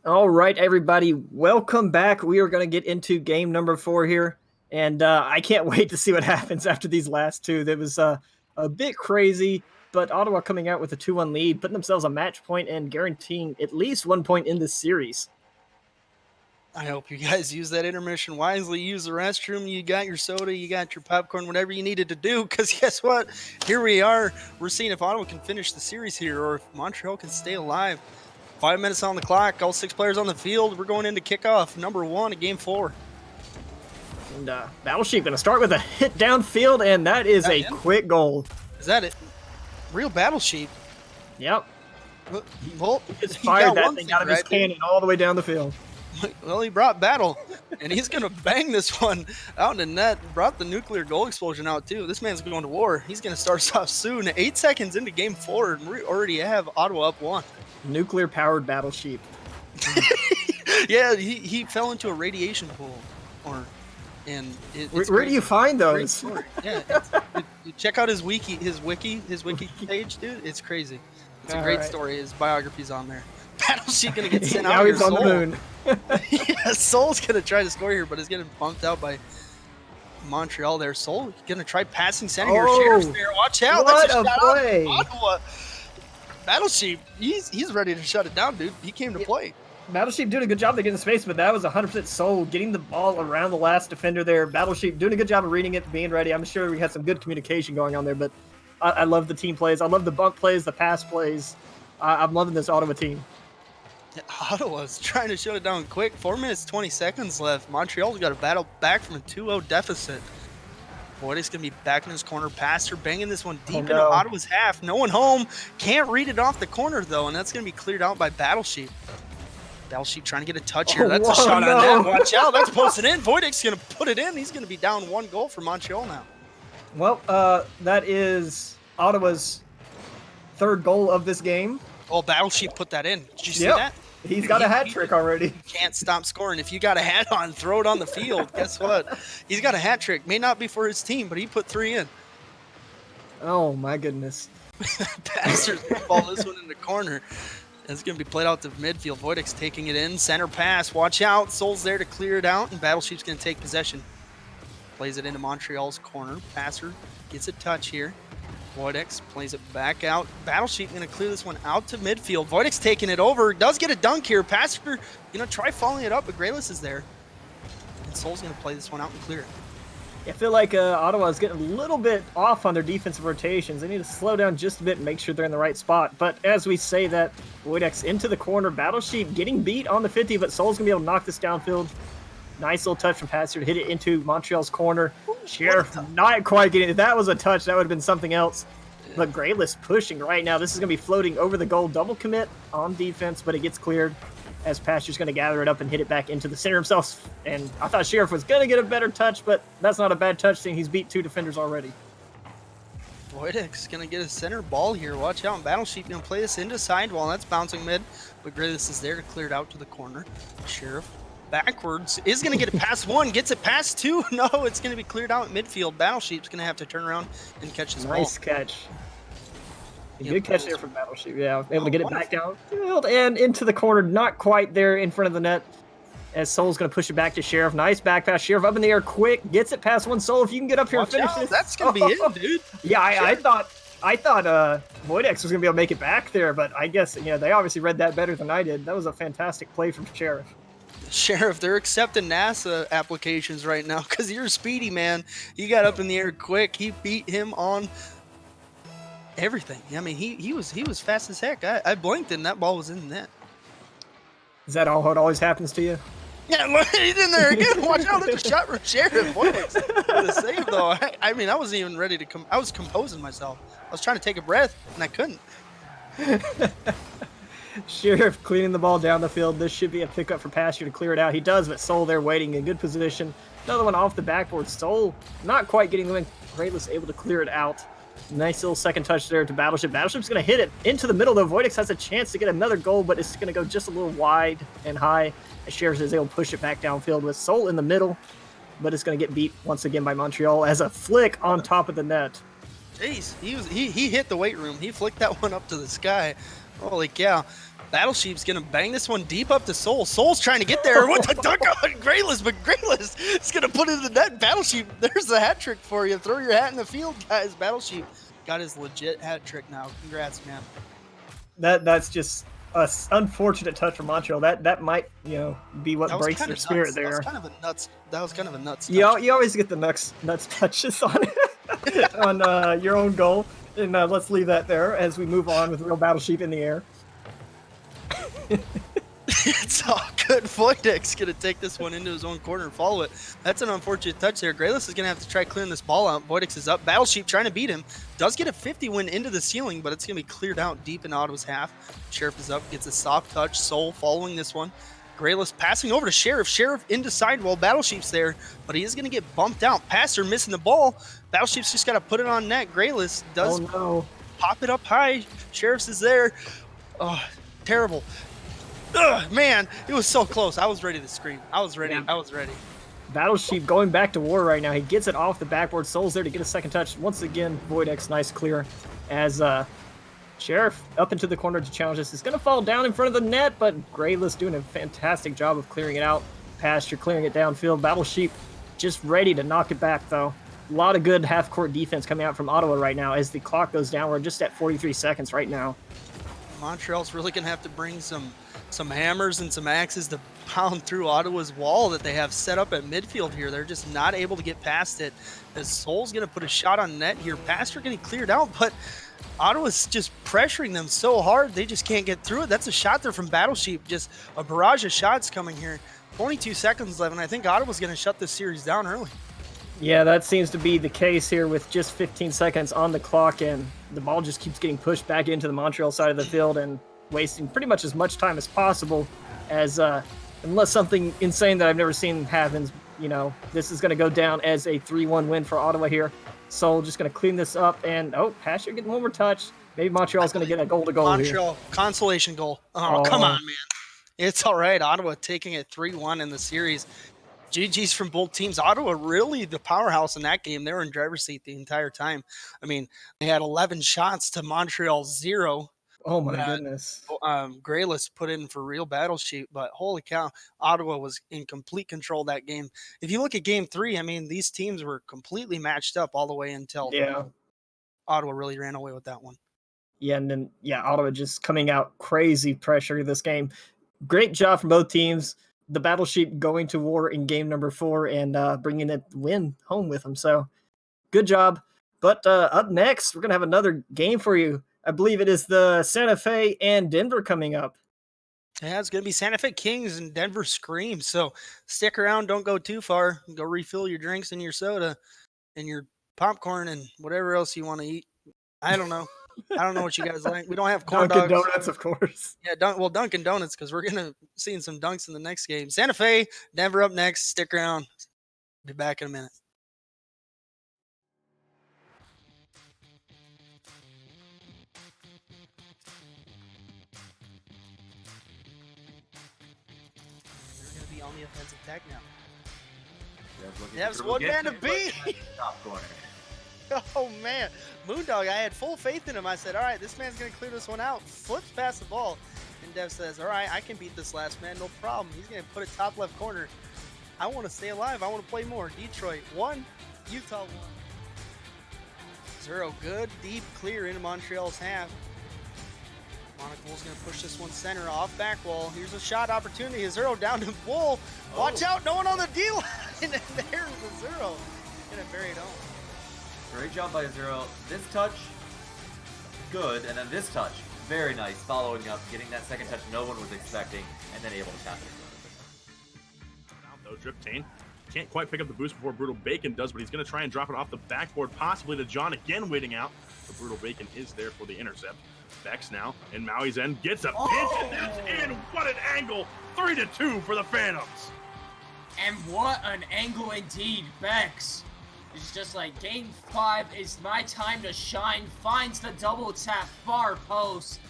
All right, everybody, welcome back. We are going to get into game number 4 here, and I can't wait to see what happens after these last two. That was a bit crazy, but Ottawa coming out with a 2-1 lead, putting themselves a match point and guaranteeing at least 1 point in this series. I hope you guys use that intermission wisely. Use the restroom. You got your soda, you got your popcorn, whatever you needed to do. Because guess what? Here we are. We're seeing if Ottawa can finish the series here or if Montreal can stay alive. 5 minutes on the clock. All 6 players on the field. We're going into kickoff number 1 of game 4. And Battleship going to start with a hit downfield, and that is a quick goal. Is that it? Real Battleship. Yep. Well, He just fired that thing out of his cannon all the way down the field. Well, he brought battle, and he's going to bang this one out in the net. Brought the nuclear goal explosion out, too. This man's going to war. He's going to start us off soon. 8 seconds into game 4, and we already have Ottawa up 1. Nuclear-powered Battleship. Yeah, he fell into a radiation pool. Where do you find those? Yeah, Dude, check out his wiki page, dude. It's crazy. It's a great Alright. story. His biography's on there. Battlesheep gonna get sent out Now here. he's on the Soul. moon. Yeah, Soul's gonna try to score here, but is getting bumped out by Montreal there. Soul gonna try passing center here. Oh, Sheriff's there. Watch out. what That's a a shot out play. to Ottawa. Battlesheep, he's ready to shut it down, dude. He came to play. Battlesheep doing a good job to get in space, but that was 100% Soul getting the ball around the last defender there. Battlesheep doing a good job of reading it, being ready. I'm sure we had some good communication going on there, but I love the team plays. I love the bunk plays, the pass plays. I'm loving this Ottawa team. Yeah, Ottawa's trying to shut it down quick. 4 minutes, 20 seconds left. Montreal's got to battle back from a 2-0 deficit. Voidic's going to be back in his corner. Passer banging this one deep into Ottawa's half. No one home. Can't read it off the corner, though, and that's going to be cleared out by Battlesheep. Battlesheep trying to get a touch here. That's a shot on net. Watch out. That's posted in. Voidic's going to put it in. He's going to be down 1 goal for Montreal now. Well, that is Ottawa's 3rd goal of this game. Oh, Battlesheep put that in. Did you see that? He's got a hat trick already. Can't stop scoring. If you got a hat on, throw it on the field. Guess what? He's got a hat trick. May not be for his team, but he put 3 in. Oh, my goodness. Passer's going to ball this one in the corner. It's going to be played out to midfield. Voidic's taking it in. Center pass. Watch out. Soul's there to clear it out, and Battlesheep's going to take possession. Plays it into Montreal's corner. Passer gets a touch here. Voidix plays it back out. Battlesheep going to clear this one out to midfield. Voidix taking it over. Does get a dunk here. Passer going to try following it up, but Grayless is there. And Soul's going to play this one out and clear it. I feel like Ottawa is getting a little bit off on their defensive rotations. They need to slow down just a bit and make sure they're in the right spot. But as we say that, Voidix into the corner. Battlesheep getting beat on the 50, but Soul's going to be able to knock this downfield. Nice little touch from Passer to hit it into Montreal's corner. Sheriff not quite getting it. If that was a touch, that would have been something else. But Grayless pushing right now. This is going to be floating over the goal. Double commit on defense, but it gets cleared as Passer's going to gather it up and hit it back into the center himself. And I thought Sheriff was going to get a better touch, but that's not a bad touch, seeing he's beat 2 defenders already. Voidix going to get a center ball here. Watch out. Battlesheep going to play this into sidewall. That's bouncing mid, but Grayless is there to clear it out to the corner. Sheriff backwards is going to get it past 1, gets it past 2. No, it's going to be cleared out at midfield. Battlesheep's going to have to turn around and catch this ball. Nice catch. A good catch there from Battleship. Yeah, able to get it back downfield and into the corner. Not quite there in front of the net. As Soul's going to push it back to Sheriff. Nice back pass. Sheriff up in the air quick. Gets it past 1. Soul, if you can get up here and finish this. That's going to be it, dude. Yeah, I thought Voidex was going to be able to make it back there, but I guess they obviously read that better than I did. That was a fantastic play from Sheriff. Sheriff, they're accepting NASA applications right now because you're speedy, man. He got up in the air quick. He beat him on everything. I mean, he was fast as heck. I blinked and that ball was in the net. Is that all how it always happens to you? Yeah, look, he's in there again. Watch out, that's a shot from Sheriff. What a save, though. I mean, I wasn't even ready to come. I was composing myself. I was trying to take a breath, and I couldn't. Sheriff cleaning the ball down the field. This should be a pickup for Passer to clear it out. He does, but Soul there waiting in good position. Another one off the backboard. Soul not quite getting the win. Grayless able to clear it out. Nice little second touch there to Battleship. Battleship's going to hit it into the middle, though. Voidix has a chance to get another goal, but it's going to go just a little wide and high. As Sheriff is able to push it back downfield with Soul in the middle, but it's going to get beat once again by Montreal as a flick on top of the net. Jeez, he hit the weight room. He flicked that one up to the sky. Holy cow. Battlesheep's going to bang this one deep up to Soul. Soul's trying to get there with the dunk on Grayless, but Grayless is going to put it in the net. Battlesheep, there's the hat trick for you. Throw your hat in the field, guys. Battlesheep got his legit hat trick now. Congrats, man. That's just an unfortunate touch from Montreal. That might, be what breaks their spirit there. That was kind of a nuts touch. You always get the nuts touches on your own goal. And let's leave that there as we move on with real Battlesheep in the air. It's all good. Voidix going to take this one into his own corner and follow it. That's an unfortunate touch there. Grayless is going to have to try clearing this ball out. Voidix is up. Battlesheep trying to beat him. Does get a 50 win into the ceiling, but it's going to be cleared out deep in Ottawa's half. Sheriff is up, gets a soft touch. Soul following this one. Grayless passing over to Sheriff. Sheriff into sidewall. Battlesheep's there, but he is going to get bumped out. Passer missing the ball. Battlesheep's just got to put it on net. Grayless does pop it up high. Sheriff's is there. Oh, terrible. Ugh, man, it was so close. I was ready to scream. I was ready. Yeah. I was ready. Battle Sheep going back to war right now. He gets it off the backboard. Soul's there to get a second touch. Once again, Void X, nice clear. As Sheriff up into the corner to challenge this. Is going to fall down in front of the net, but Grayless doing a fantastic job of clearing it out. Pasture clearing it downfield. Battle Sheep just ready to knock it back, though. A lot of good half-court defense coming out from Ottawa right now as the clock goes down. We're just at 43 seconds right now. Montreal's really going to have to bring some hammers and some axes to pound through Ottawa's wall that they have set up at midfield here. They're just not able to get past it. As Soul's going to put a shot on net here. Pastor getting cleared out, but Ottawa's just pressuring them so hard they just can't get through it. That's a shot there from Battle Sheep. Just a barrage of shots coming here. 22 seconds left, and I think Ottawa's going to shut this series down early. Yeah, that seems to be the case here with just 15 seconds on the clock, and the ball just keeps getting pushed back into the Montreal side of the field and wasting pretty much as much time as possible as unless something insane that I've never seen happens, you know, this is going to go down as a 3-1 win for Ottawa here. Soul just going to clean this up, and Pasher getting one more touch. Maybe Montreal's going to get a goal to goal Montreal, here. consolation goal. Oh, come on, man. It's all right. Ottawa taking it 3-1 in the series. GG's from both teams. Ottawa really the powerhouse in that game. They were in driver's seat the entire time. I mean, they had 11 shots to Montreal's 0. Oh, my goodness. Grayless put in for real Battle Sheep, but holy cow, Ottawa was in complete control of that game. If you look at game 3, I mean, these teams were completely matched up all the way until Ottawa really ran away with that one. Yeah, and then, Ottawa just coming out crazy pressure this game. Great job from both teams. The Battle Sheep going to war in game number 4 and bringing that win home with them. So good job. But up next, we're going to have another game for you. I believe it is the Santa Fe and Denver coming up. Yeah, it's going to be Santa Fe Kings and Denver Scream. So stick around. Don't go too far. Go refill your drinks and your soda and your popcorn and whatever else you want to eat. I don't know. I don't know what you guys like. We don't have corn Dunkin' dogs. Donuts, of course. Yeah, Dunkin' Donuts, because we're going to see some dunks in the next game. Santa Fe, Denver up next. Stick around. Be back in a minute. They're going to be on the offensive tech now. That's one man to beat. Top corner. Oh, man. Moondog, I had full faith in him. I said, all right, this man's going to clear this one out. Flips past the ball. And Dev says, all right, I can beat this last man. No problem. He's going to put it top left corner. I want to stay alive. I want to play more. Detroit 1, Utah 1. 0. Good, deep clear into Montreal's half. Monocle's going to push this one center off back wall. Here's a shot opportunity. A 0 down to Bull. Watch out. No one on the D line. And there's the 0. Going to bury it home. Great job by 0. This touch, good. And then this touch, very nice. Following up, getting that second touch no one was expecting, and then able to tap it. Though Driptane can't quite pick up the boost before Brutal Bacon does, but he's going to try and drop it off the backboard, possibly to John, again waiting out. But Brutal Bacon is there for the intercept. Bex now in Maui's end gets a pinch, and that's in. What an angle! 3-2 for the Phantoms. And what an angle indeed, Bex. It's just like, game 5 is my time to shine. Finds the double tap, far post.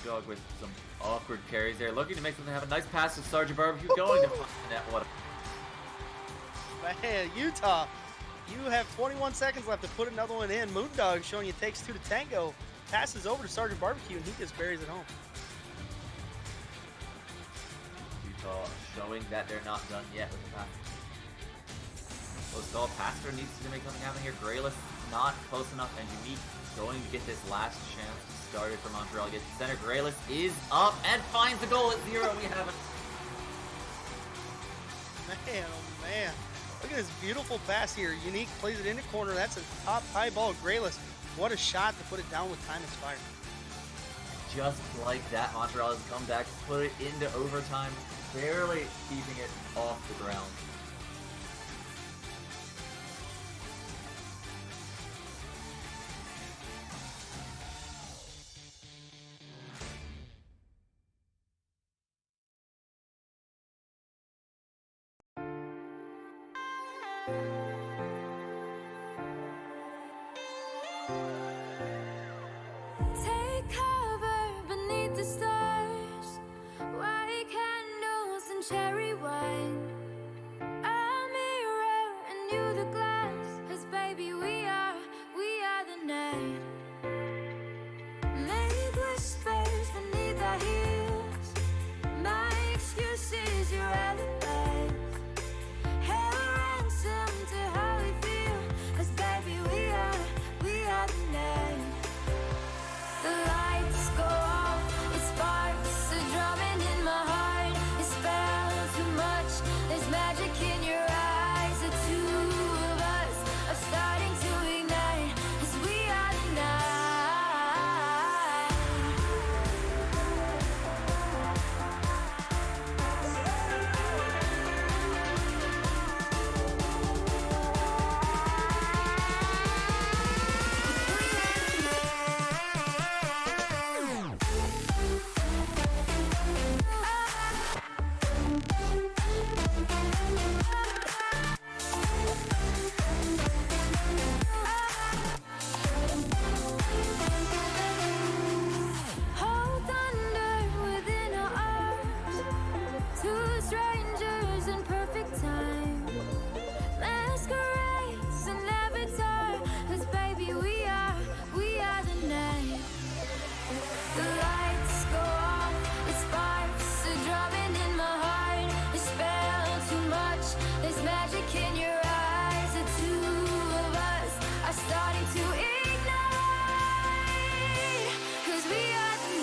Dog with some awkward carries there, looking to make something happen. Nice pass to Sergeant Barbecue, going to find the net. What a... Man, Utah, you have 21 seconds left to put another one in. Moondog showing you takes 2 to tango. Passes over to Sergeant Barbecue, and he just buries it home. Showing that they're not done yet with the pass. Close Pastor needs to make something happen here. Grayless not close enough, and Unique going to get this last chance started for Montreal. Gets to center. Grayless is up and finds the goal at 0. We haven't. Man, oh man. Look at this beautiful pass here. Unique plays it in the corner. That's a top high ball. Grayless, what a shot to put it down with time expired. Just like that, Montreal has come back, put it into overtime, barely keeping it off the ground. Take cover beneath the stars. Why can't cherry wine. I'm mirror and you the glass. 'Cause baby, we are the night. Make whispers beneath our heels. My excuse is your alibi. Held ransom to how we feel. 'Cause baby, we are the night. The lights go off, it sparks a drumming in my heart. It spells too much, there's magic in your eyes. The two of us are starting to ignite. 'Cause we are the night. Hold thunder within our arms. Two strangers in perfect time. Masquerades and avatar. 'Cause baby, we are the night. The lights go off, it sparks a drumming in my heart. It spells too much, there's magic in your eyes. The two of us are starting to ignite. 'Cause we are the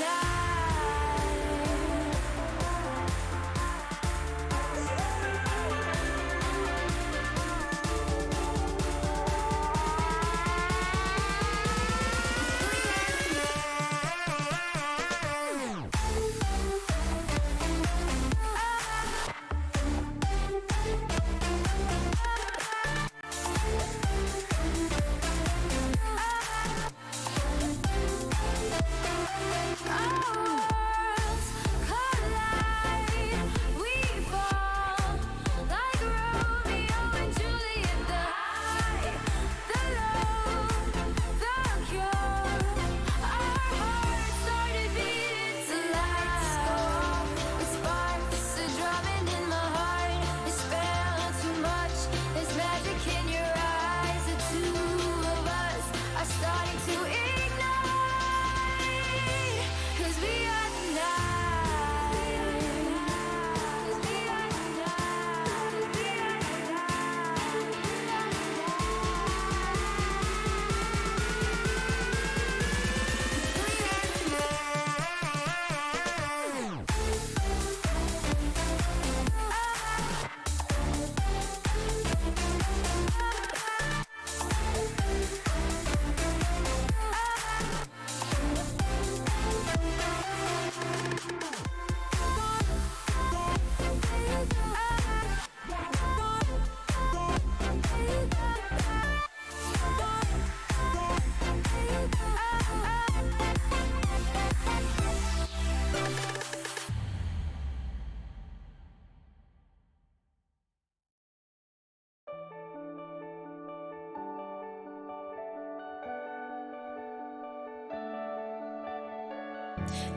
Worlds collide, we fall like Romeo and Juliet. The high, the low, the cure. Our hearts started beating. The lights go off, it sparks a drumming in my heart. It spells too much, there's magic in your eyes. The two of us are starting to ignite. 'Cause we are the night. 'Cause we are the night. 'Cause we are the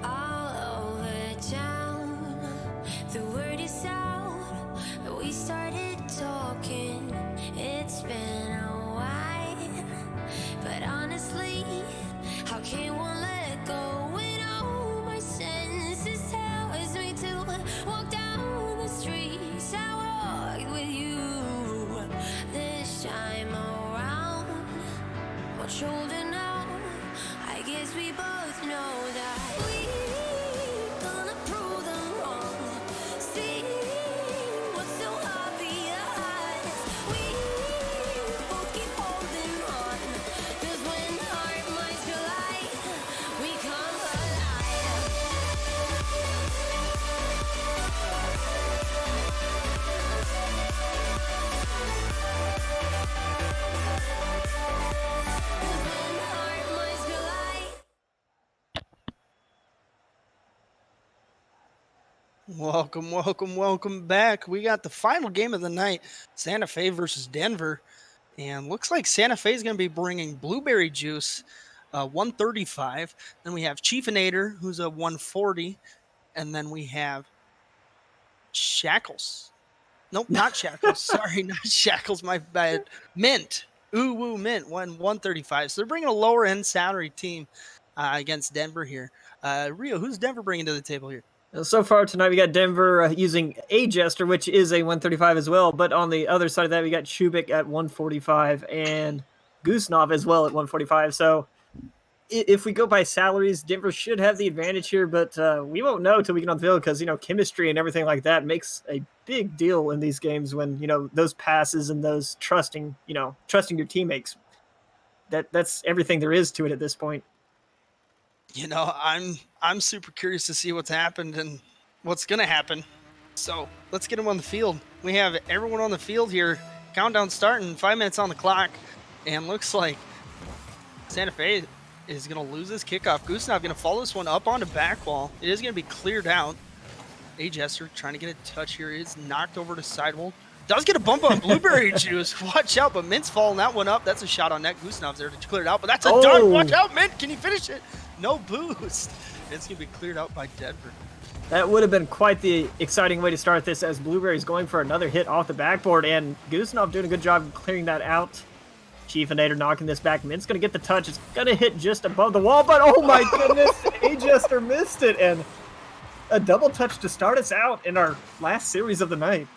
all over town. The word is out. We started talking. It's been a while, but honestly, how can one let go when all my senses tells me to walk down the streets I walked with you? This time around, what's holding on? I guess we both know that we're gonna prove them wrong. See what's so hard behind. We both keep holding on. 'Cause when our minds collide, we come alive. Welcome, welcome, welcome back. We got the final game of the night, Santa Fe versus Denver. And looks like Santa Fe is going to be bringing Blueberry Juice, 135. Then we have Chiefinator, who's a 140. And then we have Shackles. Nope, not Shackles. Sorry, not Shackles. My bad. Mint. Ooh, woo, Mint. 135. So they're bringing a lower end salary team against Denver here. Rio, who's Denver bringing to the table here? So far tonight, we got Denver using a Jester, which is a 135 as well. But on the other side of that, we got Chubik at 145 and Goosenov as well at 145. So if we go by salaries, Denver should have the advantage here, but we won't know until we get on the field because, chemistry and everything like that makes a big deal in these games when, those passes and those trusting your teammates. That's everything there is to it at this point. I'm super curious to see what's happened and what's going to happen. So let's get them on the field. We have everyone on the field here. Countdown starting, 5 minutes on the clock. And looks like Santa Fe is going to lose this kickoff. Goosenov going to follow this one up onto back wall. It is going to be cleared out. A Jester trying to get a touch here. Is knocked over to sidewall. Does get a bump on Blueberry Juice. Watch out, but Mint's following that one up. That's a shot on net. Goosenov's there to clear it out, but that's a dunk. Watch out, Mint. Can you finish it? No boost. It's going to be cleared out by Denver. That would have been quite the exciting way to start this as Blueberry's going for another hit off the backboard, and Goosenov doing a good job clearing that out. Chiefinator knocking this back. Mint's going to get the touch. It's going to hit just above the wall, but oh my goodness, A-Jester missed it, and a double touch to start us out in our last series of the night.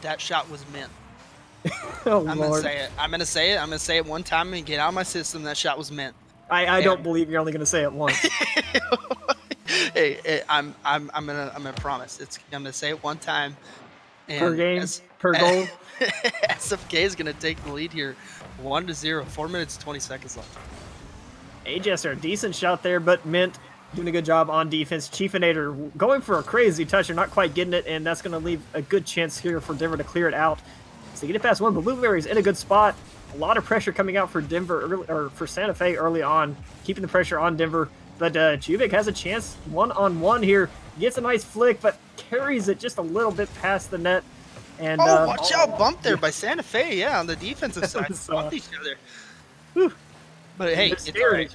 That shot was Mint. Oh, I'm Lord. going to say it one time and get out of my system. That shot was Mint. I don't believe you're only going to say it once. Hey, I'm gonna promise. I'm gonna say it one time. And Per game, per goal. SFK is gonna take the lead here, 1-0. 4 minutes 20 seconds left. A-Jester, decent shot there, but Mint doing a good job on defense. Chiefinator going for a crazy touch. They're not quite getting it, and that's going to leave a good chance here for Denver to clear it out. So they get it past one, but Blueberry's in a good spot. A lot of pressure coming out for Denver or for Santa Fe early on, keeping the pressure on Denver. But Chubik has a chance one-on-one here. Gets a nice flick, but carries it just a little bit past the net. And watch out, bump there by Santa Fe. Yeah, on the defensive side, bumped each other. Whew. But hey, it's all right.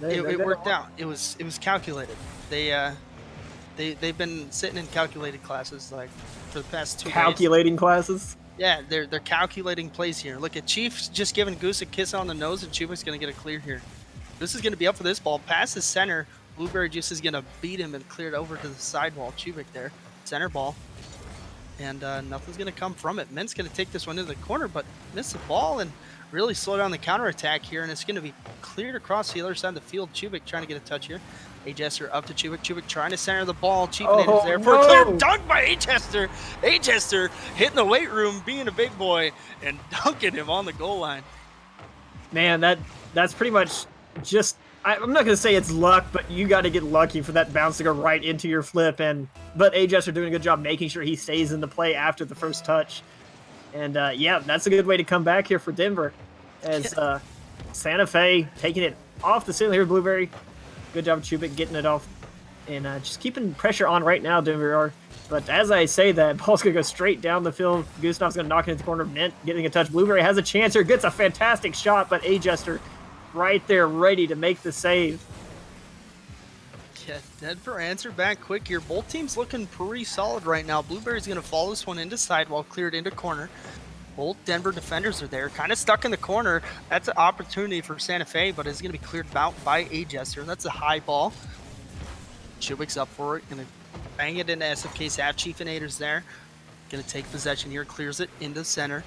It worked out. It was calculated. They've been sitting in calculated classes like for the past 2 days. Calculating classes. Yeah, they're calculating plays here. Look at Chief's just giving Goose a kiss on the nose, and Chubik's gonna get a clear here. This is going to be up for this ball. Pass the center. Blueberry Juice is going to beat him and clear it over to the sidewall. Chubik there. Center ball. And nothing's going to come from it. Mint's going to take this one into the corner, but miss the ball and really slow down the counterattack here. And it's going to be cleared across the other side of the field. Chubik trying to get a touch here. A-Jester up to Chubik. Chubik trying to center the ball. Chiefinator's there for a clear dunk by A-Jester. A-Jester hitting the weight room, being a big boy, and dunking him on the goal line. Man, that's pretty much just, I'm not going to say it's luck, but you got to get lucky for that bounce to go right into your flip. But A-Jester doing a good job making sure he stays in the play after the first touch. And yeah, that's a good way to come back here for Denver. As Santa Fe taking it off the ceiling here, Blueberry. Good job, Chubik, getting it off. And just keeping pressure on right now, Denver are. But as I say that, ball's going to go straight down the field. Goosenov's going to knock it into the corner. Mint getting a touch. Blueberry has a chance here, gets a fantastic shot, but A-Jester right there ready to make the save. Yeah, Denver answered back quick here. Both teams looking pretty solid right now. Blueberry's going to follow this one into sidewall, cleared into corner. Both Denver defenders are there, kind of stuck in the corner. That's an opportunity for Santa Fe, but it's going to be cleared out by A-Jester. That's a high ball. Chubik's up for it, going to bang it into SFK's half. Chiefinator's there. Going to take possession here, clears it into center.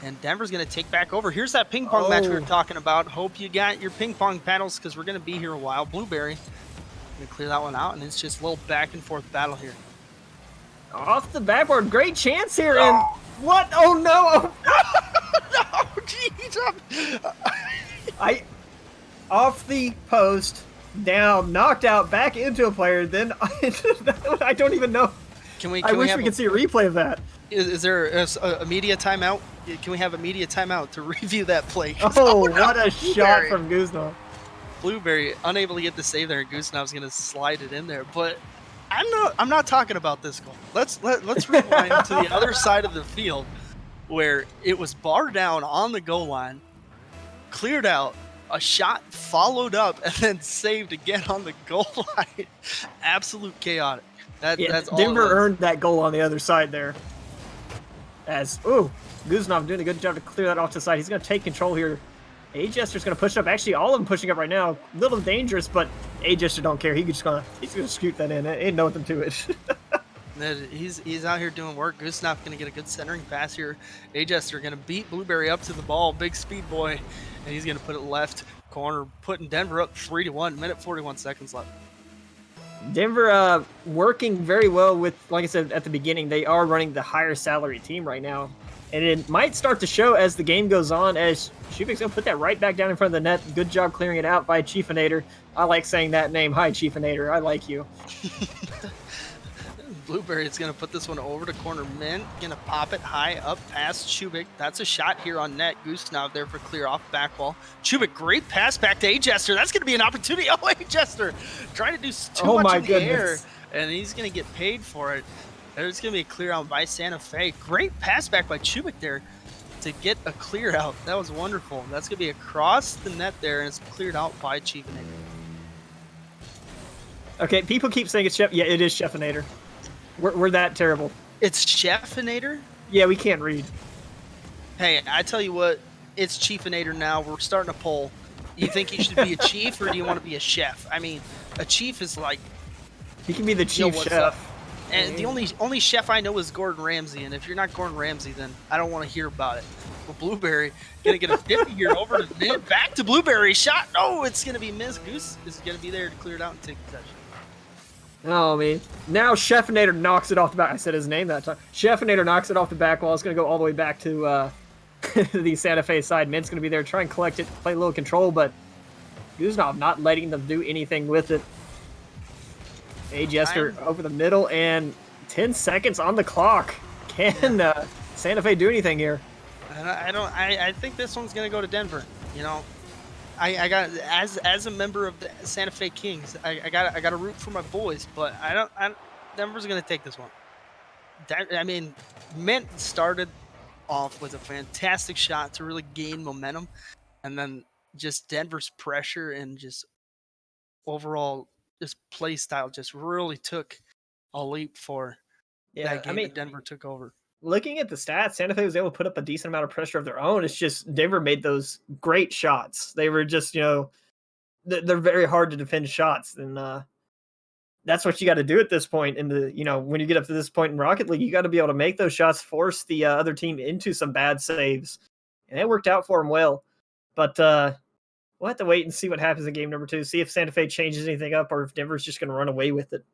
And Denver's going to take back over. Here's that ping pong match we were talking about. Hope you got your ping pong paddles because we're going to be here a while. Blueberry going to clear that one out, and it's just a little back and forth battle here. Off the backboard, great chance here. And what? Oh no! No, jeez. Off the post, down, knocked out, back into a player. Then I don't even know. I wish we could see a replay of that. Is there a media timeout? Can we have a media timeout to review that play? Oh, what a shot from Goosenov. Blueberry unable to get the save there. Goosenov's going to slide it in there, but I'm not talking about this goal. Let's rewind to the other side of the field where it was bar down on the goal line, cleared out, a shot followed up, and then saved again on the goal line. Absolute chaotic. That's all. Denver earned that goal on the other side there. As Guznov doing a good job to clear that off to the side. He's going to take control here. A-Jester's going to push up. Actually, all of them pushing up right now. A little dangerous, but A-Jester don't care. He's going to scoot that in. Ain't nothing to it. He's out here doing work. Gustav going to get a good centering pass here. A-Jester going to beat Blueberry up to the ball. Big speed boy. And he's going to put it left corner, putting Denver up 3-1. Minute 41 seconds left. Denver working very well with, like I said at the beginning, they are running the higher salary team right now. And it might start to show as the game goes on, as Shubik's going to put that right back down in front of the net. Good job clearing it out by Chiefinator. I like saying that name. Hi, Chiefinator. I like you. Blueberry is going to put this one over to corner. Mint going to pop it high up past Chubik. That's a shot here on net. Goose now there for clear off back wall. Chubik, great pass back to A-Jester. That's going to be an opportunity. Oh, A-Jester trying to do too much in the air, and he's going to get paid for it. There's going to be a clear out by Santa Fe. Great pass back by Chubik there to get a clear out. That was wonderful. That's going to be across the net there, and it's cleared out by Chiefinator. Okay, people keep saying it's Chef. Yeah, it is Chefinator. We're that terrible. It's Chefinator? Yeah, we can't read. Hey, I tell you what, it's Chiefinator now. We're starting a poll. You think you should be a chief, or do you want to be a chef? I mean, a chief is like... He can be the chief chef. And the only chef I know is Gordon Ramsay, and if you're not Gordon Ramsay, then I don't want to hear about it. Well, Blueberry gonna get a 50 here over to Mint. Back to Blueberry. Shot. No, it's gonna be missed. Goose is gonna be there to clear it out and take possession. Oh, man. Now Chefinator knocks it off the back. I said his name that time. Chefinator knocks it off the back wall. It's going to go all the way back to the Santa Fe side. Mint's going to be there, try and collect it, play a little control, but Guznov not letting them do anything with it. A-Jester over the middle, and 10 seconds on the clock. Can Santa Fe do anything here? I think this one's going to go to Denver. You know, I got as a member of the Santa Fe Kings, I got to root for my boys, but Denver's gonna take this one. I mean, Mint started off with a fantastic shot to really gain momentum, and then just Denver's pressure and just overall just play style just really took a leap for that game that Denver took over. Looking at the stats, Santa Fe was able to put up a decent amount of pressure of their own. It's just Denver made those great shots. They were just, they're very hard to defend shots. And that's what you got to do at this point. In the, when you get up to this point in Rocket League, you got to be able to make those shots, force the other team into some bad saves. And it worked out for them well. But we'll have to wait and see what happens in game number 2. See if Santa Fe changes anything up or if Denver's just going to run away with it.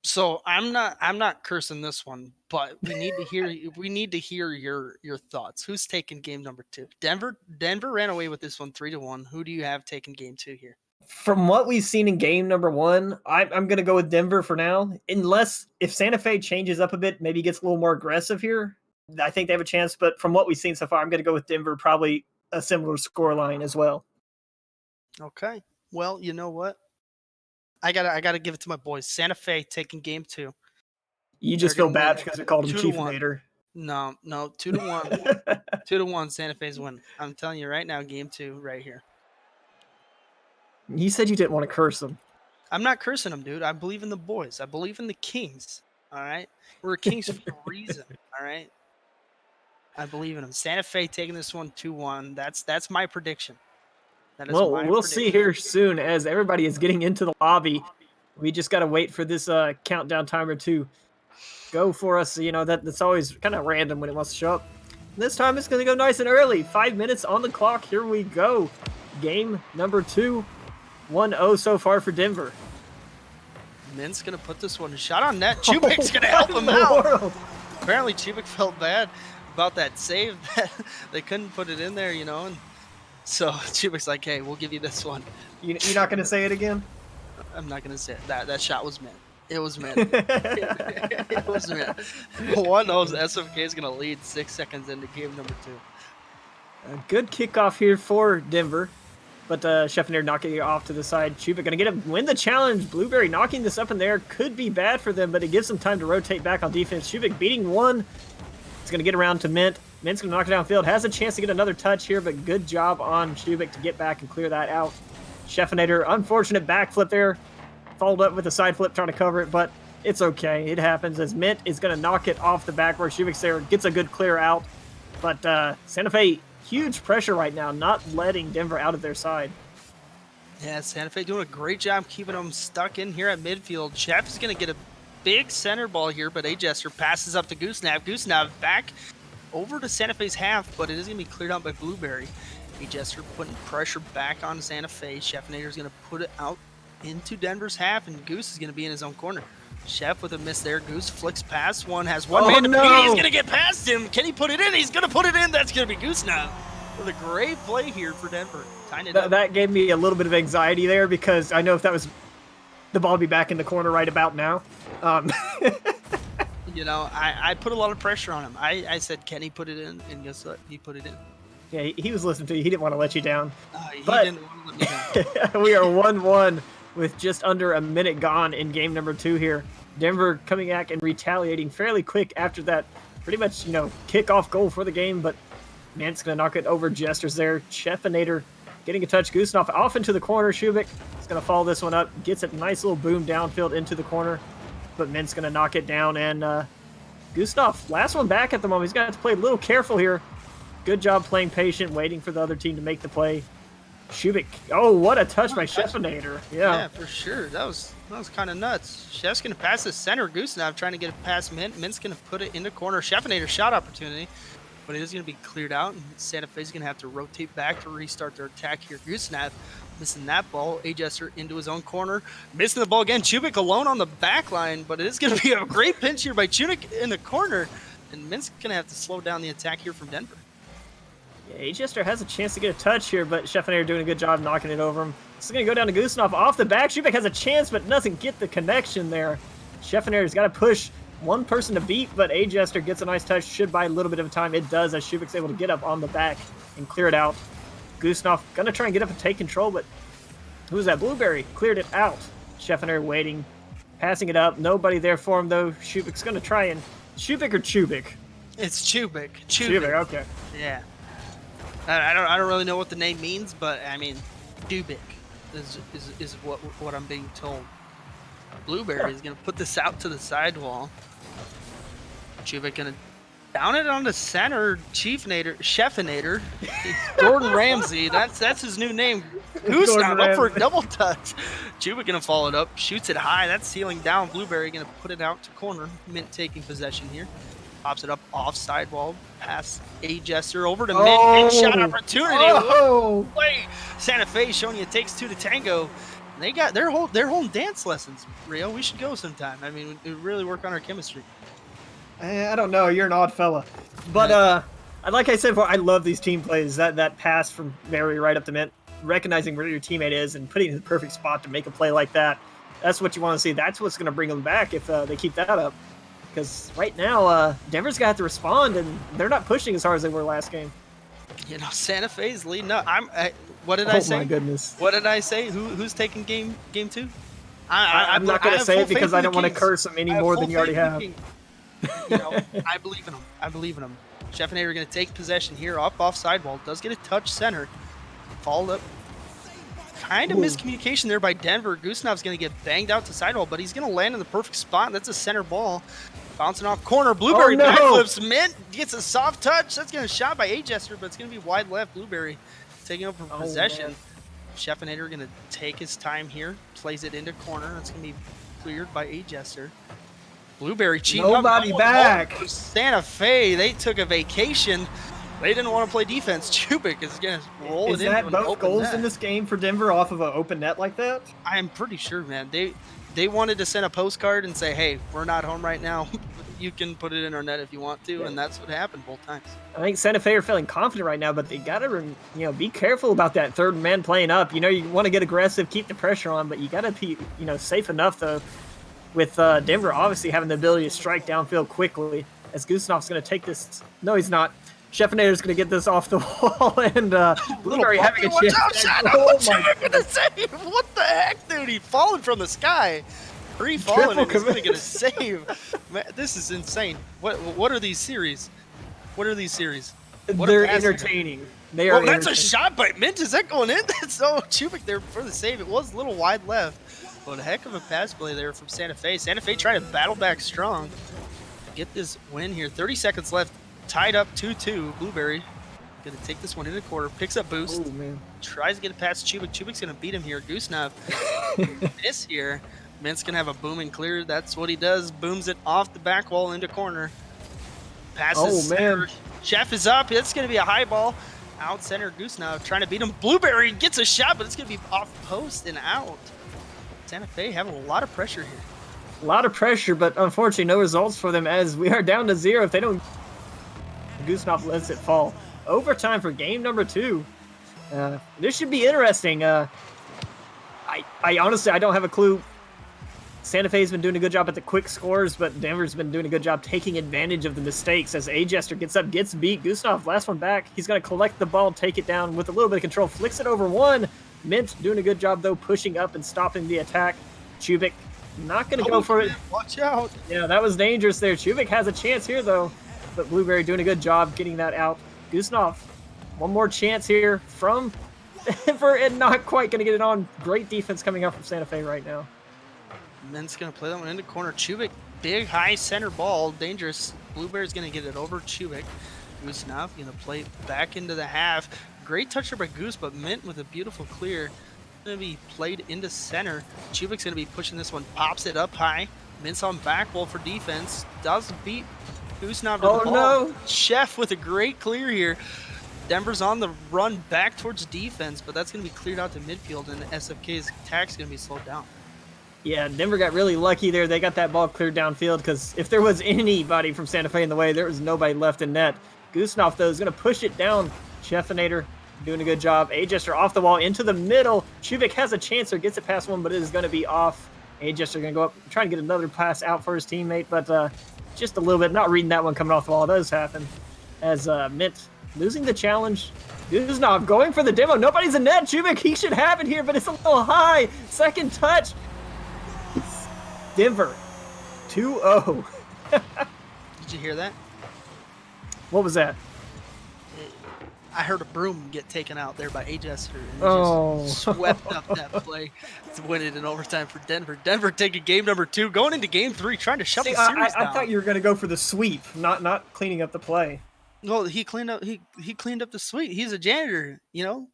So I'm not cursing this one, but we need to hear your thoughts. Who's taking game number 2? Denver ran away with this one 3-1. Who do you have taking game 2 here? From what we've seen in game number 1, I'm going to go with Denver for now. Unless if Santa Fe changes up a bit, maybe gets a little more aggressive here, I think they have a chance. But from what we've seen so far, I'm going to go with Denver, probably a similar scoreline as well. Okay. Well, you know what? I gotta give it to my boys. Santa Fe taking game 2. You just feel bad because we called him Chiefinator. No, 2-1. 2-1. Santa Fe's win. I'm telling you right now, game 2 right here. You said you didn't want to curse them. I'm not cursing them, dude. I believe in the boys. I believe in the Kings. All right, we're Kings for a reason. All right, I believe in them. Santa Fe taking this one 2-1. That's my prediction. Well, we'll see here soon as everybody is getting into the lobby. We just got to wait for this countdown timer to go for us. That's always kind of random when it wants to show up. This time it's going to go nice and early. 5 minutes on the clock. Here we go. Game number 2. 1-0 so far for Denver. Mint's going to put this one shot on net. Chubik's going to help him out. Apparently Chubik felt bad about that save that they couldn't put it in there, and so Chubik's like, hey, we'll give you this one. You're not going to say it again? I'm not going to say it. That shot was meant. It was meant. It was meant. 1-0, SFK is going to lead 6 seconds into game number 2. A good kickoff here for Denver. But Chefinator knocking it off to the side. Chubik going to get him, win the challenge. Blueberry knocking this up in there could be bad for them, but it gives them time to rotate back on defense. Chubik beating one. It's going to get around to Mint. Mint's going to knock it downfield. Has a chance to get another touch here, but good job on Chubik to get back and clear that out. Chefinator, unfortunate backflip there. Followed up with a side flip trying to cover it, but It's okay. It happens as Mint is going to knock it off the backboard. Shubik's there, gets a good clear out. But Santa Fe, huge pressure right now, not letting Denver out of their side. Yeah, Santa Fe doing a great job keeping them stuck in here at midfield. Chef is going to get a big center ball here, but A-Jester passes up to Goosenav. Goosenav back over to Santa Fe's half, but it is going to be cleared out by Blueberry. A-Jester putting pressure back on Santa Fe. Chefinator is going to put it out into Denver's half, and Goose is going to be in his own corner. Chef with a miss there. Goose flicks past one, has one man to beat. He's going to get past him. Can he put it in? He's going to put it in. That's going to be Goose now. With a great play here for Denver. Tying it up. That gave me a little bit of anxiety there because I know if that was the ball would be back in the corner right about now. You know, I put a lot of pressure on him. I said, can he put it in? And guess what? He put it in. Yeah, he was listening to you. He didn't want to let you down. He didn't want to let me down. We are 1-1 with just under a minute gone in game number 2 here. Denver coming back and retaliating fairly quick after that pretty much, kickoff goal for the game, but Mint's going to knock it over. Jester's there. Chefinator getting a touch. Goosenov off into the corner. Shubik is going to follow this one up. Gets a nice little boom downfield into the corner, but Mint's going to knock it down. And Goosenov, last one back at the moment. He's going to have to play a little careful here. Good job playing patient, waiting for the other team to make the play. Shubik. Oh, what a touch by Chefinator. Yeah, for sure. That was kind of nuts. Chef's going to pass the center. Goosenov trying to get it past Mint. Mint's going to put it in the corner. Chefinator shot opportunity, but it is going to be cleared out. And Santa Fe's going to have to rotate back to restart their attack here. Goosenov missing that ball. A-Jester into his own corner. Missing the ball again. Chubik alone on the back line, but it is going to be a great pinch here by Chubik in the corner. And Mint's going to have to slow down the attack here from Denver. Yeah, A-Jester has a chance to get a touch here, but Chefinator doing a good job knocking it over him. This is going to go down to Goosenov off the back. Shubik has a chance, but doesn't get the connection there. Chefinator's got to push one person to beat, but A-Jester gets a nice touch. Should buy a little bit of time. It does, as Shubik's able to get up on the back and clear it out. Goosenov going to try and get up and take control, but who's that? Blueberry cleared it out. Chefinator waiting, passing it up. Nobody there for him, though. Shubik's going to try and... Shubik or Chubik? It's Chubik. Chubik, okay. Yeah. I don't really know what the name means, but I mean, Dubik is what I'm being told. Blueberry is gonna put this out to the sidewall. Chubik gonna down it on the center. Chefinator, Gordon Ramsay. That's his new name. Who's not up for a double touch? Chubik gonna follow it up, shoots it high. That's sealing down. Blueberry gonna put it out to corner. Mint taking possession here. Pops it up off sidewall, past A-Jester over to Mint, and shot opportunity. Wait, Santa Fe showing you it takes two to tango. They're holding dance lessons, Rio. We should go sometime. I mean, we really work on our chemistry. I don't know. You're an odd fella, but like I said before, I love these team plays. That pass from Mary right up to Mint, recognizing where your teammate is and putting it in the perfect spot to make a play like that. That's what you want to see. That's what's going to bring them back if they keep that up. Because right now, Denver's got to respond, and they're not pushing as hard as they were last game. You know, Santa Fe's leading up. What did I say? Oh my goodness! What did I say? Who's taking game 2? I'm not going to say it because I don't want to curse them any more than you already have. You know, I believe in them. Chefinator going to take possession here off sidewall. Does get a touch center. Followed up. Kind of miscommunication there by Denver. Goosenov's going to get banged out to sidewall, but he's going to land in the perfect spot. That's a center ball. Bouncing off corner. Blueberry backflips. Mint gets a soft touch. That's going to shot by A-Jester, but it's going to be wide left. Blueberry taking over possession. Chefinator going to take his time here. Plays it into corner. That's going to be cleared by A-Jester. Blueberry cheating. Nobody back. Santa Fe, they took a vacation. They didn't want to play defense. Chubik is going to roll it in. Is that both goals in this game for Denver off of an open net like that? I'm pretty sure, man. They wanted to send a postcard and say, hey, we're not home right now. You can put it in our net if you want to, and that's what happened both times. I think Santa Fe are feeling confident right now, but they got to, be careful about that third man playing up. You want to get aggressive, keep the pressure on, but you got to be, safe enough, though, with Denver obviously having the ability to strike downfield quickly, as Goosenov's going to take this. No, he's not. Chefinator's going to get this off the wall, and Blueberry having a chance. Oh my goodness! What the heck, dude? He fallen from the sky. Free-falling and he's going to get a save. Man, this is insane. What are these series? What are these series? They're entertaining. They are. That's a shot by Mint. Is that going in? That's Chubik there for the save. It was a little wide left. But a heck of a pass play there from Santa Fe. Santa Fe trying to battle back strong to get this win here. 30 seconds left. Tied up 2-2. Blueberry going to take this one in the quarter. Picks up boost. Oh, man. Tries to get it past Chubik. Chubik's going to beat him here. Goosenav miss here. Mint's going to have a boom and clear. That's what he does. Booms it off the back wall into corner. Passes. Oh, man. Chef is up. It's going to be a high ball. Out center. Goosenav trying to beat him. Blueberry gets a shot, but it's going to be off post and out. Santa Fe having a lot of pressure here. A lot of pressure, but unfortunately no results for them as we are down to 0. If they don't, Goosenav lets it fall. Overtime for game number 2. This should be interesting. I honestly, I don't have a clue. Santa Fe's been doing a good job at the quick scores, but Denver's been doing a good job taking advantage of the mistakes as A-Jester gets up, gets beat. Goosenav, last one back. He's going to collect the ball, take it down with a little bit of control, flicks it over one. Mint doing a good job, though, pushing up and stopping the attack. Chubik not going to go for it. Watch out. Yeah, that was dangerous there. Chubik has a chance here, though, but Blueberry doing a good job getting that out. Goosenav, one more chance here from Denver and not quite going to get it on. Great defense coming out from Santa Fe right now. Mint's going to play that one into corner. Chubik, big high center ball, dangerous. Blueberry's going to get it over Chubik. Goosenav going to play back into the half. Great toucher by Goose, but Mint with a beautiful clear. Going to be played into center. Chubik's going to be pushing this one, pops it up high. Mint's on back wall for defense. Does beat Goosenav to the ball. No. Chef with a great clear here. Denver's on the run back towards defense, but that's going to be cleared out to midfield, and SFK's attack's going to be slowed down. Yeah, Denver got really lucky there. They got that ball cleared downfield because if there was anybody from Santa Fe in the way, there was nobody left in net. Goosenav, though, is going to push it down. Chefinator doing a good job. A-Jester off the wall into the middle. Chubik has a chance or gets it past one, but it is going to be off. A-Jester going to go up, trying to get another pass out for his teammate, but just a little bit. Not reading that one coming off the wall. It does happen. As Mint losing the challenge. Goosenav going for the demo. Nobody's in net. Chubik, he should have it here, but it's a little high. Second touch. Denver, 2-0. Did you hear that? What was that? I heard a broom get taken out there by A-Jester, and just swept up that play to win it in overtime for Denver. Denver taking game number 2, going into game 3, trying to shut the series down. I thought you were going to go for the sweep, not cleaning up the play. Well, he cleaned up the sweep. He's a janitor, you know.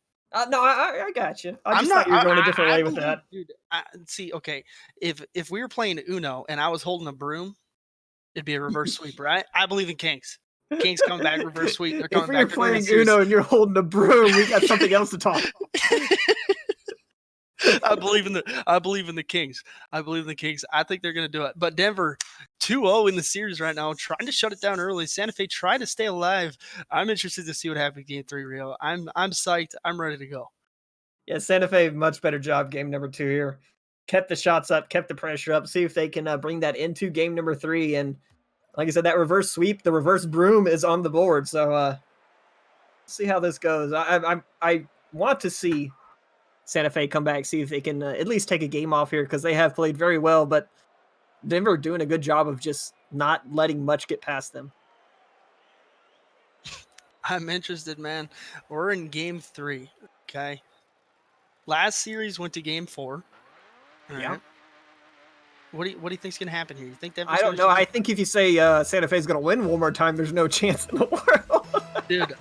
No, I got you. I just thought you were going a different way with that. Dude, see, okay, if we were playing Uno and I was holding a broom, it'd be a reverse sweep, right? I believe in kinks. Kings come back, reverse sweep. They're coming if we're playing Uno and you're holding a broom, we got something else to talk about. I believe in the Kings. I believe in the Kings. I think they're going to do it. But Denver, 2-0 in the series right now, trying to shut it down early. Santa Fe trying to stay alive. I'm interested to see what happens in game 3, Rio. I'm psyched. I'm ready to go. Yeah, Santa Fe, much better job game number 2 here. Kept the shots up, kept the pressure up. See if they can bring that into game number 3. And like I said, that reverse sweep, the reverse broom is on the board. So see how this goes. I want to see Santa Fe come back, see if they can at least take a game off here because they have played very well, but Denver doing a good job of just not letting much get past them. I'm interested, man. We're in game 3, okay? Last series went to game 4. All yeah. Right. What do you think's gonna happen here? You think Denver? I don't know. I think if you say Santa Fe's gonna win one more time, there's no chance in the world. Dude,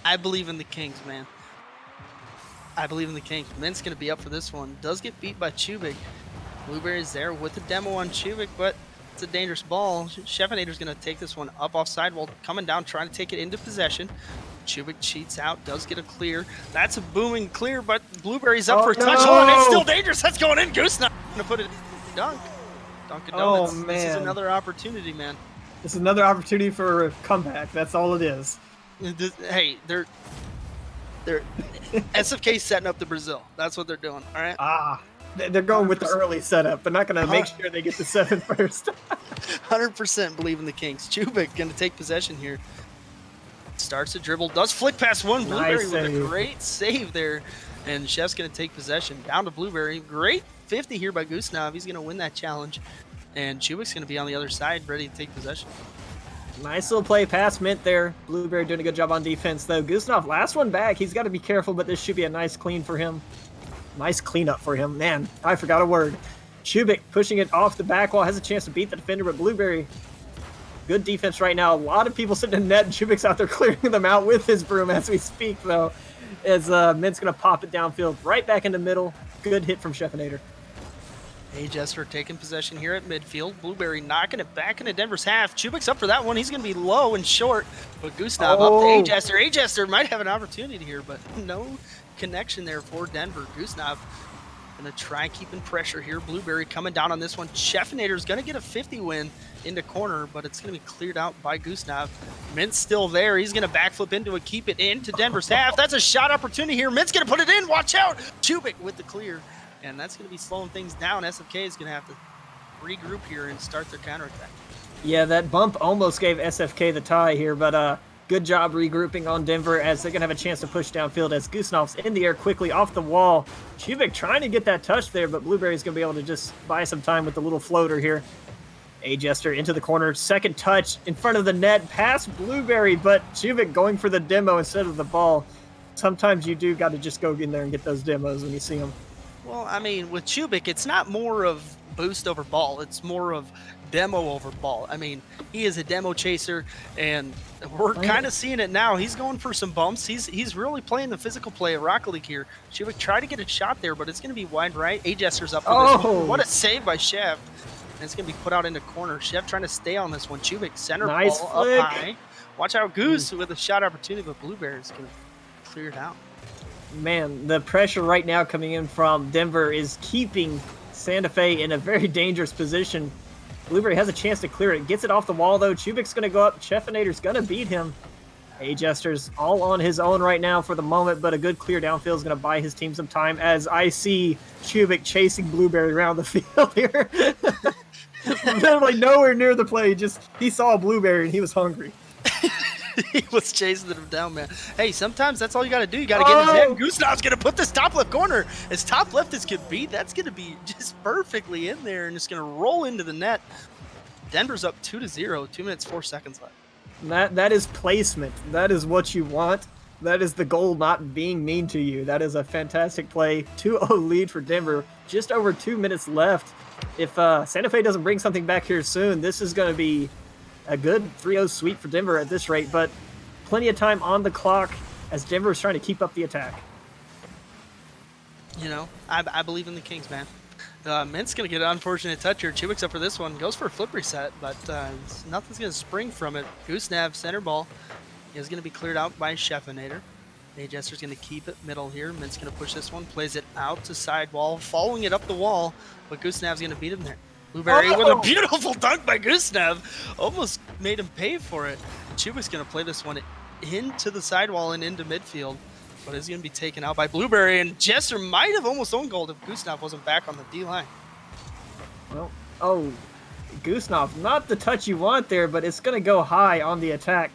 I believe in the Kings, man. I believe in the Kings. Mint's going to be up for this one. Does get beat by Chubik. Blueberry's there with the demo on Chubik, but it's a dangerous ball. Chefinator's going to take this one up off sidewall, coming down, trying to take it into possession. Chubik cheats out, does get a clear. That's a booming clear, but Blueberry's up for a touch. Oh, and it's still dangerous. That's going in. Goosenav going to put it in. Dunkin' Donuts. Oh, man. This is another opportunity, man. This is another opportunity for a comeback. That's all it is. Hey, they're SFK setting up the Brazil. That's what they're doing. All right. They're going with the early setup, but not going to make sure they get the 7 first. 100% believe in the Kings. Chubik going to take possession here. Starts to dribble, does flick past one. Blueberry with a great save there, and Chef's going to take possession. Down to Blueberry. Great 50 here by Goosenav. He's going to win that challenge, and Chubik's going to be on the other side, ready to take possession. Nice little play pass Mint there. Blueberry doing a good job on defense, though. Goosenav, last one back. He's got to be careful, but this should be a nice clean for him. Nice cleanup for him. Man, I forgot a word. Chubik pushing it off the back wall, has a chance to beat the defender, but Blueberry, good defense right now. A lot of people sitting in net, and Chubik's out there clearing them out with his broom as we speak, though. As Mint's going to pop it downfield, right back in the middle. Good hit from Chefinator. Jester taking possession here at midfield. Blueberry knocking it back into Denver's half. Chubik's up for that one. He's going to be low and short, but Gustav up to A-Jester. A-Jester might have an opportunity here, but no connection there for Denver. Gustav going to try keeping pressure here. Blueberry coming down on this one. Chefinator's going to get a 50 win into corner, but it's going to be cleared out by Gustav. Mint's still there. He's going to backflip into it, keep it into Denver's half. That's a shot opportunity here. Mint's going to put it in. Watch out. Chubik with the clear. And that's going to be slowing things down. SFK is going to have to regroup here and start their counterattack. Yeah, that bump almost gave SFK the tie here, but good job regrouping on Denver as they're going to have a chance to push downfield as Gustav's in the air quickly off the wall. Chubik trying to get that touch there, but Blueberry's going to be able to just buy some time with the little floater here. A-Jester into the corner. Second touch in front of the net. Past Blueberry, but Chubik going for the demo instead of the ball. Sometimes you do got to just go in there and get those demos when you see them. Well, I mean, with Chubik, it's not more of boost over ball. It's more of demo over ball. I mean, he is a demo chaser, and we're kind of seeing it now. He's going for some bumps. He's really playing the physical play of Rocket League here. Chubik tried to get a shot there, but it's going to be wide right. A-Jester's up for this one. What a save by Chef. And it's going to be put out into corner. Chef trying to stay on this one. Chubik center ball flick. Up high. Watch out, Goose with a shot opportunity, but Blueberry's going to clear it out. Man, the pressure right now coming in from Denver is keeping Santa Fe in a very dangerous position. Blueberry has a chance to clear it. Gets it off the wall, though. Chubik's going to go up. Chefinator's going to beat him. A-Jester's all on his own right now for the moment, but a good clear downfield is going to buy his team some time as I see Chubik chasing Blueberry around the field here. Literally nowhere near the play. Just he saw Blueberry and he was hungry. He was chasing him down, man. Hey, sometimes that's all you got to do. You got to get in his head. Gustav's going to put this top left corner. As top left as could be, that's going to be just perfectly in there, and it's going to roll into the net. Denver's up 2-0, 2 minutes, 4 seconds left. That is placement. That is what you want. That is the goal not being mean to you. That is a fantastic play. 2-0 lead for Denver. Just over 2 minutes left. If Santa Fe doesn't bring something back here soon, this is going to be a good 3-0 sweep for Denver at this rate, but plenty of time on the clock as Denver is trying to keep up the attack. You know, I believe in the Kings, man. Mint's going to get an unfortunate touch here. Chubik's up for this one. Goes for a flip reset, but nothing's going to spring from it. Goosenav, center ball, is going to be cleared out by Chefinator. A-Jester's going to keep it middle here. Mint's going to push this one, plays it out to sidewall, following it up the wall, but Goosenav's going to beat him there. Blueberry with a beautiful dunk by Gustav. Almost made him pay for it. Chubik's going to play this one into the sidewall and into midfield, but it's going to be taken out by Blueberry, and Jester might have almost owned goal if Gustav wasn't back on the D-line. Well, Gustav, not the touch you want there, but it's going to go high on the attack.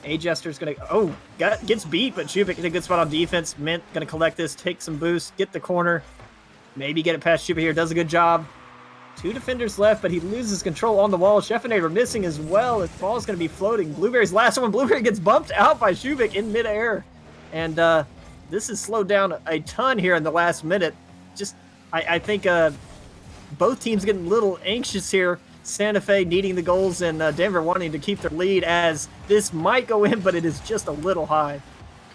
A-Jester's going to, gets beat, but Chubik in a good spot on defense. Mint going to collect this, take some boost, get the corner, maybe get it past Chubik here, does a good job. 2 defenders left, but he loses control on the wall. Chefinator missing as well. His ball's going to be floating. Blueberry's last one. Blueberry gets bumped out by Chubik in midair. And this has slowed down a ton here in the last minute. Just, I think both teams getting a little anxious here. Santa Fe needing the goals and Denver wanting to keep their lead as this might go in, but it is just a little high.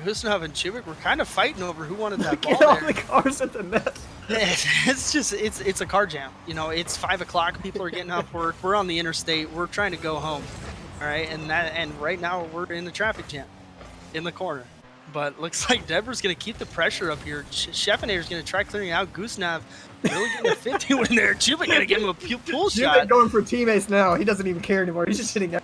Gustav and Chubik were kind of fighting over who wanted that ball. Get all the cars at the net. It's just it's a car jam. You know, it's 5 o'clock. People are getting off work. We're on the interstate. We're trying to go home. All right, and right now we're in the traffic jam, in the corner. But looks like Denver's going to keep the pressure up here. Chefinator's going to try clearing out. Goosenav really getting a 50 win there. Chubik going to give him a pool shot. Chubik going for teammates now. He doesn't even care anymore. He's just sitting there.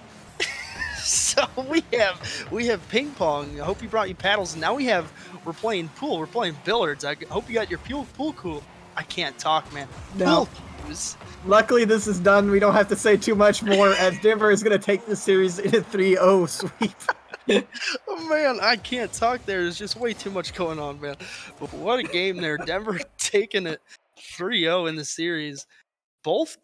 So we have ping pong. I hope you brought your paddles. Now we're playing pool. We're playing billiards. I hope you got your pool cool. I can't talk, man. No. Luckily, this is done. We don't have to say too much more as Denver is going to take this series in a 3-0 sweep. Oh, man, I can't talk there. There's just way too much going on, man. But what a game there. Denver taking it 3-0 in the series. Both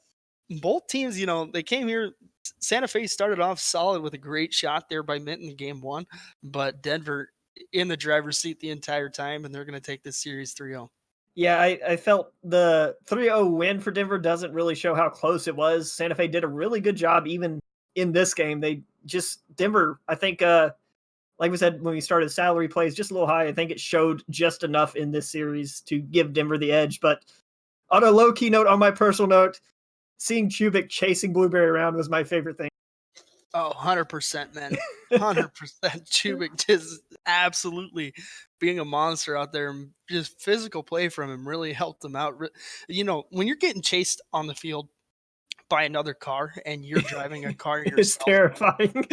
teams, you know, they came here. Santa Fe started off solid with a great shot there by Mint in game 1, but Denver in the driver's seat the entire time, and they're going to take this series 3-0. Yeah, I felt the 3-0 win for Denver doesn't really show how close it was. Santa Fe did a really good job even in this game. They just Denver, I think like we said when we started, salary plays just a little high. I think it showed just enough in this series to give Denver the edge. But on a low key note, on my personal note, seeing Chubik chasing Blueberry around was my favorite thing. Oh, 100%, man. 100%. Chubik just absolutely being a monster out there, and just physical play from him really helped him out. You know, when you're getting chased on the field by another car and you're driving a car yourself, It's terrifying.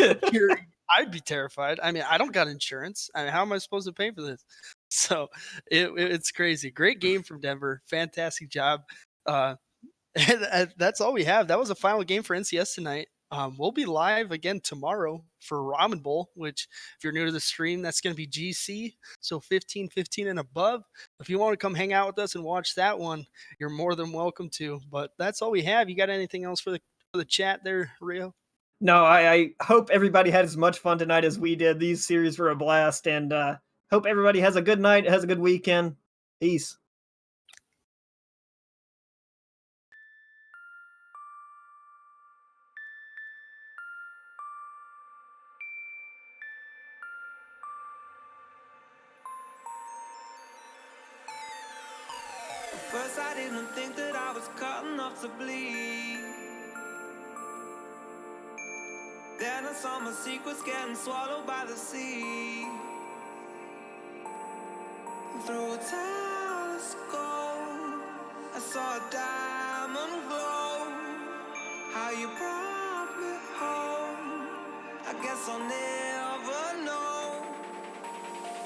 I'd be terrified. I mean, I don't got insurance. I mean, how am I supposed to pay for this? So it's crazy. Great game from Denver. Fantastic job. And that's all we have. That was the final game for NCS tonight. We'll be live again tomorrow for Ramen Bowl, which if you're new to the stream, that's going to be GC. So 15 and above. If you want to come hang out with us and watch that one, you're more than welcome to. But that's all we have. You got anything else for the chat there, Rio? No, I hope everybody had as much fun tonight as we did. These series were a blast, and hope everybody has a good night, has a good weekend. Peace. First I didn't think that I was cut enough to bleed. Then I saw my secrets getting swallowed by the sea. Through a telescope I saw a diamond glow. How you brought me home, I guess I'll never know.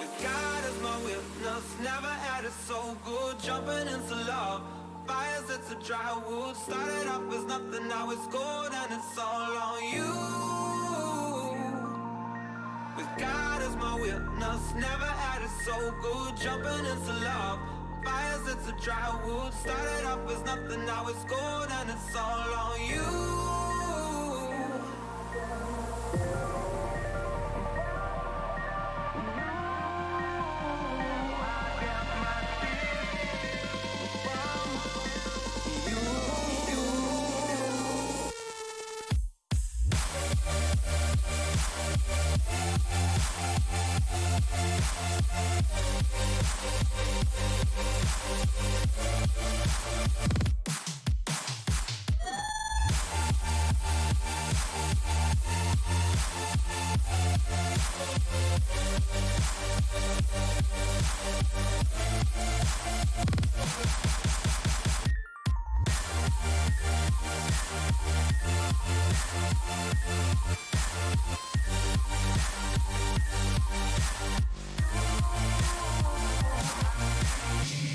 With God as my witness, never had it so good. Jumping into love, fires it's a dry wood. Started off as nothing, now it's gold, and it's all on you. With God as my witness, never had it so good. Jumping into love, fires it's a dry wood. Started off as nothing, now it's gold, and it's all on you.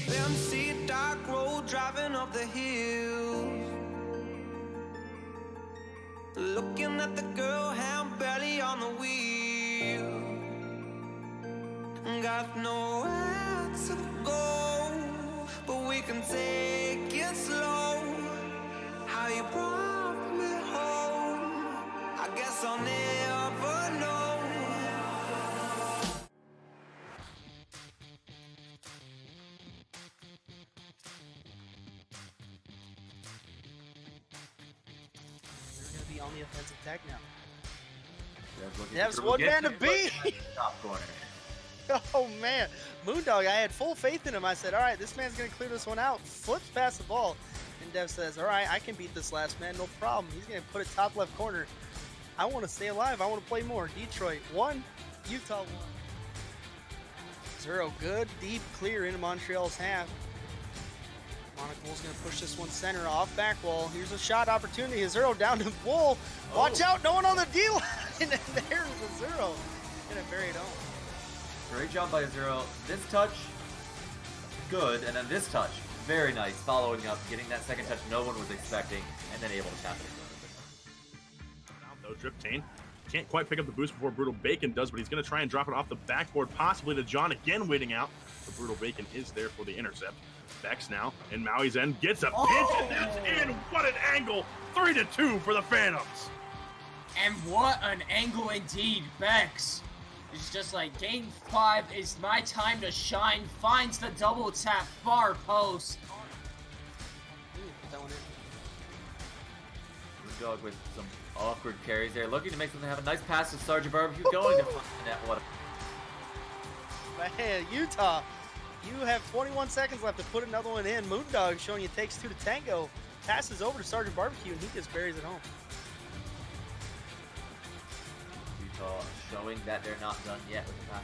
MC dark road driving up the hill, looking at the girl hand barely on the wheel. Got nowhere to go, but we can take it slow. How you brought me home, I guess I'll never know. On the offensive tag now. That's one man to beat. Top corner. Oh man, Moondog, I had full faith in him. I said, all right, this man's gonna clear this one out. Flips past the ball, and Dev says, all right, I can beat this last man, no problem. He's gonna put it top left corner. I want to stay alive. I want to play more. Detroit 1, Utah 1. 0 good, deep clear into Montreal's half. Monocle's going to push this one center off back wall. Here's a shot opportunity. A 0 down to Bull. Watch out, no one on the D line. And there's a 0. Going to bury it home. Great job by Zero. This touch, good. And then this touch, very nice. Following up, getting that second touch no one was expecting, and then able to tap it. Out though, Driptane can't quite pick up the boost before Brutal Bacon does, but he's going to try and drop it off the backboard, possibly to John again waiting out. But Brutal Bacon is there for the intercept. Bex now in Maui's end gets a pinch, and that's in. What an angle! 3-2 for the Phantoms. And what an angle indeed, Bex. It's just like, game 5 is my time to shine. Finds the double tap far post. Put that one in. Dog with some awkward carries there, looking to make something happen. Nice pass to Sergeant Barbecue, going to find the net. What Man, Utah, you have 21 seconds left to put another one in. Moondog showing you takes 2 to tango. Passes over to Sergeant Barbecue, and he just buries it home. Utah showing that they're not done yet with the pass.